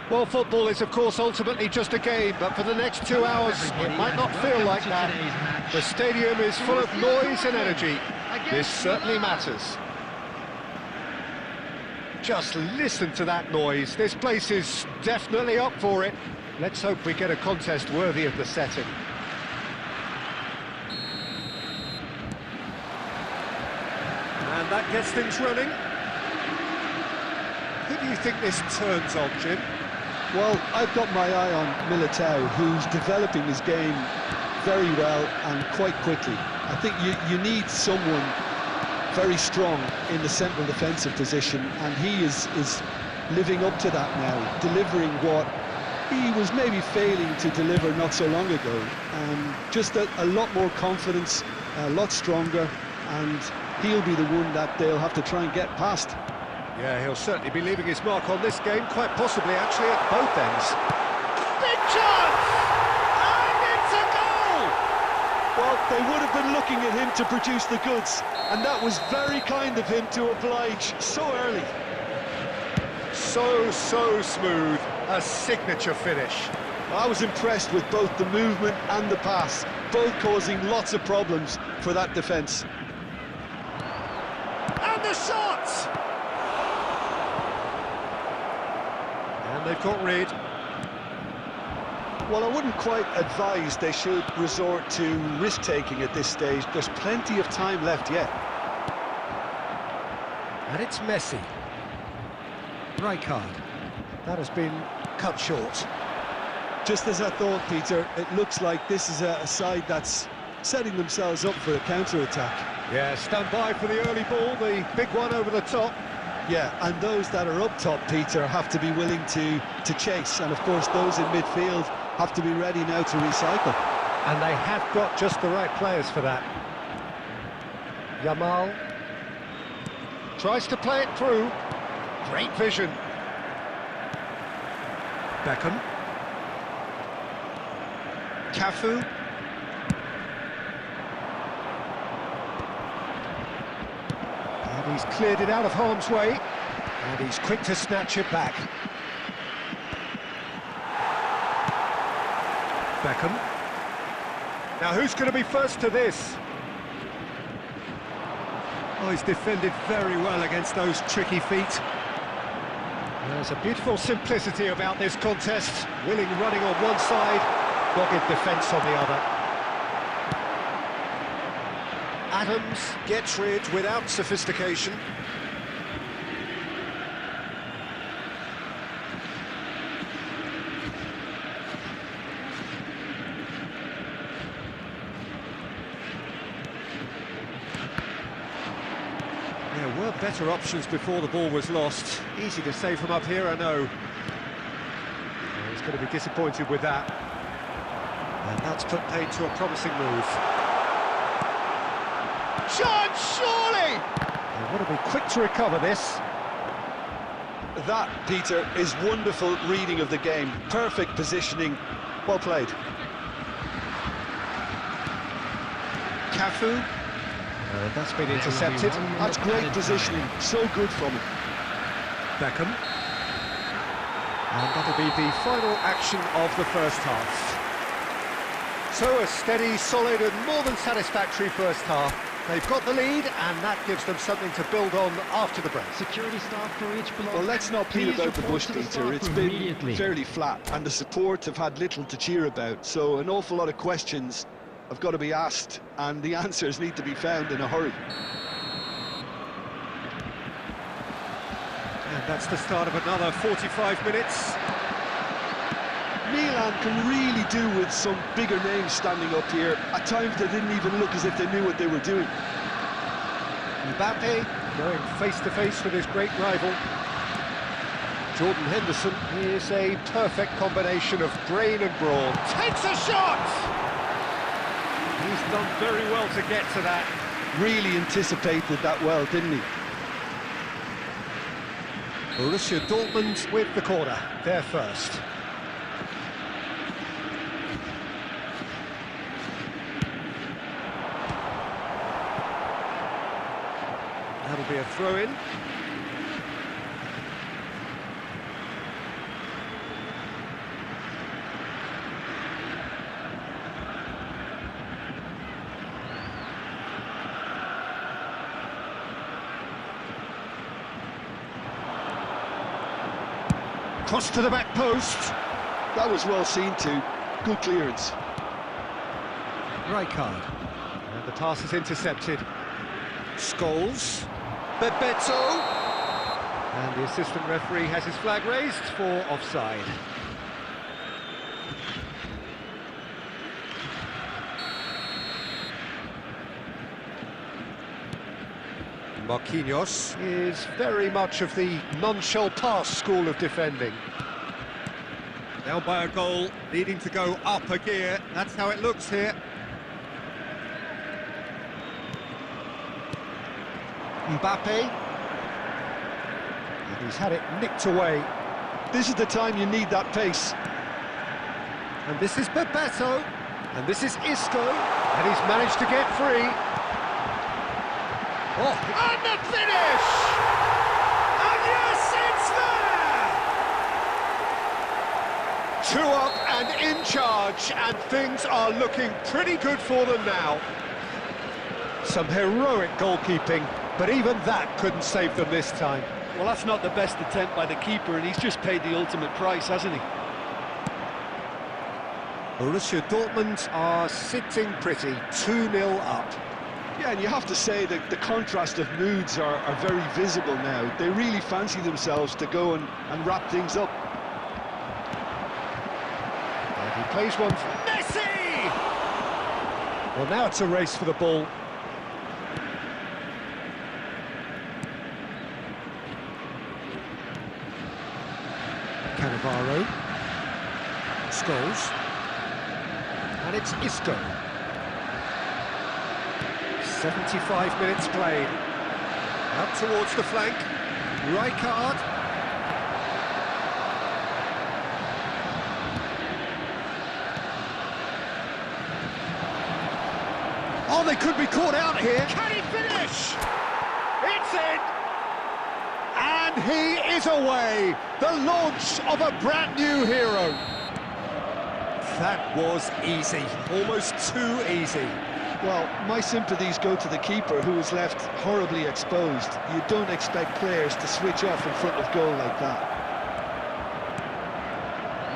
Well, football is, of course, ultimately just a game, but for the next 2 hours, it might not feel like that. The stadium is full of noise and energy. This certainly matters. Just listen to that noise. This place is definitely up for it. Let's hope we get a contest worthy of the setting. And that gets things running. Who do you think this turns on, Jim? Well, I've got my eye on Militao, who's developing his game very well and quite quickly. I think you need someone very strong in the central defensive position, and he is living up to that now, delivering what he was maybe failing to deliver not so long ago. Just a lot more confidence, a lot stronger, and he'll be the one that they'll have to try and get past. Yeah, he'll certainly be leaving his mark on this game, quite possibly actually at both ends. Big chance! And it's a goal! Well, they would have been looking at him to produce the goods, and that was very kind of him to oblige so early. So smooth, a signature finish. I was impressed with both the movement and the pass, both causing lots of problems for that defence. And the shot! And they've got rid. Well, I wouldn't quite advise they should resort to risk-taking at this stage. There's plenty of time left yet. And it's Messi. Rijkaard. That has been cut short. Just as I thought, Peter, it looks like this is a side that's setting themselves up for a counter-attack. Yeah, stand by for the early ball, the big one over the top. Yeah, and those that are up top, Peter, have to be willing to chase. And, of course, those in midfield have to be ready now to recycle. And they have got just the right players for that. Yamal tries to play it through. Great vision. Beckham. Cafu. And he's cleared it out of harm's way. And he's quick to snatch it back. Beckham. Now who's going to be first to this? Oh, he's defended very well against those tricky feet. There's a beautiful simplicity about this contest. Willing running on one side, dogged defence on the other. Adams gets rid without sophistication. There were better options before the ball was lost. Easy to say from up here, I know. He's going to be disappointed with that. And that's put paid to a promising move. Shot, surely! They want to be quick to recover this. That, Peter, is wonderful reading of the game. Perfect positioning. Well played. Cafu. That's been intercepted. That's great positioning. So good from him. Beckham. And that'll be the final action of the first half. So a steady, solid and more than satisfactory first half. They've got the lead and that gives them something to build on after the break. Security staff for each block. Well, let's not beat Please about the report bush, to the Peter. staff It's been immediately. fairly flat, and the support have had little to cheer about. So an awful lot of questions have got to be asked, and the answers need to be found in a hurry. And that's the start of another 45 minutes. Milan can really do with some bigger names standing up here. At times they didn't even look as if they knew what they were doing. Mbappe going face-to-face with his great rival. Jordan Henderson is a perfect combination of brain and brawn. Takes a shot! He's done very well to get to that. Really anticipated that well, didn't he? Borussia Dortmund with the corner. They're first. That'll be a throw-in. Cross to the back post. That was well seen too. Good clearance. Rijkaard. And the pass is intercepted. Scholes. Bebeto. And the assistant referee has his flag raised for offside. Marquinhos is very much of the non-shall-pass school of defending. Down by a goal, needing to go up a gear. That's how it looks here. Mbappe. And he's had it nicked away. This is the time you need that pace. And this is Bebeto. And this is Isco. And he's managed to get free. Oh, and the finish! And yes, it's there! 2 up and in charge, and things are looking pretty good for them now. Some heroic goalkeeping, but even that couldn't save them this time. Well, that's not the best attempt by the keeper, and he's just paid the ultimate price, hasn't he? Borussia Dortmund are sitting pretty, 2-0 up. Yeah, and you have to say that the contrast of moods are very visible now. They really fancy themselves to go and wrap things up. And he plays one for Messi! Well, now it's a race for the ball. Cannavaro. Scholes. And it's Isco. 75 minutes played. Out towards the flank. Rijkaard. Oh, they could be caught out here. Can he finish? It's in! And he is away. The launch of a brand new hero. That was easy. Almost too easy. Well, my sympathies go to the keeper, who was left horribly exposed. You don't expect players to switch off in front of goal like that.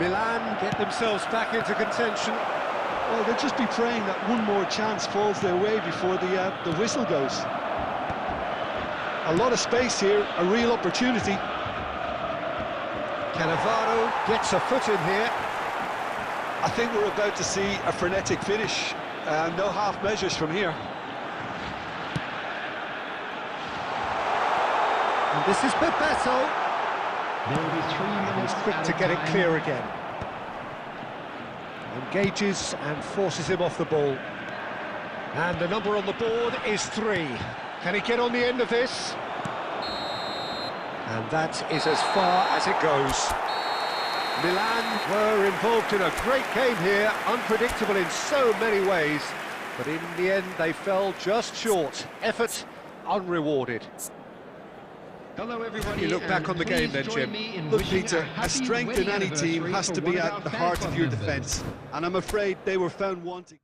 Milan get themselves back into contention. Well, they'll just be praying that one more chance falls their way before the whistle goes. A lot of space here, a real opportunity. Cannavaro gets a foot in here. I think we're about to see a frenetic finish. No half measures from here. And this is Bebeto. There will be 3 minutes. He's quick to get it clear again. Engages and forces him off the ball. And the number on the board is 3. Can he get on the end of this? And that is as far as it goes. Milan were involved in a great game here, unpredictable in so many ways, but in the end they fell just short. Effort unrewarded. Hello, everybody. You look back on the game then, Please Jim. join me in Look, wishing Peter, a happy strength in wedding any team anniversary has for to be one at our the fan heart club of your members. defence, and I'm afraid they were found wanting.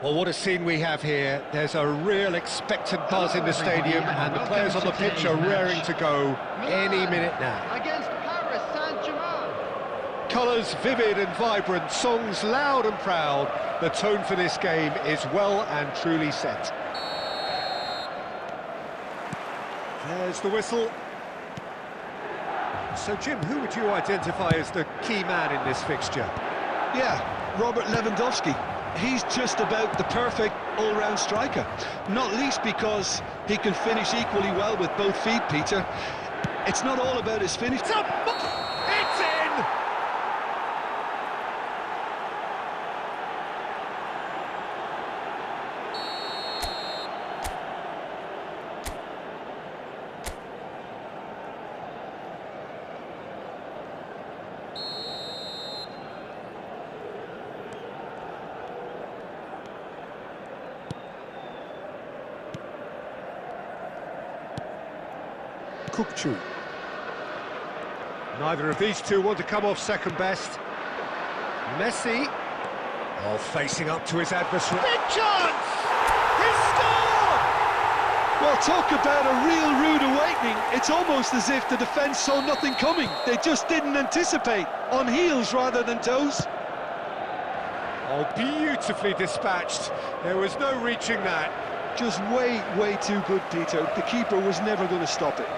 Well, what a scene we have here. There's a real expectant buzz in the stadium, and the players on the pitch are raring to go any minute now. Against Paris Saint-Germain. Colours vivid and vibrant, songs loud and proud. The tone for this game is well and truly set. There's the whistle. So, Jim, who would you identify as the key man in this fixture? Yeah, Robert Lewandowski. He's just about the perfect all-round striker, not least because he can finish equally well with both feet, Peter. It's not all about his finish. It's in! Kukçu. Neither of these two want to come off second best. Messi, facing up to his adversary. Big chance! He scored! Well, talk about a real rude awakening. It's almost as if the defence saw nothing coming. They just didn't anticipate, on heels rather than toes. Oh, beautifully dispatched. There was no reaching that. Just way too good, Peter. The keeper was never going to stop it.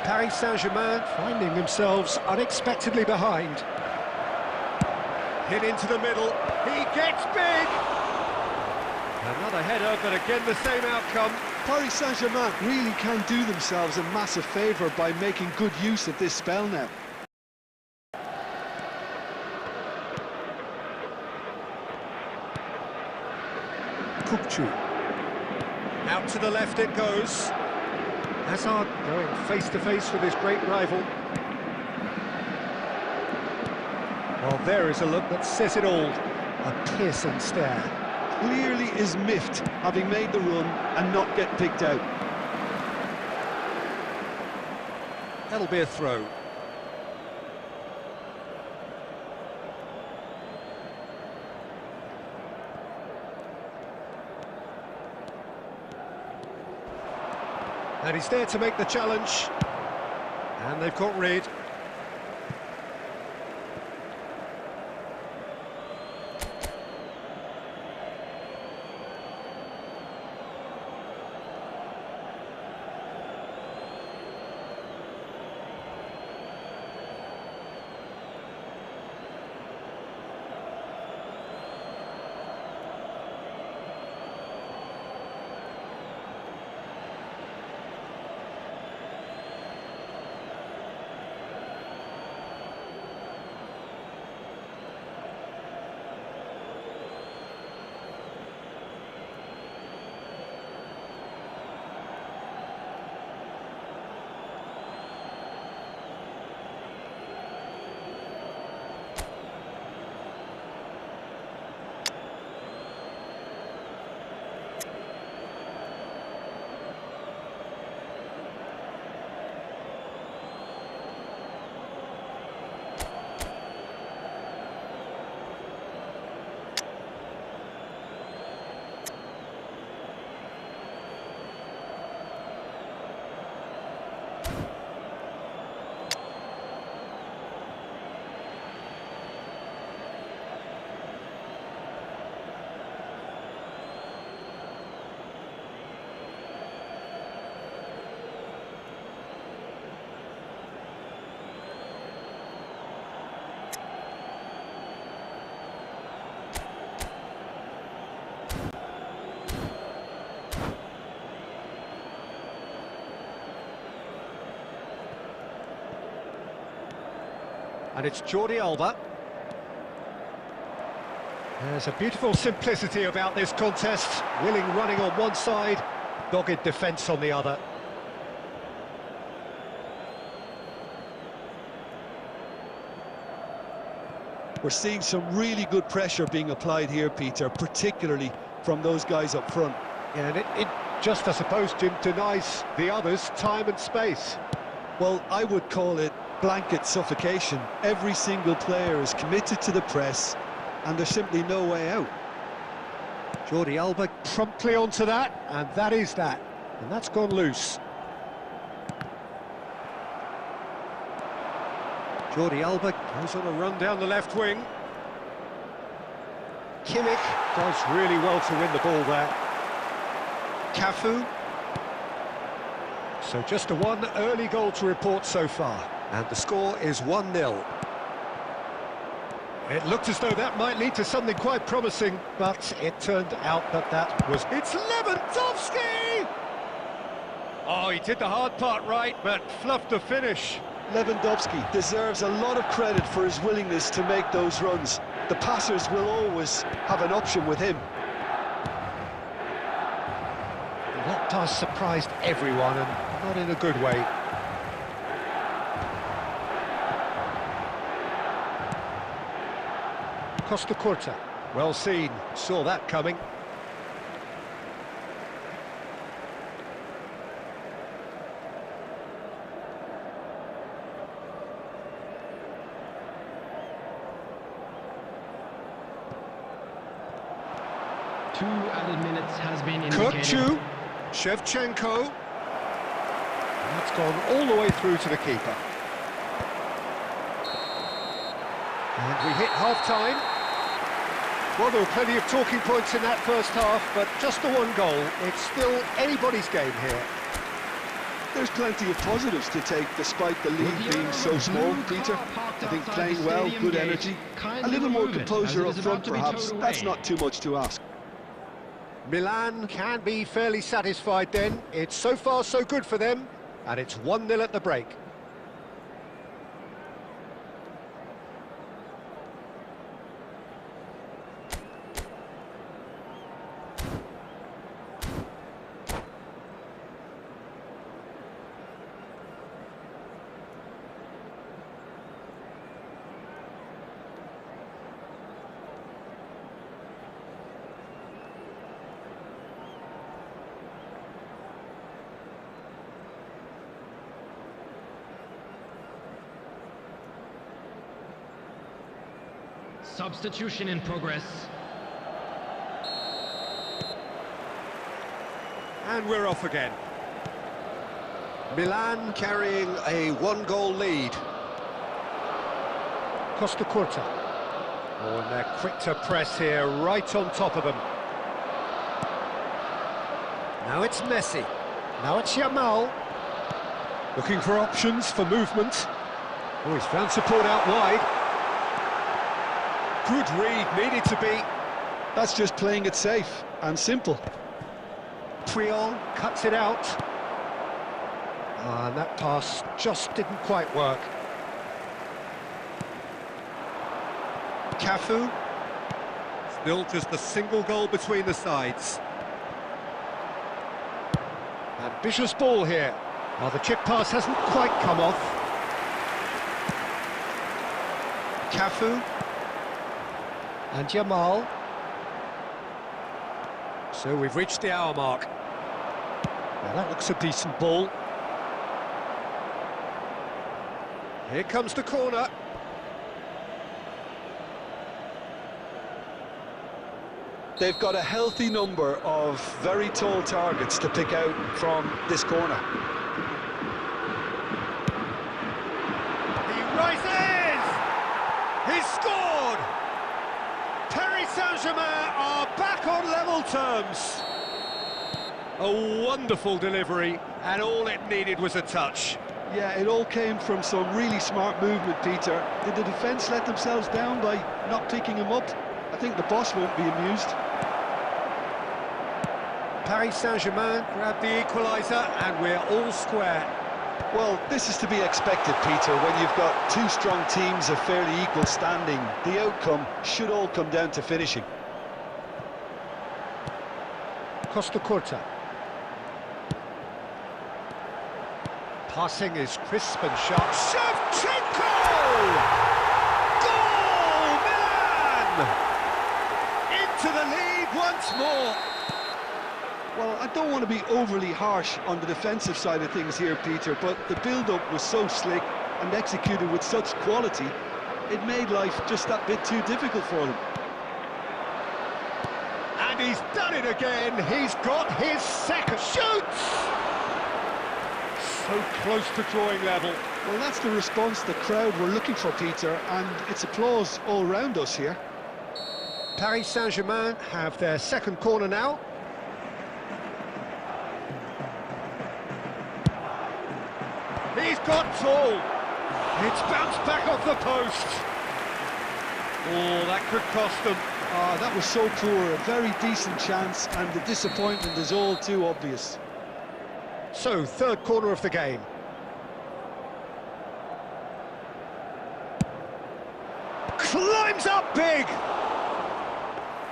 Paris Saint-Germain finding themselves unexpectedly behind. Hit into the middle, he gets big! Another header, but again the same outcome. Paris Saint-Germain really can do themselves a massive favour by making good use of this spell now. Kukçu. Out to the left it goes. Hazard going face-to-face with his great rival. Well, there is a look that says it all. A piercing stare. Clearly is miffed, having made the run and not get picked out. That'll be a throw. And he's there to make the challenge. And they've got rid. And it's Jordi Alba. There's a beautiful simplicity about this contest. Willing running on one side, dogged defence on the other. We're seeing some really good pressure being applied here, Peter, particularly from those guys up front. Yeah, and it just, I suppose, Jim, denies the others time and space. Well, I would call it blanket suffocation. Every single player is committed to the press, and there's simply no way out. Jordi Alba promptly onto that, and that is that. And that's gone loose. Jordi Alba goes on a run down the left wing. Kimmich does really well to win the ball there. Cafu. So just a one early goal to report so far, and the score is 1-0. It looked as though that might lead to something quite promising, but it turned out that was... It's Lewandowski! Oh, he did the hard part right, but fluffed the finish. Lewandowski deserves a lot of credit for his willingness to make those runs. The passers will always have an option with him. That pass surprised everyone, and not in a good way. Costa Curta, well seen, saw that coming. Two added minutes has been indicated. Kurchu, Shevchenko. That's gone all the way through to the keeper. And we hit half-time. Well, there were plenty of talking points in that first half, but just the one goal. It's still anybody's game here. There's plenty of positives to take despite the lead being so small, Peter. I think playing well, good energy, a little more composure up front perhaps, that's not too much to ask. Milan can be fairly satisfied then. It's so far so good for them, and it's 1-0 at the break. Substitution in progress. And we're off again. Milan carrying a one-goal lead. Costa Curta. Oh, and they're quick to press here, right on top of them. Now it's Messi. Now it's Yamal. Looking for options for movement. Oh, he's found support out wide. Good read, needed to be. That's just playing it safe and simple. Puyol cuts it out. And that pass just didn't quite work. Cafu. Still just a single goal between the sides. Ambitious ball here. Well, the chip pass hasn't quite come off. Cafu. And Yamal. So we've reached the hour mark. Now that looks a decent ball. Here comes the corner. They've got a healthy number of very tall targets to pick out from this corner. He rises! He's scored! Paris Saint-Germain are back on level terms. A wonderful delivery, and all it needed was a touch. Yeah, it all came from some really smart movement, Peter. Did the defence let themselves down by not picking him up? I think the boss won't be amused. Paris Saint-Germain grabbed the equaliser, and we're all square. Well, this is to be expected, Peter, when you've got two strong teams of fairly equal standing. The outcome should all come down to finishing. Costa Curta. Passing is crisp and sharp. Shevchenko! Goal! Milan! Into the lead once more. Well, I don't want to be overly harsh on the defensive side of things here, Peter, but the build-up was so slick and executed with such quality, it made life just that bit too difficult for them. And he's done it again. He's got his second. Shoots! So close to drawing level. Well, that's the response the crowd were looking for, Peter, and it's applause all round us here. Paris Saint-Germain have their second corner now. He's got tall. It's bounced back off the post. Oh, that could cost them. That was so poor, a very decent chance, and the disappointment is all too obvious. So, third corner of the game. Climbs up big!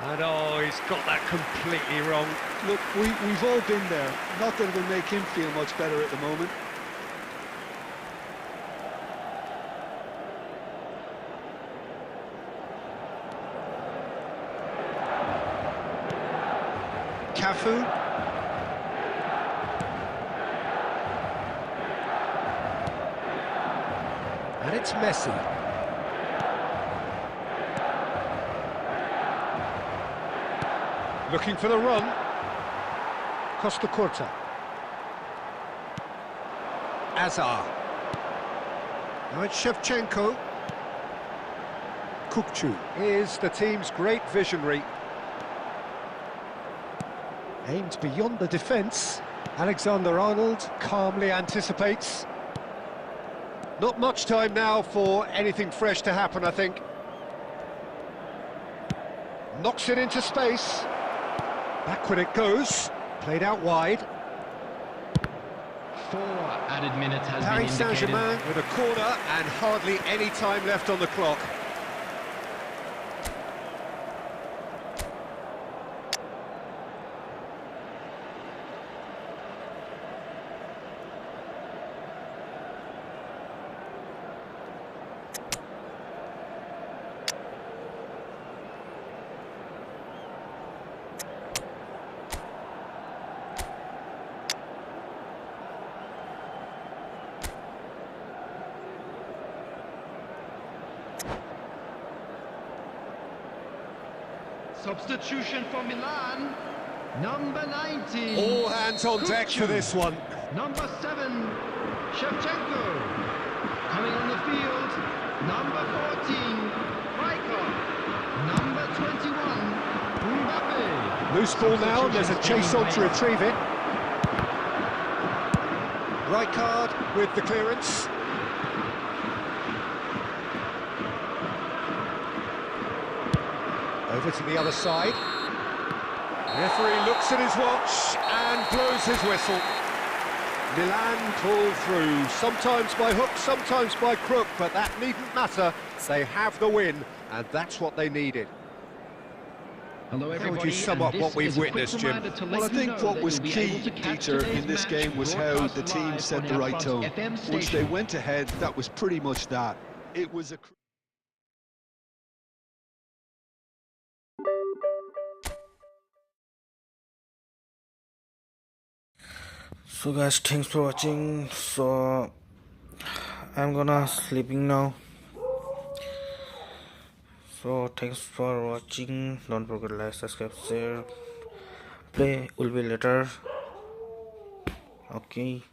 And oh, he's got that completely wrong. Look, we've all been there. Not that it'll make him feel much better at the moment. Cafu. And it's Messi. Looking for the run. Costa Curta. Azar. Now it's Shevchenko. Kukcu is the team's great visionary. Aimed beyond the defence. Alexander-Arnold calmly anticipates. Not much time now for anything fresh to happen, I think. Knocks it into space. Back when it goes. Played out wide. 4 added minutes has been Paris indicated. Saint-Germain with a corner and hardly any time left on the clock. Substitution for Milan, number 19. All hands on deck for this one. Number 7, Shevchenko. Coming on the field, number 14, Rijkaard. Number 21, Mbappe. Loose ball now, and there's a chase on to retrieve it. Rijkaard with the clearance. Over to the other side. Referee looks at his watch and blows his whistle. Milan pull through, sometimes by hook, sometimes by crook, but that needn't matter. They have the win, and that's what they needed. Hello, How would everybody. you sum up and what this we've is a quick witnessed, Jim? reminder to Well, I let you think know what that was you'll be key, able to catch Peter, today's in this match game was how broadcast the team live set on the our right Club's tone. FM Once they station. went ahead, that was pretty much that. It was a... So guys, thanks for watching. So I'm gonna sleeping now. So thanks for watching. Don't forget to like, subscribe, share. Play will be later. Okay.